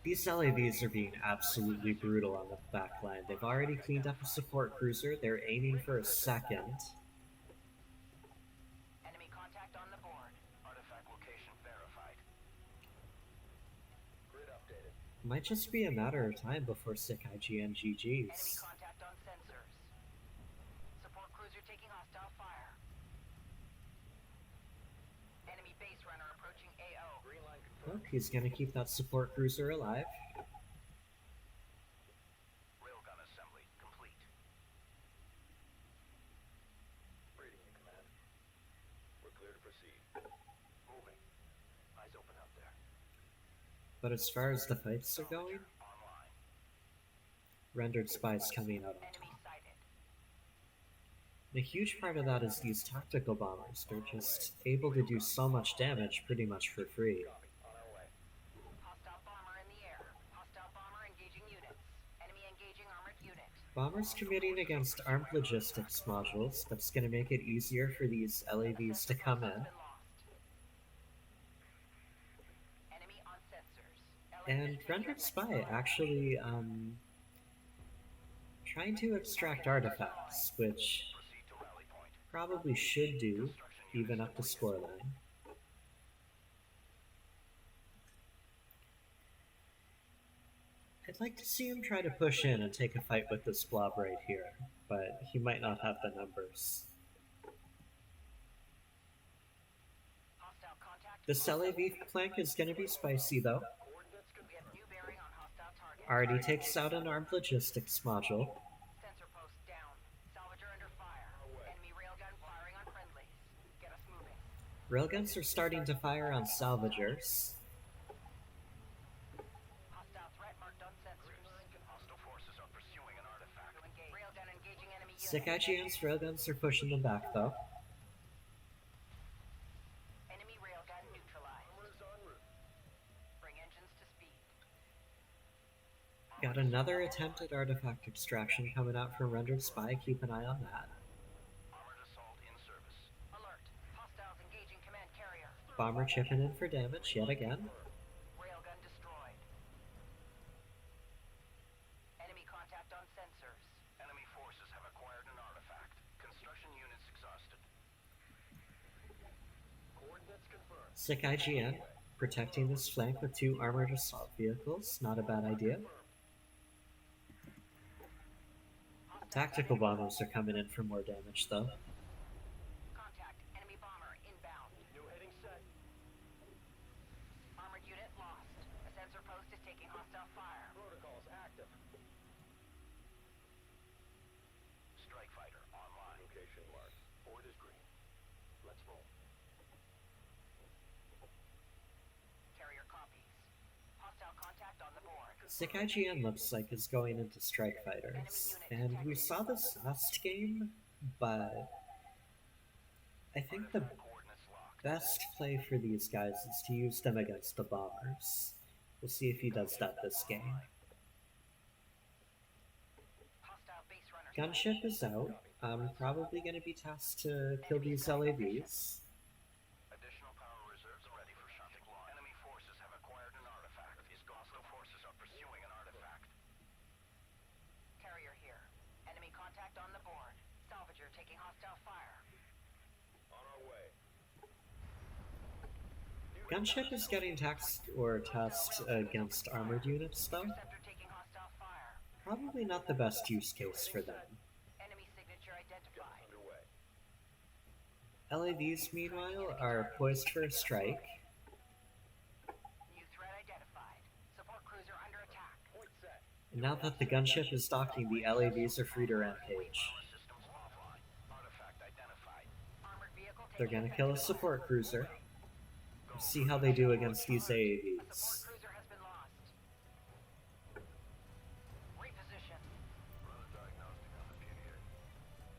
[SPEAKER 1] These LAVs are being absolutely brutal on the back line. They've already cleaned up a support cruiser. They're aiming for a second.
[SPEAKER 2] Enemy contact on the board.
[SPEAKER 3] Artifact location verified. Grid updated.
[SPEAKER 1] Might just be a matter of time before SickIGN
[SPEAKER 2] Enemy
[SPEAKER 1] GG's.
[SPEAKER 2] contact on sensors. Support cruiser taking hostile fire. Enemy base runner approaching AO.
[SPEAKER 3] Green line
[SPEAKER 1] Oh,
[SPEAKER 3] confirmed.
[SPEAKER 1] he's gonna keep that support cruiser alive.
[SPEAKER 3] Railgun assembly complete. Reading you, Command. We're clear to proceed. Moving. Eyes open out there.
[SPEAKER 1] But as far as the fights are going,
[SPEAKER 3] Online.
[SPEAKER 1] RenderedSpy's coming out on
[SPEAKER 2] Enemy
[SPEAKER 1] top.
[SPEAKER 2] sighted.
[SPEAKER 1] And a huge part of that is these tactical bombers. They're just able to do so much damage pretty much for free.
[SPEAKER 3] Copy. On our way.
[SPEAKER 2] Hostile bomber in the air. Hostile bomber engaging units. Enemy engaging armored unit.
[SPEAKER 1] Bombers committing against armed logistics modules. That's going to make it easier for these LAVs to come in.
[SPEAKER 2] Been lost. Enemy on sensors.
[SPEAKER 1] And RenderedSpy actually trying to extract artifacts, which
[SPEAKER 3] Proceed to rally point.
[SPEAKER 1] probably should do, even up to scoreline. I'd like to see him try to push in and take a fight with this blob right here, but he might not have the numbers.
[SPEAKER 2] Hostile contact.
[SPEAKER 1] This LAV flank is going to be spicy though.
[SPEAKER 3] Coordinates
[SPEAKER 2] We have new bearing on hostile target.
[SPEAKER 1] Already takes out an armed logistics module.
[SPEAKER 2] Sensor post down. Salvager under fire. Enemy railgun firing on friendlies. Get us moving.
[SPEAKER 1] Railguns are starting to fire on salvagers.
[SPEAKER 2] Hostile threat marked on sensors.
[SPEAKER 3] Hostile forces are pursuing an artifact.
[SPEAKER 2] Engage. Railgun engaging enemy unit.
[SPEAKER 1] SickIGN's railguns are pushing them back though.
[SPEAKER 2] Enemy railgun neutralized.
[SPEAKER 3] Armor's en route.
[SPEAKER 2] Bring engines to speed.
[SPEAKER 1] Got another attempt at artifact extraction coming out from RenderedSpy. Keep an eye on that.
[SPEAKER 3] Armored assault in service.
[SPEAKER 2] Alert. Hostiles engaging command carrier.
[SPEAKER 1] Bomber chipping in for damage yet again.
[SPEAKER 2] Railgun destroyed. Enemy contact on sensors.
[SPEAKER 3] Enemy forces have acquired an artifact. Construction units exhausted. Coordinates confirmed.
[SPEAKER 1] SickIGN protecting this flank with 2 armored assault vehicles. Not a bad idea. Tactical bombers are coming in for more damage though.
[SPEAKER 2] Contact. Enemy bomber inbound.
[SPEAKER 3] New heading set.
[SPEAKER 2] Armored unit lost. A sensor post is taking hostile fire.
[SPEAKER 3] Protocols active. Strike fighter online. Location marked. Board is green. Let's roll.
[SPEAKER 2] Carrier copies. Hostile contact on the board.
[SPEAKER 1] SickIGN looks like is going into strike fighters. And we saw this last game, but I think the
[SPEAKER 3] Coordinates locked.
[SPEAKER 1] best play for these guys is to use them against the bombers. We'll see if he does that this game.
[SPEAKER 2] Hostile base runner.
[SPEAKER 1] Gunship is out. I'm probably going to be tasked to kill these LAVs.
[SPEAKER 3] Additional power reserves are ready for shunting launch. Enemy forces have acquired an artifact. These hostile forces are pursuing an artifact.
[SPEAKER 2] Carrier here. Enemy contact on the board. Salvager taking hostile fire.
[SPEAKER 3] On our way.
[SPEAKER 1] Gunship is getting tasked or tasked against armored units though.
[SPEAKER 2] Interceptor taking hostile fire.
[SPEAKER 1] Probably not the best use case for them.
[SPEAKER 2] Enemy signature identified.
[SPEAKER 3] Underway.
[SPEAKER 1] LAVs, meanwhile, are poised for a strike.
[SPEAKER 2] New threat identified. Support cruiser under attack.
[SPEAKER 3] Point set.
[SPEAKER 1] And now that the gunship is docking, the LAVs are free to rampage.
[SPEAKER 3] Power systems offline. Artifact identified.
[SPEAKER 2] Armored vehicle
[SPEAKER 1] They're
[SPEAKER 2] taking
[SPEAKER 1] gonna kill a support cruiser. See how they do against these AAVs.
[SPEAKER 2] Support cruiser has been lost. Reposition.
[SPEAKER 3] Run a diagnostic on the PDA.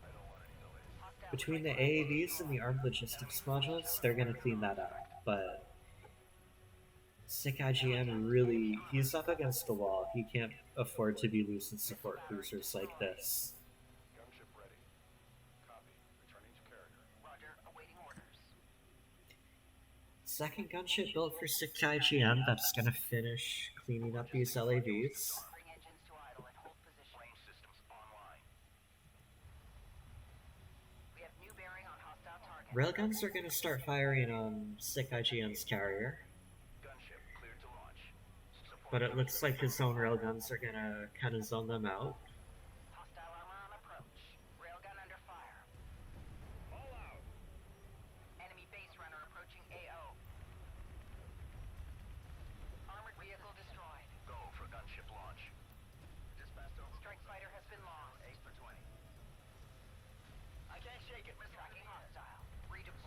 [SPEAKER 3] I don't want any delays.
[SPEAKER 2] Hostile
[SPEAKER 1] Between the AAVs and the armed logistics modules, they're gonna clean that up. But SickIGN really, he's up against the wall. He can't afford to be losing support cruisers like this.
[SPEAKER 3] Gunship ready. Copy. Returning to carrier.
[SPEAKER 2] Roger, awaiting orders.
[SPEAKER 1] Second gunship built for SickIGN that's gonna finish cleaning up these LAVs.
[SPEAKER 2] Bring engines to idle and hold position.
[SPEAKER 3] Range systems online.
[SPEAKER 2] We have new bearing on hostile target.
[SPEAKER 1] Railguns are gonna start firing on SickIGN's carrier,
[SPEAKER 3] Gunship cleared to launch. Support
[SPEAKER 1] but it looks like his own railguns are gonna kind of zone them out.
[SPEAKER 2] Hostile armor on approach. Railgun under fire.
[SPEAKER 3] all out.
[SPEAKER 2] Enemy base runner approaching AO. Armored vehicle destroyed.
[SPEAKER 3] Go for gunship launch. Dispatch over.
[SPEAKER 2] Strike fighter has been lost.
[SPEAKER 3] 8 for 20. I can't shake it, Mr.
[SPEAKER 2] Tracking hostile.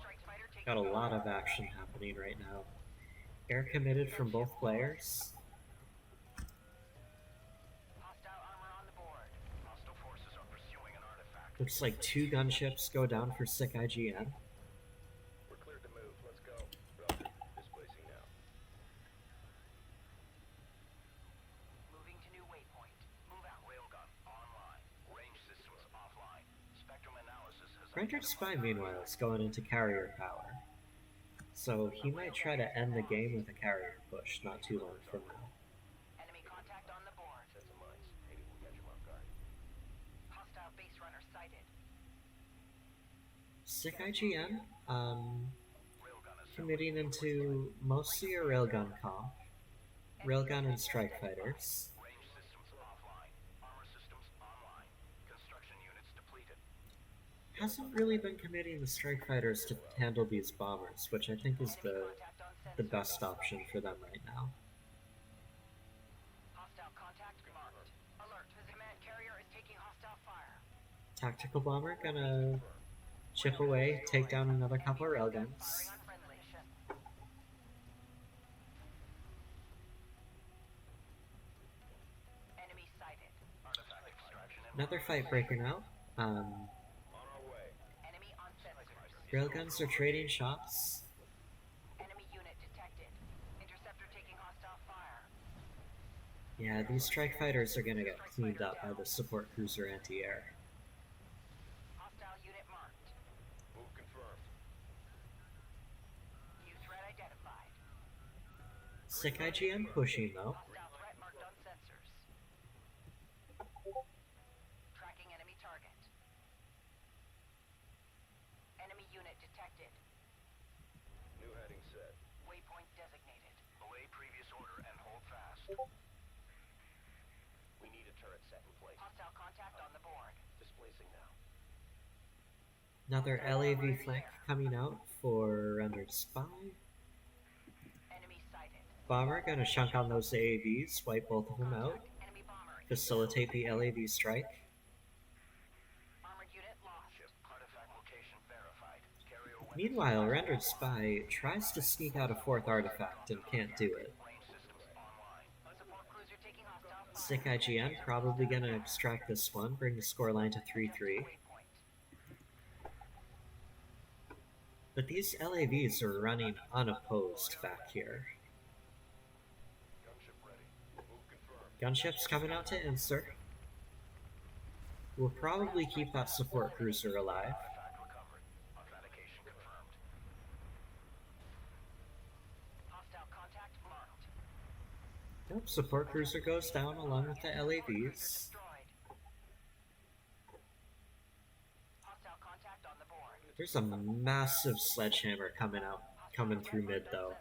[SPEAKER 2] Strike fighter taking
[SPEAKER 1] Got a lot of action happening right now. Air committed from both players.
[SPEAKER 2] hostile armor on the board.
[SPEAKER 3] Hostile forces are pursuing an artifact.
[SPEAKER 1] Looks like 2 gunships go down for SickIGN.
[SPEAKER 3] We're cleared to move. Let's go. Roger. Displacing now.
[SPEAKER 2] Moving to new waypoint. Move out.
[SPEAKER 3] Railgun online. Range systems offline. Spectrum analysis has
[SPEAKER 1] RenderedSpy, meanwhile, is going into carrier power. So he might try to end the game with a carrier push not too long from now.
[SPEAKER 2] Enemy contact on the board.
[SPEAKER 3] Set some mines. Maybe we'll catch him off guard.
[SPEAKER 2] Hostile base runner sighted.
[SPEAKER 1] SickIGN,
[SPEAKER 3] Railgun is
[SPEAKER 1] committing into mostly a railgun comp. Railgun and strike fighters.
[SPEAKER 3] range systems offline. Armor systems online. Construction units depleted.
[SPEAKER 1] Hasn't really been committing the strike fighters to handle these bombers, which I think is
[SPEAKER 2] Contact on
[SPEAKER 1] the
[SPEAKER 2] sensor.
[SPEAKER 1] best option for them right now.
[SPEAKER 2] Hostile contact marked. Alert. The command carrier is taking hostile fire.
[SPEAKER 1] Tactical bomber gonna chip away, take down another couple of railguns.
[SPEAKER 2] Firing on friendly. Enemy sighted.
[SPEAKER 3] Artifact extraction and
[SPEAKER 1] Another fight breaking out.
[SPEAKER 3] on our way.
[SPEAKER 2] Enemy on sensors.
[SPEAKER 1] Railguns are trading shots.
[SPEAKER 2] Enemy unit detected. Interceptor taking hostile fire.
[SPEAKER 1] Yeah, these strike fighters are gonna get cleaned up by the support cruiser anti-air.
[SPEAKER 2] Hostile unit marked.
[SPEAKER 3] Move confirmed.
[SPEAKER 2] New threat identified.
[SPEAKER 1] SickIGN pushing though.
[SPEAKER 2] Hostile threat marked on sensors. Tracking enemy target. Enemy unit detected.
[SPEAKER 3] New heading set.
[SPEAKER 2] Waypoint designated.
[SPEAKER 3] Belay previous order and hold fast. We need a turret set in place.
[SPEAKER 2] Hostile contact on the board.
[SPEAKER 3] Displacing now.
[SPEAKER 1] Another LAV flank coming out for RenderedSpy.
[SPEAKER 2] Enemy sighted.
[SPEAKER 1] Bomber gonna chunk on those AAVs, wipe both of them out,
[SPEAKER 2] Enemy bomber.
[SPEAKER 1] facilitate the LAV strike.
[SPEAKER 2] Armored unit lost.
[SPEAKER 3] Ship artifact location verified. Carrier weapons.
[SPEAKER 1] Meanwhile, RenderedSpy tries to sneak out a 4th artifact and can't do it.
[SPEAKER 3] Range systems online.
[SPEAKER 2] Support cruiser taking hostile fire.
[SPEAKER 1] SickIGN probably gonna extract this one, bring the scoreline to 3-3.
[SPEAKER 2] Waypoint.
[SPEAKER 1] But these LAVs are running unopposed back here.
[SPEAKER 3] Gunship ready. Move confirmed.
[SPEAKER 1] Gunships coming out to insert. We'll probably keep that support cruiser alive.
[SPEAKER 3] Artifact recovered. Authentication confirmed.
[SPEAKER 2] Hostile contact marked.
[SPEAKER 1] Nope, support cruiser goes down along with the LAVs.
[SPEAKER 2] Destroyed. Hostile contact on the board.
[SPEAKER 1] There's a massive sledgehammer coming through mid though.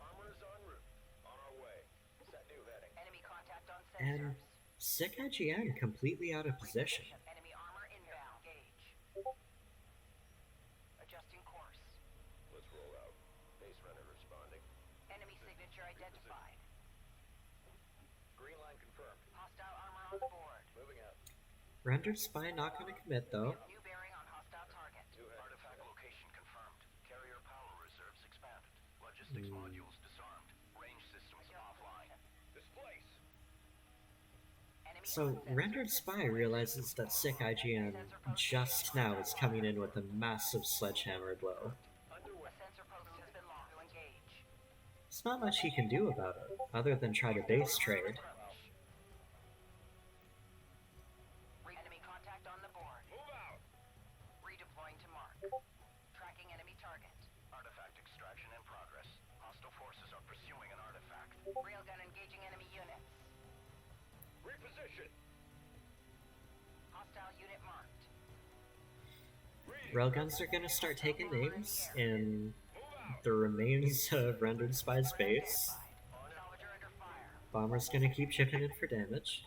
[SPEAKER 3] Armor is en route. On our way. Set new heading.
[SPEAKER 2] Enemy contact on
[SPEAKER 1] And
[SPEAKER 2] sensors.
[SPEAKER 1] SickIGN completely out of position.
[SPEAKER 2] Enemy armor inbound. Gauge. Adjusting course.
[SPEAKER 3] Let's roll out. Base runner responding.
[SPEAKER 2] Enemy signature identified.
[SPEAKER 3] Green line confirmed.
[SPEAKER 2] Hostile armor on the board.
[SPEAKER 3] Moving out.
[SPEAKER 1] RenderedSpy not gonna commit though.
[SPEAKER 2] New bearing on hostile target.
[SPEAKER 3] New heading. Artifact location confirmed. Carrier power reserves expanded. Logistics modules disarmed. Range systems offline. Displace.
[SPEAKER 2] Enemy
[SPEAKER 1] So
[SPEAKER 2] on sensors.
[SPEAKER 1] RenderedSpy realizes that SickIGN just now is coming in with a massive sledgehammer blow.
[SPEAKER 3] Underway.
[SPEAKER 2] The sensor post has been lost. Engage.
[SPEAKER 1] There's not much he can do about it, other than try to base trade.
[SPEAKER 2] Enemy contact on the board.
[SPEAKER 3] Move out!
[SPEAKER 2] Redeploying to mark. Tracking enemy target.
[SPEAKER 3] Artifact extraction in progress. Hostile forces are pursuing an artifact.
[SPEAKER 2] Railgun engaging enemy units.
[SPEAKER 3] Reposition!
[SPEAKER 2] Hostile unit marked.
[SPEAKER 1] Railguns are gonna start taking names in the remains of RenderedSpy's base.
[SPEAKER 2] Salvager under fire.
[SPEAKER 1] Bomber's gonna keep chipping in for damage.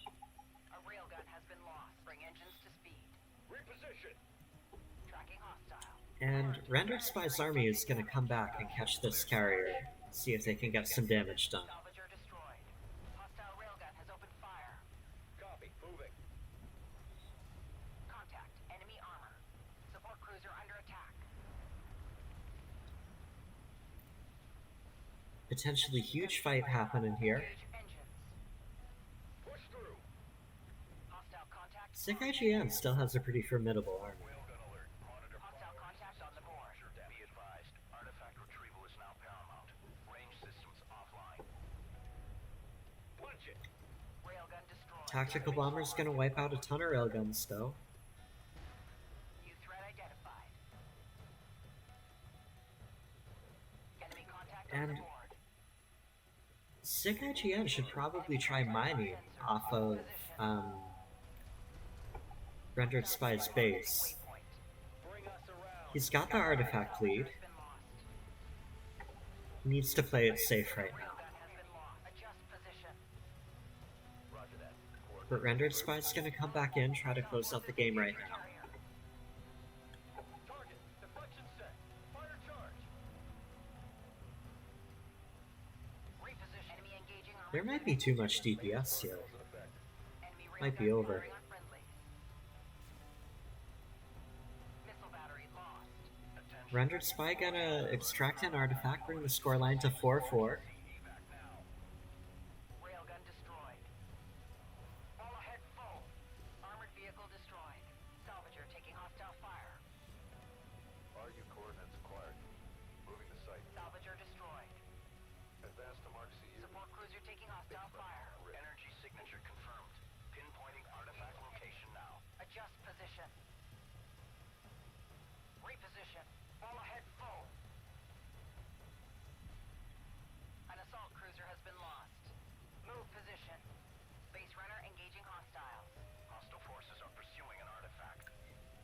[SPEAKER 2] A railgun has been lost. Bring engines to speed.
[SPEAKER 3] Reposition!
[SPEAKER 2] Tracking hostile.
[SPEAKER 1] And RenderedSpy's army is gonna come back and catch this carrier, see if they can get some damage done.
[SPEAKER 2] Salvager destroyed. Hostile railgun has opened fire.
[SPEAKER 3] Copy. Moving.
[SPEAKER 2] Contact. Enemy armor. Support cruiser under attack.
[SPEAKER 1] Potentially huge fight happening here.
[SPEAKER 2] Engage engines.
[SPEAKER 3] Push through.
[SPEAKER 2] Hostile contact.
[SPEAKER 1] SickIGN still has a pretty formidable army.
[SPEAKER 3] Railgun alert. Monitor
[SPEAKER 2] Hostile contact on the board.
[SPEAKER 3] Be advised. Artifact retrieval is now paramount. Range systems offline. Punch it!
[SPEAKER 2] Railgun destroyed.
[SPEAKER 1] Tactical Bomber's gonna wipe out a ton of railguns though.
[SPEAKER 2] New threat identified. Enemy contact on
[SPEAKER 1] And
[SPEAKER 2] the board.
[SPEAKER 1] SickIGN should probably try mining off of RenderedSpy's base.
[SPEAKER 2] Waypoint.
[SPEAKER 3] Bring us around.
[SPEAKER 1] He's got the artifact lead.
[SPEAKER 2] Has been lost.
[SPEAKER 1] He needs to play it safe right now.
[SPEAKER 2] Railgun has been lost. Adjust position.
[SPEAKER 3] Roger that.
[SPEAKER 1] But RenderedSpy's gonna come back in, try to close out the game right now.
[SPEAKER 2] Carrier.
[SPEAKER 3] Target. Deflection set. Fire charge.
[SPEAKER 2] Reposition. Enemy engaging armor.
[SPEAKER 1] There might be too much DPS here.
[SPEAKER 2] Enemy
[SPEAKER 1] Might be
[SPEAKER 2] railgun
[SPEAKER 1] over.
[SPEAKER 2] firing on friendlies. Missile battery lost.
[SPEAKER 1] RenderedSpy gonna extract an artifact, bring the scoreline to 4-4.
[SPEAKER 3] Evac now.
[SPEAKER 2] Railgun destroyed. All ahead full. Armored vehicle destroyed. Salvager taking hostile fire.
[SPEAKER 3] RU coordinates acquired. Moving to site.
[SPEAKER 2] Salvager destroyed.
[SPEAKER 3] Advance to Mark CU.
[SPEAKER 2] Support cruiser taking hostile fire.
[SPEAKER 3] Energy signature confirmed. Pinpointing artifact location now.
[SPEAKER 2] Adjust position. Reposition. All ahead full. An assault cruiser has been lost. Move position. Base runner engaging hostiles.
[SPEAKER 3] Hostile forces are pursuing an artifact.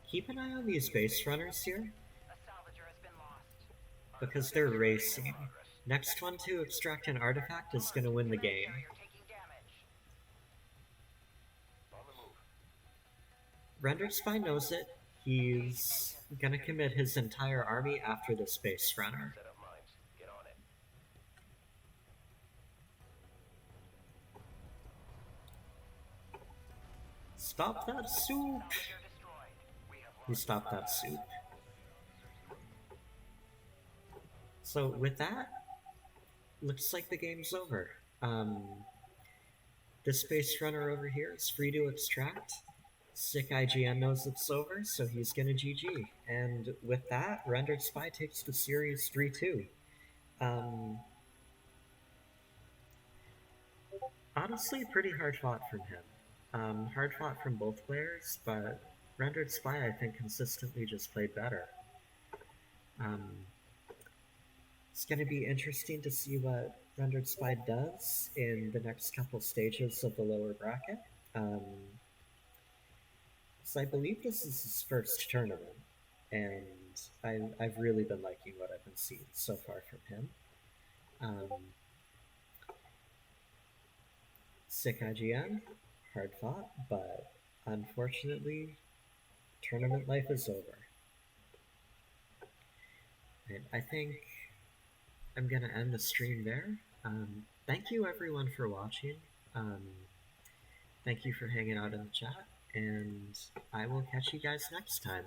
[SPEAKER 1] Keep an eye on these base runners here,
[SPEAKER 2] A salvager has been lost.
[SPEAKER 1] because they're racing. Next one to extract an artifact is gonna win the game.
[SPEAKER 2] Carrier taking damage.
[SPEAKER 3] On the move.
[SPEAKER 1] RenderedSpy knows it. He's gonna commit his entire army after this base runner.
[SPEAKER 3] Set up mines. Get on it.
[SPEAKER 1] Stop that soup!
[SPEAKER 2] Salvager destroyed.
[SPEAKER 3] We have
[SPEAKER 1] He
[SPEAKER 3] lost.
[SPEAKER 1] stopped that soup. So with that, looks like the game's over. This base runner over here is free to extract. SickIGN knows it's over, so he's gonna GG. And with that, RenderedSpy takes the series 3-2. Honestly, pretty hard fought from him. Hard fought from both players, but RenderedSpy, I think, consistently just played better. It's going to be interesting to see what RenderedSpy does in the next couple stages of the lower bracket. So I believe this is his first tournament, and I've really been liking what I've been seeing so far from him. SickIGN, hard fought, but unfortunately, tournament life is over. And I think I'm gonna end the stream there. Thank you everyone for watching. Thank you for hanging out in the chat, and I will catch you guys next time.